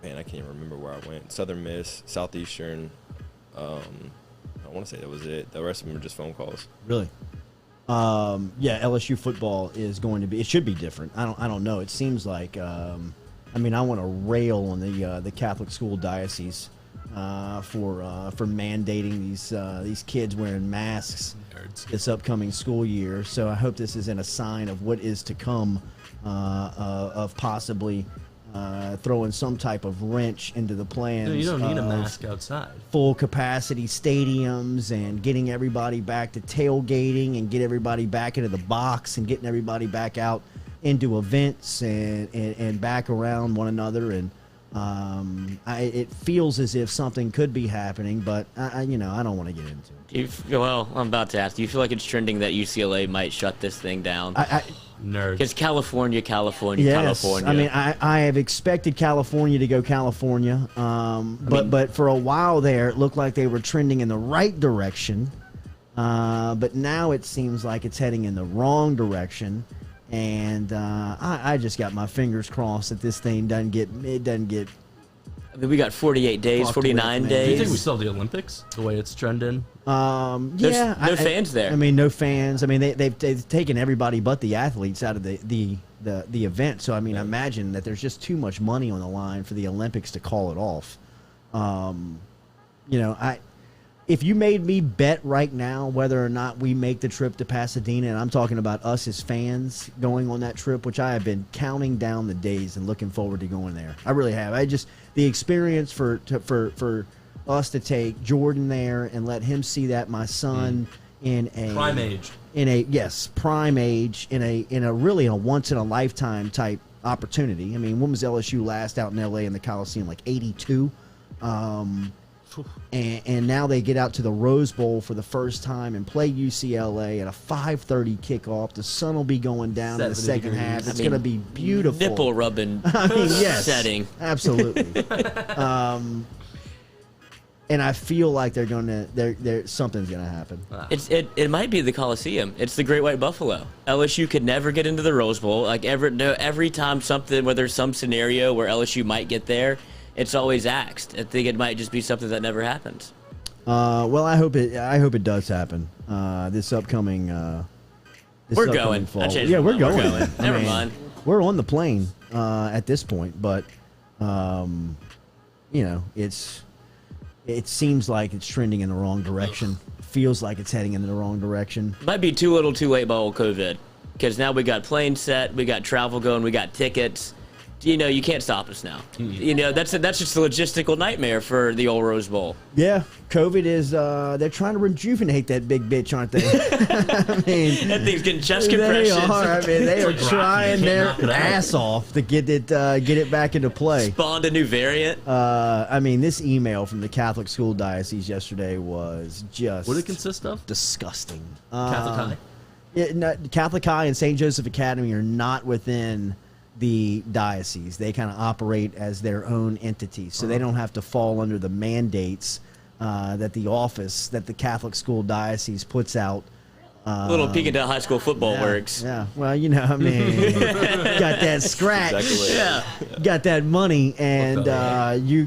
Man, I can't even remember where I went. Southern Miss, Southeastern. I want to say that was it. The rest of them were just phone calls. Really? Yeah, LSU football is going to be. It should be different. I don't know. It seems like. I want to rail on the Catholic school diocese for mandating these kids wearing masks this upcoming school year. So I hope this isn't a sign of what is to come of possibly. Throwing some type of wrench into the plans. No, you don't need a mask outside. Full capacity stadiums and getting everybody back to tailgating and get everybody back into the box and getting everybody back out into events and back around one another. And it feels as if something could be happening, but I don't want to get into it. Well, I'm about to ask. Do you feel like it's trending that UCLA might shut this thing down? Nerd. Because California. Yes. I mean, I have expected California to go California, but for a while there, it looked like they were trending in the right direction. But now it seems like it's heading in the wrong direction. And I just got my fingers crossed that this thing doesn't get. I mean, we got 48 days, 49 days. Do you think we still have the Olympics the way it's trending? Yeah, no fans there. I mean, no fans. I mean, they've taken everybody but the athletes out of the event. So I mean, I imagine that there's just too much money on the line for the Olympics to call it off. If you made me bet right now whether or not we make the trip to Pasadena, and I'm talking about us as fans going on that trip, which I have been counting down the days and looking forward to going there. I really have. The experience for us to take Jordan there and let him see that, my son, in a prime age. Prime age, in a really a once in a lifetime type opportunity. I mean, when was LSU last out in LA in the Coliseum? Like 82. And now they get out to the Rose Bowl for the first time and play UCLA at a 5:30 kickoff. The sun will be going down in the second half. It's going to be beautiful. Nipple rubbing setting. Absolutely. And I feel like something's going to happen. It might be the Coliseum. It's the Great White Buffalo. LSU could never get into the Rose Bowl. Like every time where there's some scenario where LSU might get there, it's always axed. I think it might just be something that never happens. Well, I hope it does happen. This upcoming. We're going. Fall. Yeah, we're going. Never mind. We're on the plane at this point, but it seems like it's trending in the wrong direction. Feels like it's heading in the wrong direction. Might be too little, too late by old COVID, because now we got plane set, we got travel going, we got tickets. You can't stop us now. That's just a logistical nightmare for the old Rose Bowl. Yeah, COVID is, they're trying to rejuvenate that big bitch, aren't they? I mean, that thing's getting chest compressions. They are. I mean, they are trying their ass off to get it back into play. Spawned a new variant. I mean, this email from the Catholic school diocese yesterday was just. What did it consist of? Disgusting. Catholic High? Catholic High and St. Joseph Academy are not within the diocese. They kind of operate as their own entity, so they don't have to fall under the mandates that the Catholic school diocese puts out A little peek into how high school football works. Yeah, well, you know, I mean, got that scratch, got that money, and you're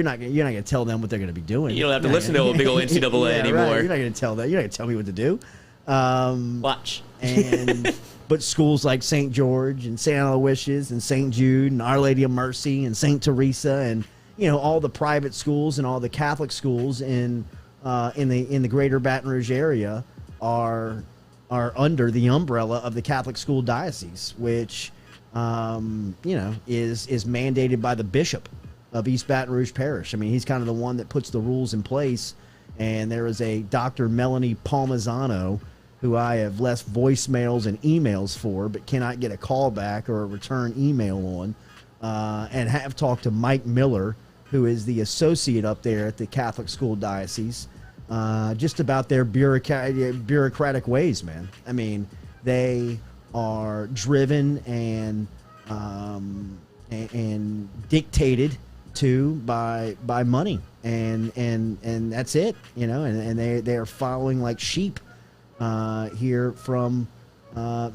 not gonna tell them what they're gonna be doing. You don't have to listen to a big old NCAA anymore. Right. You're not gonna tell them. You're not gonna tell me what to do. Watch. And but schools like St. George and St. Aloysius and St. Jude and Our Lady of Mercy and St. Teresa and all the private schools and all the Catholic schools in the greater Baton Rouge area are under the umbrella of the Catholic school diocese, which is mandated by the bishop of East Baton Rouge Parish. I mean, he's kind of the one that puts the rules in place. And there is a Dr. Melanie Palmisano, who I have left voicemails and emails for, but cannot get a call back or a return email on, and have talked to Mike Miller, who is the associate up there at the Catholic school diocese, just about their bureaucratic ways, man. I mean, they are driven and dictated to by money, and that's it, and they are following like sheep here from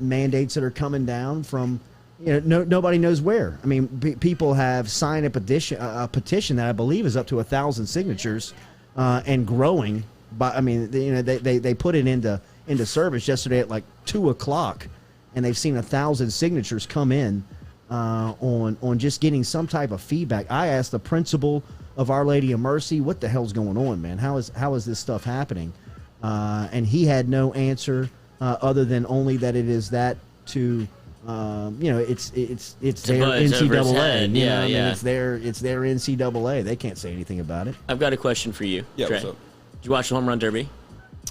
mandates that are coming down from nobody knows where. I mean, people have signed a petition that I believe is up to 1,000 signatures and growing. But I mean, they put it into service yesterday at like 2:00, and they've seen 1,000 signatures come in on just getting some type of feedback. I asked the principal of Our Lady of Mercy, "What the hell's going on, man? How is this stuff happening?" And he had no answer other than only that it is that to it's their NCAA. Yeah, I mean, it's their NCAA. They can't say anything about it. I've got a question for you. Yeah, Trey. what's up? Did you watch the home run derby?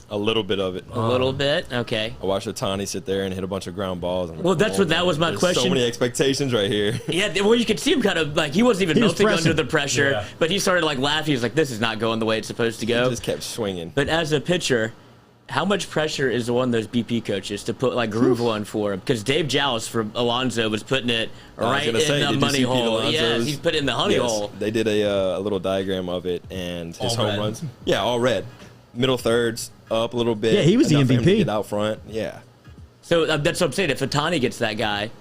A little bit of it. A little bit? Okay. I watched Otani sit there and hit a bunch of ground balls. Well, that was my question. So many expectations right here. Yeah, well, you could see him kind of like he wasn't even melting under the pressure, but he started like laughing. He was like, "This is not going the way it's supposed to go." He just kept swinging. But as a pitcher, how much pressure is one of those BP coaches to put like groove one for him? Because Dave Jowls from Alonzo was putting it right in the money hole. Yeah, he's put it in the honey hole. They did a little diagram of it, and his home runs. Yeah, all red. Middle thirds up a little bit. Yeah, he was the MVP. To get out front. Yeah. So that's what I'm saying. If Otani gets that guy,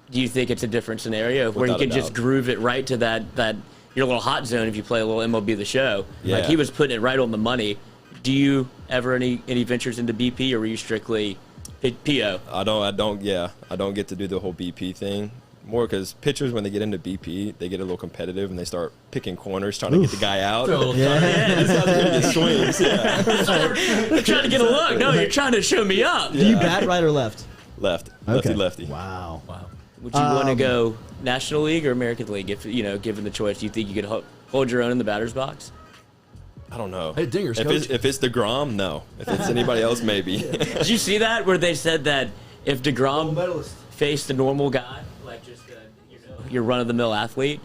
do you think it's a different scenario where you can just groove it right to that your little hot zone if you play a little MLB The Show? Yeah. Like he was putting it right on the money. Do you ever any ventures into BP, or were you strictly PO? I don't get to do the whole BP thing. More because pitchers, when they get into BP, they get a little competitive and they start picking corners, trying to get the guy out. That's how they get swings. Yeah. They're trying to get a look. No, you're trying to show me up. Do you bat right or left? Left. Okay. Lefty. Wow. Would you want to go National League or American League if given the choice? Do you think you could hold your own in the batter's box? I don't know. Hey, Dingers, if it's DeGrom, no. If it's anybody else, maybe. Did you see that where they said that if DeGrom faced a normal guy, like just your run-of-the-mill athlete,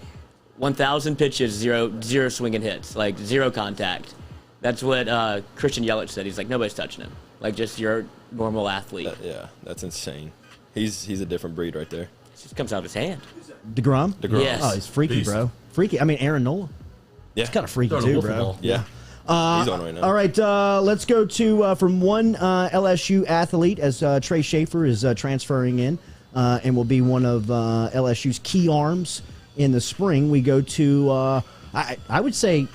1,000 pitches, zero swinging hits, like zero contact. That's what Christian Yelich said. He's like, nobody's touching him. Like just your normal athlete. That's insane. He's a different breed right there. It just comes out of his hand. DeGrom? Yes. Oh, he's freaky, Beast. bro. Freaky. I mean, Aaron Nola. Yeah. He's kind of freaky Throwing a too, wiffle bro. ball. Yeah. He's on right now. All right, let's go to from one LSU athlete as Trey Schaffer is transferring in and will be one of LSU's key arms in the spring. We go to, I would say,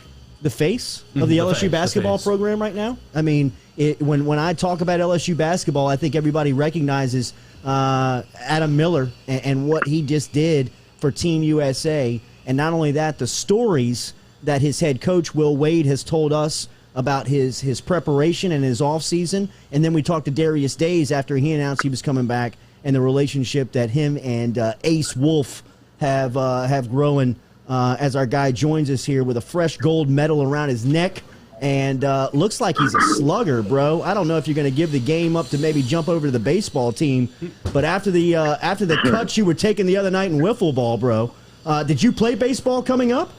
the face of the LSU basketball program right now. I mean, when I talk about LSU basketball, I think everybody recognizes Adam Miller and what he just did for Team USA. And not only that, the stories that his head coach, Will Wade, has told us about his preparation and his offseason. And then we talked to Darius Days after he announced he was coming back, and the relationship that him and Ace Wolf have grown as our guy joins us here with a fresh gold medal around his neck. And looks like he's a slugger, bro. I don't know if you're going to give the game up to maybe jump over to the baseball team, but after the cuts you were taking the other night in wiffle ball, bro, did you play baseball coming up?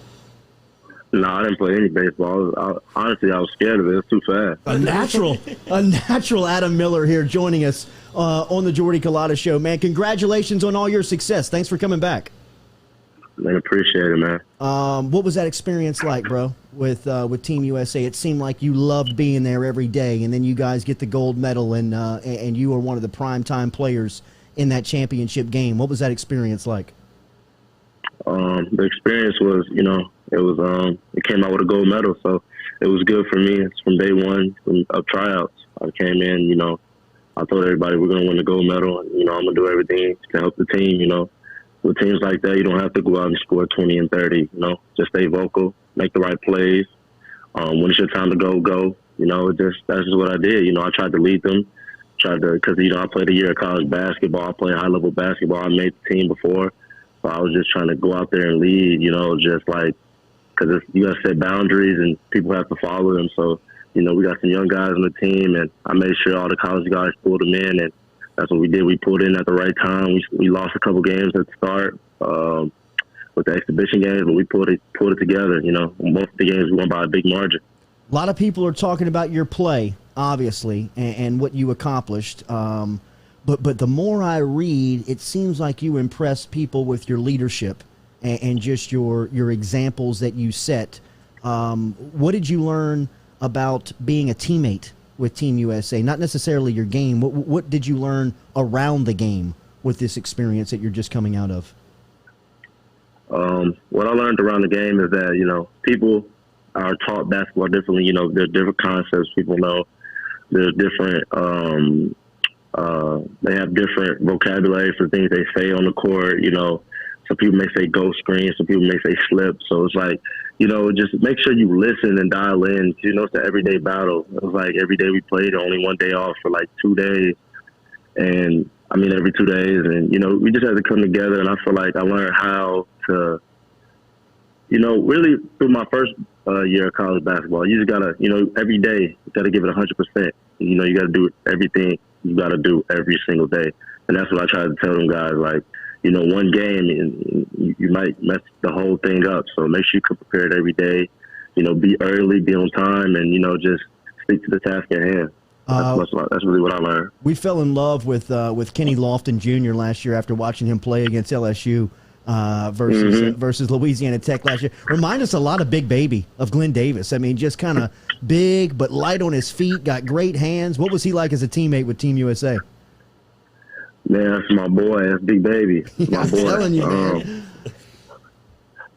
No, I didn't play any baseball. Honestly, I was scared of it. It's too fast. A natural Adam Miller here joining us on the Jordy Culotta Show. Man, congratulations on all your success. Thanks for coming back. Man, appreciate it, man. What was that experience like, bro, with Team USA? It seemed like you loved being there every day, and then you guys get the gold medal, and you were one of the primetime players in that championship game. What was that experience like? The experience was, it came out with a gold medal, so it was good for me. It's from day one of tryouts. I came in, I told everybody we're going to win the gold medal, and, I'm going to do everything to help the team, With teams like that, you don't have to go out and score 20 and 30, Just stay vocal, make the right plays. When it's your time to go, go. That's just what I did. I tried to lead them, because, I played a year of college basketball. I played high-level basketball. I made the team before. So I was just trying to go out there and lead, because you got to set boundaries and people have to follow them. So, we got some young guys on the team, and I made sure all the college guys pulled them in, and that's what we did. We pulled in at the right time. We lost a couple games at the start with the exhibition games, but we pulled it together. Most of the games we won by a big margin. A lot of people are talking about your play, obviously, and what you accomplished. But the more I read, it seems like you impress people with your leadership and just your examples that you set. What did you learn about being a teammate with Team USA? Not necessarily your game. What did you learn around the game with this experience that you're just coming out of? What I learned around the game is that, people are taught basketball differently. There's different concepts people know. There's different, they have different vocabulary for things they say on the court. Some people may say go screen, some people may say slip. So it's like, just make sure you listen and dial in. It's an everyday battle. It was like every day we played, only one day off for like 2 days. And every 2 days. And, we just had to come together. And I feel like I learned how to, really through my first year of college basketball, you just got to, every day, you got to give it 100%. You got to do everything you got to do every single day. And that's what I try to tell them guys, like, one game and you might mess the whole thing up. So make sure you come prepared every day, be early, be on time, and, just stick to the task at hand. That's really what I learned. We fell in love with Kenny Lofton Jr. last year after watching him play against LSU versus Louisiana Tech last year. Remind us a lot of Big Baby of Glenn Davis. Just kind of big but light on his feet, got great hands. What was he like as a teammate with Team USA? Man, that's my boy. That's Big Baby. My I'm boy. telling you, man.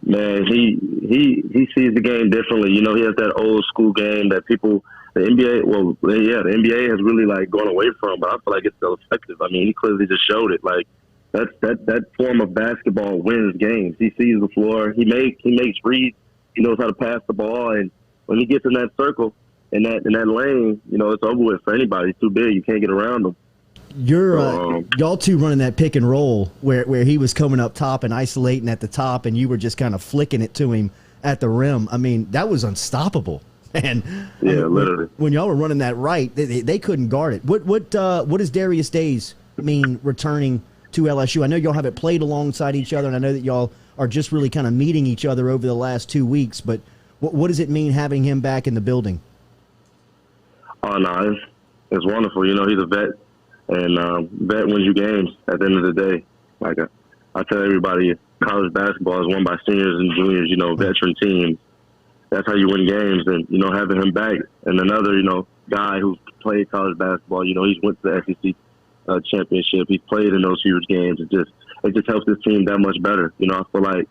Man, he sees the game differently. He has that old school game that people, the NBA, the NBA has really gone away from, but I feel like it's still effective. He clearly just showed it. That form of basketball wins games. He sees the floor. He makes reads. He knows how to pass the ball, and when he gets in that circle, in that lane, it's over with for anybody. It's too big. You can't get around him. Y'all two running that pick and roll where he was coming up top and isolating at the top, and you were just kind of flicking it to him at the rim. That was unstoppable. And literally, when y'all were running that right, they couldn't guard it. What does Darius Days mean returning to LSU? I know y'all haven't played alongside each other, and I know that y'all are just really kind of meeting each other over the last 2 weeks. But what does it mean having him back in the building? Oh no, it's wonderful. He's a vet. And vet wins you games at the end of the day. I tell everybody, college basketball is won by seniors and juniors, veteran teams. That's how you win games. And, having him back and another, guy who played college basketball, he's went to the SEC championship. He's played in those huge games. It just helps this team that much better. I feel like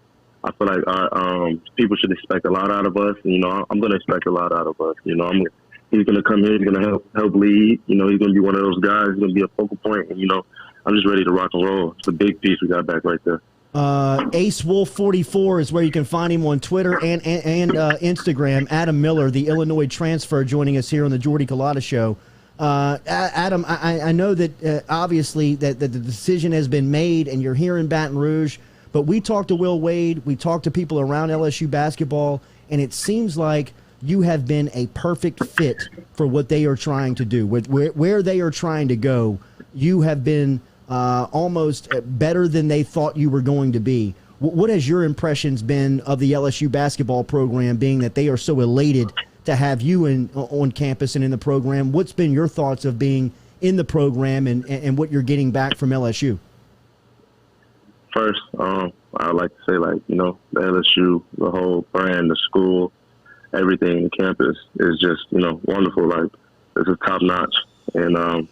our people should expect a lot out of us. And, I'm going to expect a lot out of us. He's going to come here. He's going to help lead. He's going to be one of those guys. He's going to be a focal point. And, I'm just ready to rock and roll. It's a big piece we got back right there. Ace Wolf 44 is where you can find him on Twitter and Instagram. Adam Miller, the Illinois transfer, joining us here on the Jordy Culotta Show. Adam, I know that obviously that the decision has been made and you're here in Baton Rouge, but we talked to Will Wade. We talked to people around LSU basketball, and it seems like you have been a perfect fit for what they are trying to do. Where they are trying to go, you have been almost better than they thought you were going to be. What has your impressions been of the LSU basketball program, being that they are so elated to have you on campus and in the program? What's been your thoughts of being in the program and what you're getting back from LSU? First, I I like to say, like, you know, the LSU, the whole brand, the school, everything, the campus is just, you know, wonderful. Like, this is top notch. And,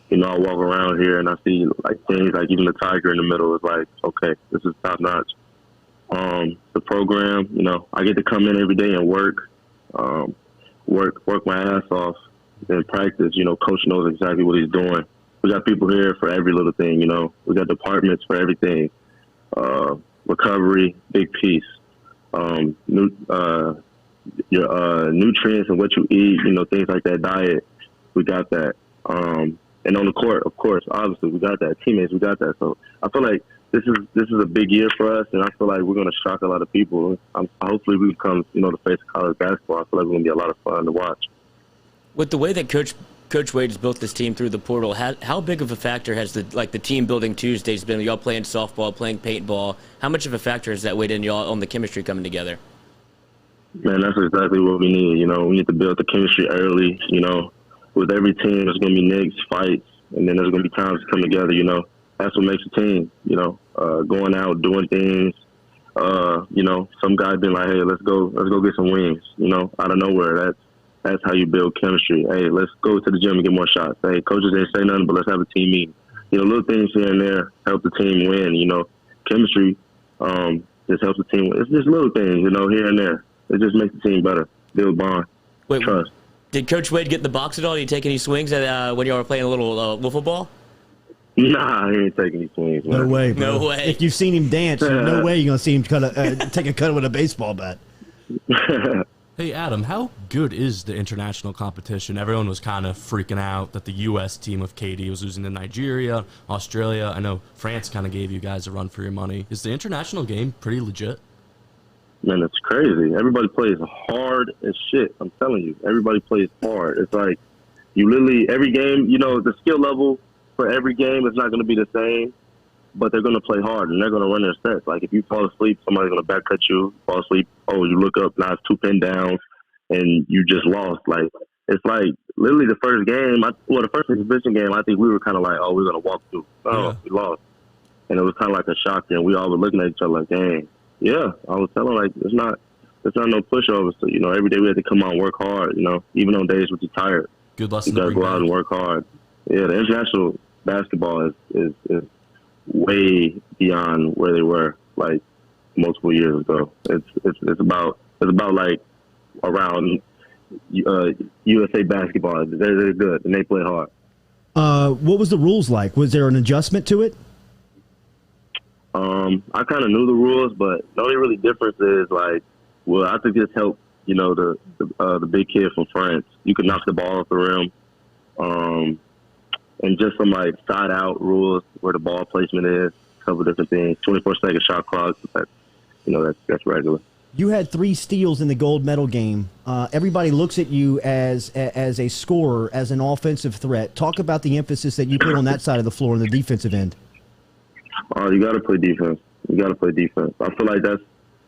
you know, I walk around here and I see like things like even the Tiger in the middle is like, okay, this is top notch. The program, you know, I get to come in every day and work my ass off and practice. You know, coach knows exactly what he's doing. We got people here for every little thing, you know. We got departments for everything. Recovery, big piece. Your nutrients and what you eat, you know, things like that, diet, we got that. And on the court, of course, obviously, we got that. Teammates, we got that. So I feel like this is a big year for us, and I feel like we're going to shock a lot of people. Hopefully we become, you know, the face of college basketball. I feel like we're going to be a lot of fun to watch. With the way that Coach Wade has built this team through the portal, how big of a factor has the team building Tuesdays been? Y'all playing softball, playing paintball. How much of a factor has that weighed in y'all on the chemistry coming together? Man, that's exactly what we need. You know, we need to build the chemistry early. You know, with every team, there's going to be nicks, fights, and then there's going to be times to come together. You know, that's what makes a team. You know, going out, doing things. You know, some guy been like, hey, let's go get some wings. You know, out of nowhere. That's how you build chemistry. Hey, let's go to the gym and get more shots. Hey, coaches didn't say nothing, but let's have a team meeting. You know, little things here and there help the team win. You know, chemistry just helps the team win. It's just little things, you know, here and there. It just makes the team better. Build bond. Wait, trust. Did Coach Wade get in the box at all? Did he take any swings at, when you were playing a little wiffle ball? Nah, he ain't taking any swings. Man. No way, bro. No way. If you've seen him dance, no way you're going to see him take a cut with a baseball bat. Hey, Adam, how good is the international competition? Everyone was kind of freaking out that the U.S. team with KD was losing to Nigeria, Australia. I know France kind of gave you guys a run for your money. Is the international game pretty legit? Man, it's crazy. Everybody plays hard as shit. I'm telling you. Everybody plays hard. It's like you literally, every game, you know, the skill level for every game is not going to be the same, but they're going to play hard, and they're going to run their sets. Like, if you fall asleep, somebody's going to back cut you. Fall asleep, oh, you look up, now it's 2 pin downs, and you just lost. Like, it's like literally the first game, the first exhibition game, I think we were kind of like, oh, we're going to walk through. Oh, we lost. And it was kind of like a shock, and we all were looking at each other like, dang. Yeah, I was telling like it's not no pushover. So, you know, every day we had to come out and work hard, you know, even on days when you're tired. Good lesson. You got to go out and work hard. Yeah, the international basketball is way beyond where they were like multiple years ago. It's about like around USA basketball. They're good and they play hard. What was the rules like? Was there an adjustment to it? I kind of knew the rules, but the only really difference is like, well, I think this helped, you know, the big kid from France. You could knock the ball off the rim, and just some like side out rules where the ball placement is, a couple different things. 24-second shot clock, but that's regular. You had 3 steals in the gold medal game. Everybody looks at you as a scorer, as an offensive threat. Talk about the emphasis that you put on that side of the floor on the defensive end. You got to play defense. You got to play defense. I feel like that's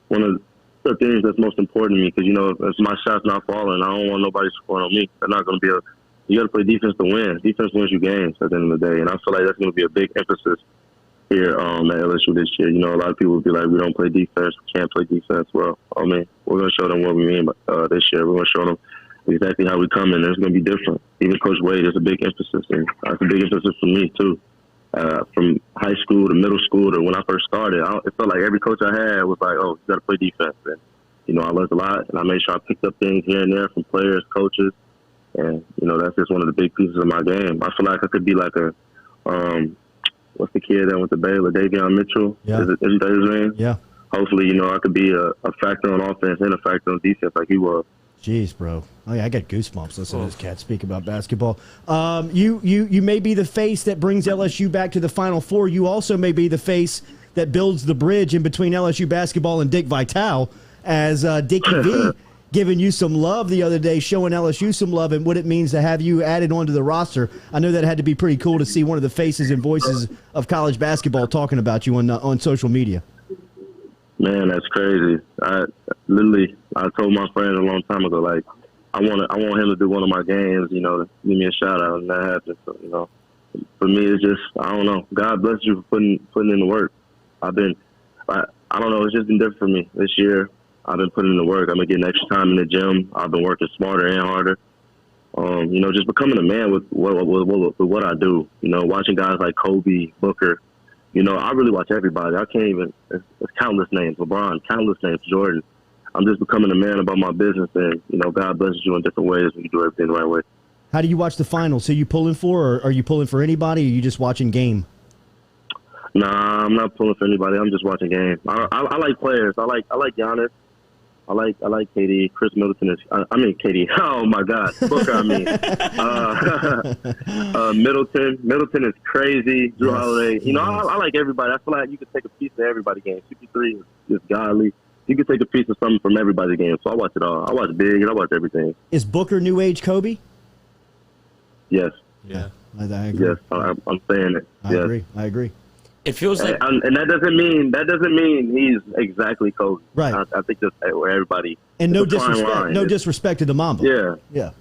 one of the things that's most important to me because, you know, if my shot's not falling, I don't want nobody scoring on me. They're not going to be you got to play defense to win. Defense wins you games at the end of the day. And I feel like that's going to be a big emphasis here at LSU this year. You know, a lot of people will be like, we don't play defense. We can't play defense. Well, I mean, we're going to show them what we mean this year. We're going to show them exactly how we come in. It's going to be different. Even Coach Wade is a big emphasis. And that's a big emphasis for me, too. From high school to middle school to when I first started, it felt like every coach I had was like, oh, you got to play defense. And, you know, I learned a lot, and I made sure I picked up things here and there from players, coaches. And, you know, that's just one of the big pieces of my game. I feel like I could be like a, what's the kid that went to Baylor, Davion Mitchell? Yeah. Isn't that his name? Yeah. Hopefully, you know, I could be a factor on offense and a factor on defense like he was. Jeez, bro. Oh, yeah, I got goosebumps listening to this cat speak about basketball. You may be the face that brings LSU back to the Final Four. You also may be the face that builds the bridge in between LSU basketball and Dick Vitale, as Dickie V giving you some love the other day, showing LSU some love and what it means to have you added onto the roster. I know that had to be pretty cool to see one of the faces and voices of college basketball talking about you on social media. Man, that's crazy. I told my friend a long time ago, like, I want him to do one of my games, you know, give me a shout out, and that happened. So, you know, for me, it's just, I don't know. God bless you for putting in the work. I don't know. It's just been different for me this year. I've been putting in the work. I've been getting extra time in the gym. I've been working smarter and harder. Just becoming a man with what I do. Watching guys like Kobe, Booker. I really watch everybody. I can't even. It's countless names. LeBron, countless names. Jordan. I'm just becoming a man about my business, and God blesses you in different ways when you do everything the right way. How do you watch the finals? Who you pulling for, or are you pulling for anybody, or are you just watching game? Nah, I'm not pulling for anybody. I'm just watching game. I like players. I like Giannis. I like KD. Chris Middleton is. KD. Oh my God, Booker. Middleton is crazy. Drew Holiday. I like everybody. I feel like you can take a piece of everybody's game. 53 is godly. You can take a piece of something from everybody's game. So I watch it all. I watch big and I watch everything. Is Booker new age Kobe? Yes. Yeah. I agree. Yes, I'm saying it. I agree. It feels like, and that doesn't mean he's exactly Kobe. Right. I think that's where everybody. And no disrespect. No disrespect to the Mamba. Yeah.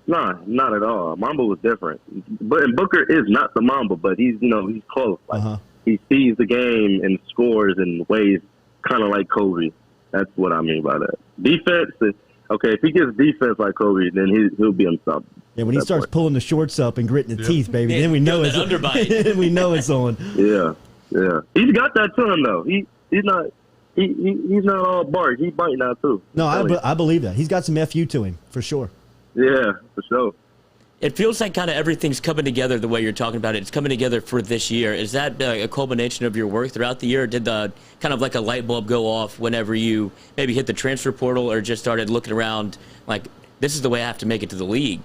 Nah, not at all. Mamba was different, but Booker is not the Mamba, but he's he's close. Like, he sees the game and scores in ways kind of like Kobe. That's what I mean by that. Defense is okay. If he gets defense like Kobe, then he'll be unstoppable. Yeah, when he starts pulling the shorts up and gritting the teeth, baby, then we know it's underbite. Then we know it's on. Yeah. He's got that to him though. He's not all bark. He's biting out too. No, I believe that. He's got some FU to him for sure. Yeah, for sure. It feels like kind of everything's coming together the way you're talking about it. It's coming together for this year. Is that a culmination of your work throughout the year? Or did the kind of like a light bulb go off whenever you maybe hit the transfer portal or just started looking around like, this is the way I have to make it to the league?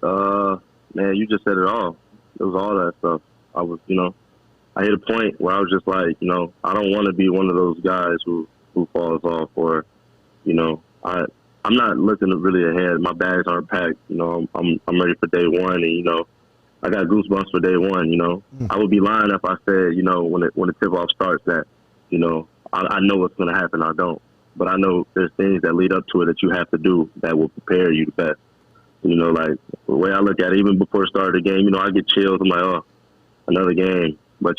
Man, you just said it all. It was all that stuff. I was, I hit a point where I was just like, I don't want to be one of those guys who falls off or, I'm not looking really ahead. My bags aren't packed. I'm ready for day one, and I got goosebumps for day one. I would be lying if I said, when the tip off starts that, I know what's going to happen. I don't, but I know there's things that lead up to it that you have to do that will prepare you the best. Like the way I look at it, even before the start of the game, I get chills. I'm like, oh, another game. But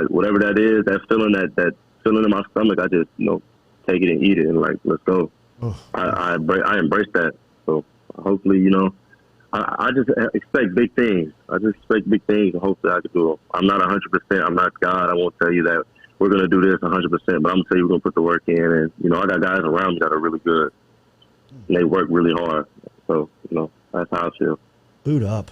whatever that is, that feeling, that feeling in my stomach, I just take it and eat it and like, let's go. I embrace that. So hopefully, I just expect big things. I just expect big things, and hopefully I can do them. I'm not 100%. I'm not God. I won't tell you that we're going to do this 100%, but I'm going to tell you we're going to put the work in. And, I got guys around me that are really good, and they work really hard. So, that's how I feel. Boot up.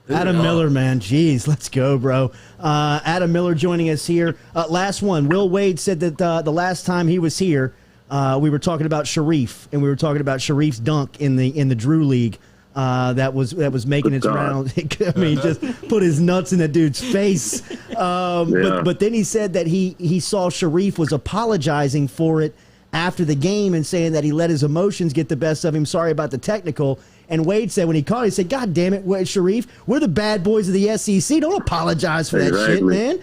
Adam Miller, man. Jeez, let's go, bro. Adam Miller joining us here. Last one. Will Wade said that the last time he was here, we were talking about Sharif, and we were talking about Sharif's dunk in the Drew League that was making its round. I mean, just put his nuts in that dude's face. But then he said that he saw Sharif was apologizing for it after the game and saying that he let his emotions get the best of him. Sorry about the technical. And Wade said when he caught it, he said, God damn it, Sharif, we're the bad boys of the SEC. Don't apologize for that shit, man.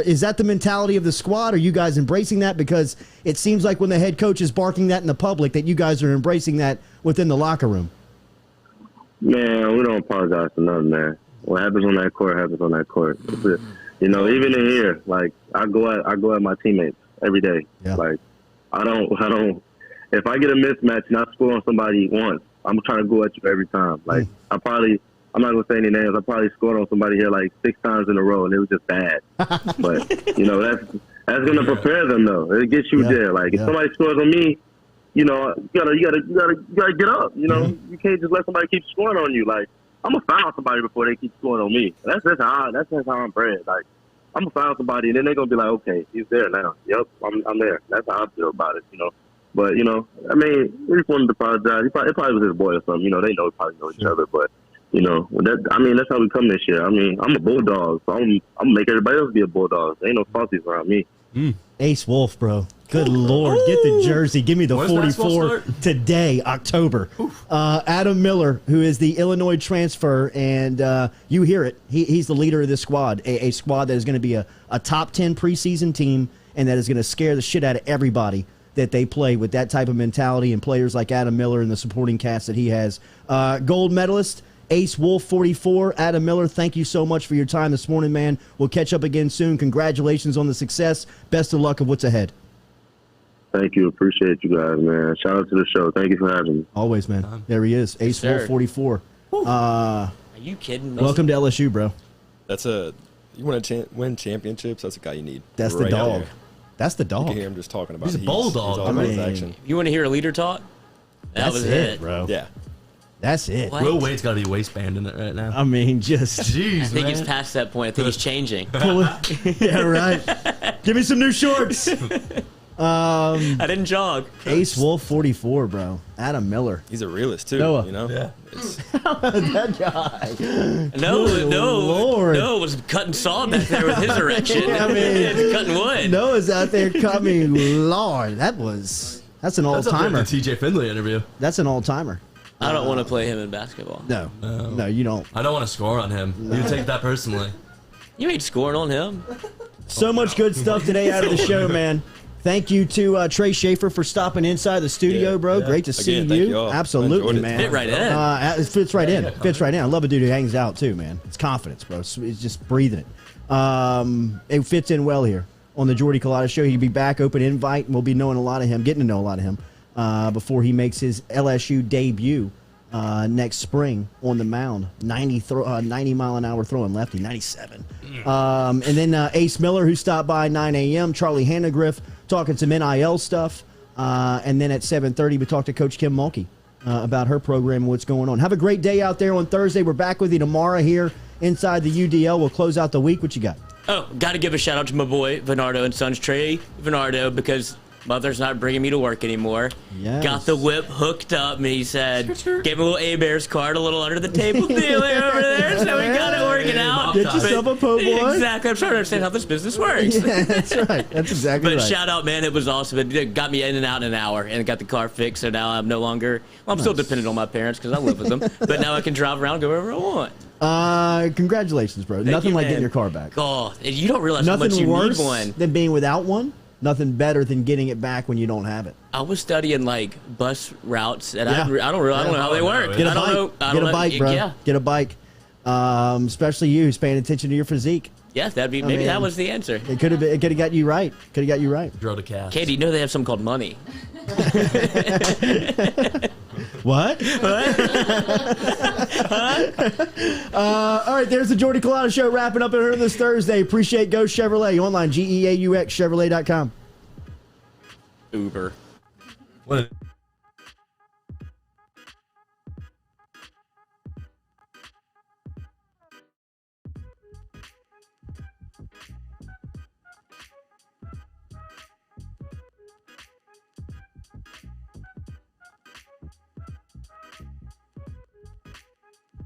Is that the mentality of the squad? Are you guys embracing that? Because it seems like when the head coach is barking that in the public that you guys are embracing that within the locker room. Man, we don't apologize for nothing, man. What happens on that court happens on that court. Even in here, like I go at my teammates every day. Yeah. Like I don't. If I get a mismatch and I score on somebody once, I'm trying to go at you every time. Like I'm not gonna say any names. I probably scored on somebody here like 6 times in a row, and it was just bad. But that's gonna prepare them though. It gets you there. Like if somebody scores on me, you gotta get up. You can't just let somebody keep scoring on you. Like I'm gonna foul somebody before they keep scoring on me. That's how I'm bred. Like I'm gonna foul somebody, and then they're gonna be like, okay, he's there now. Yep, I'm there. That's how I feel about it. But, he just wanted to apologize. It probably was his boy or something. They know probably know each other. But, that's how we come this year. I'm a bulldog, so I'm going to make everybody else be a bulldog. There ain't no falsies around me. Ace Wolf, bro. Good Lord. Get the jersey. Give me the 44 today, October. Adam Miller, who is the Illinois transfer, and you hear it. He's the leader of this squad, a squad that is going to be a top 10 preseason team and that is going to scare the shit out of everybody that they play with that type of mentality and players like Adam Miller and the supporting cast that he has. Gold medalist Ace Wolf 44, Adam Miller, thank you so much for your time this morning, man. We'll catch up again soon. Congratulations on the success. Best of luck of what's ahead. Thank you. Appreciate you guys, man. Shout out to the show. Thank you for having me. Always, man. There he is. Ace Wolf 44. Are you kidding me? Welcome to LSU, bro. You want to win championships, that's a guy you need. That's the dog. That's the dog. You can hear him just talking about He's it. a bulldog. He's all about his action. You want to hear a leader talk? That was it, bro. Yeah. That's it. What? Will Wade's got to be waistbanding it right now. I mean, just. Jeez, I think man. he's past that point. I think he's changing. Yeah, right. Give me some new shorts. I didn't jog. Ace Wolf 44, bro. Adam Miller. He's a realist, too. Noah. You know? Yeah. That guy. No, Lord. Noah was cutting saw back there with his erection. I mean, cutting wood. Noah's out there coming. Lord, that's an all That's up there timer. with the TJ Finley interview. That's an all timer. I don't want to play him in basketball. No, you don't. I don't want to score on him. You take that personally. You ain't scoring on him. So much good stuff today out of the show, man. Thank you to Trey Schaffer for stopping inside the studio, bro. Great to see Again, thank you. y'all. Absolutely, I man. Fit right in. It fits right in. Fits right in. I love a dude who hangs out too, man. It's confidence, bro. It's just breathing it. It fits in well here on the Jordy Culotta Show. He'll be back, open invite, and we'll be knowing a lot of him, getting to know a lot of him before he makes his LSU debut next spring on the mound. 90 mile an hour throwing lefty, 97. And then Ace Miller, who stopped by 9 a.m. Charlie Hanagriff talking some NIL stuff. And then at 7:30, we talked to Coach Kim Mulkey about her program and what's going on. Have a great day out there on Thursday. We're back with you tomorrow here inside the UDL. We'll close out the week. What you got? Oh, got to give a shout out to my boy, Venardo and Sons, Trey Venardo, because mother's not bringing me to work anymore. Yes. Got the whip hooked up, and he said, gave me a little A-Bears card, a little under the table dealing over there, so we got it working out. Get yourself a po' boy. Exactly. I'm trying to understand how this business works. Yeah, that's right. That's exactly But right. shout out, man. It was awesome. It got me in and out in an hour, and it got the car fixed, so now I'm no longer, well, I'm still dependent on my parents because I live with them, but now I can drive around and go wherever I want. Congratulations, bro. Nothing you, like man. getting your car back. Oh, you don't realize how Nothing much you worse need one. than being without one. Nothing better than getting it back when you don't have it. I was studying like bus routes, and Yeah. I don't know how they work. Get a I don't bike. know. I Get don't a know. bike, bro. Yeah, Get a bike. Especially you, who's paying attention to your physique. yeah, that'd be maybe that was the answer. It could have been. It could have got you right. Could have got you right. Grow the calf. Katie, you know they have something called money. What? All right, there's the Jordy Culotta Show wrapping up here this Thursday. Appreciate Ghost Chevrolet. Online, GEAUX Chevrolet.com. Uber. What?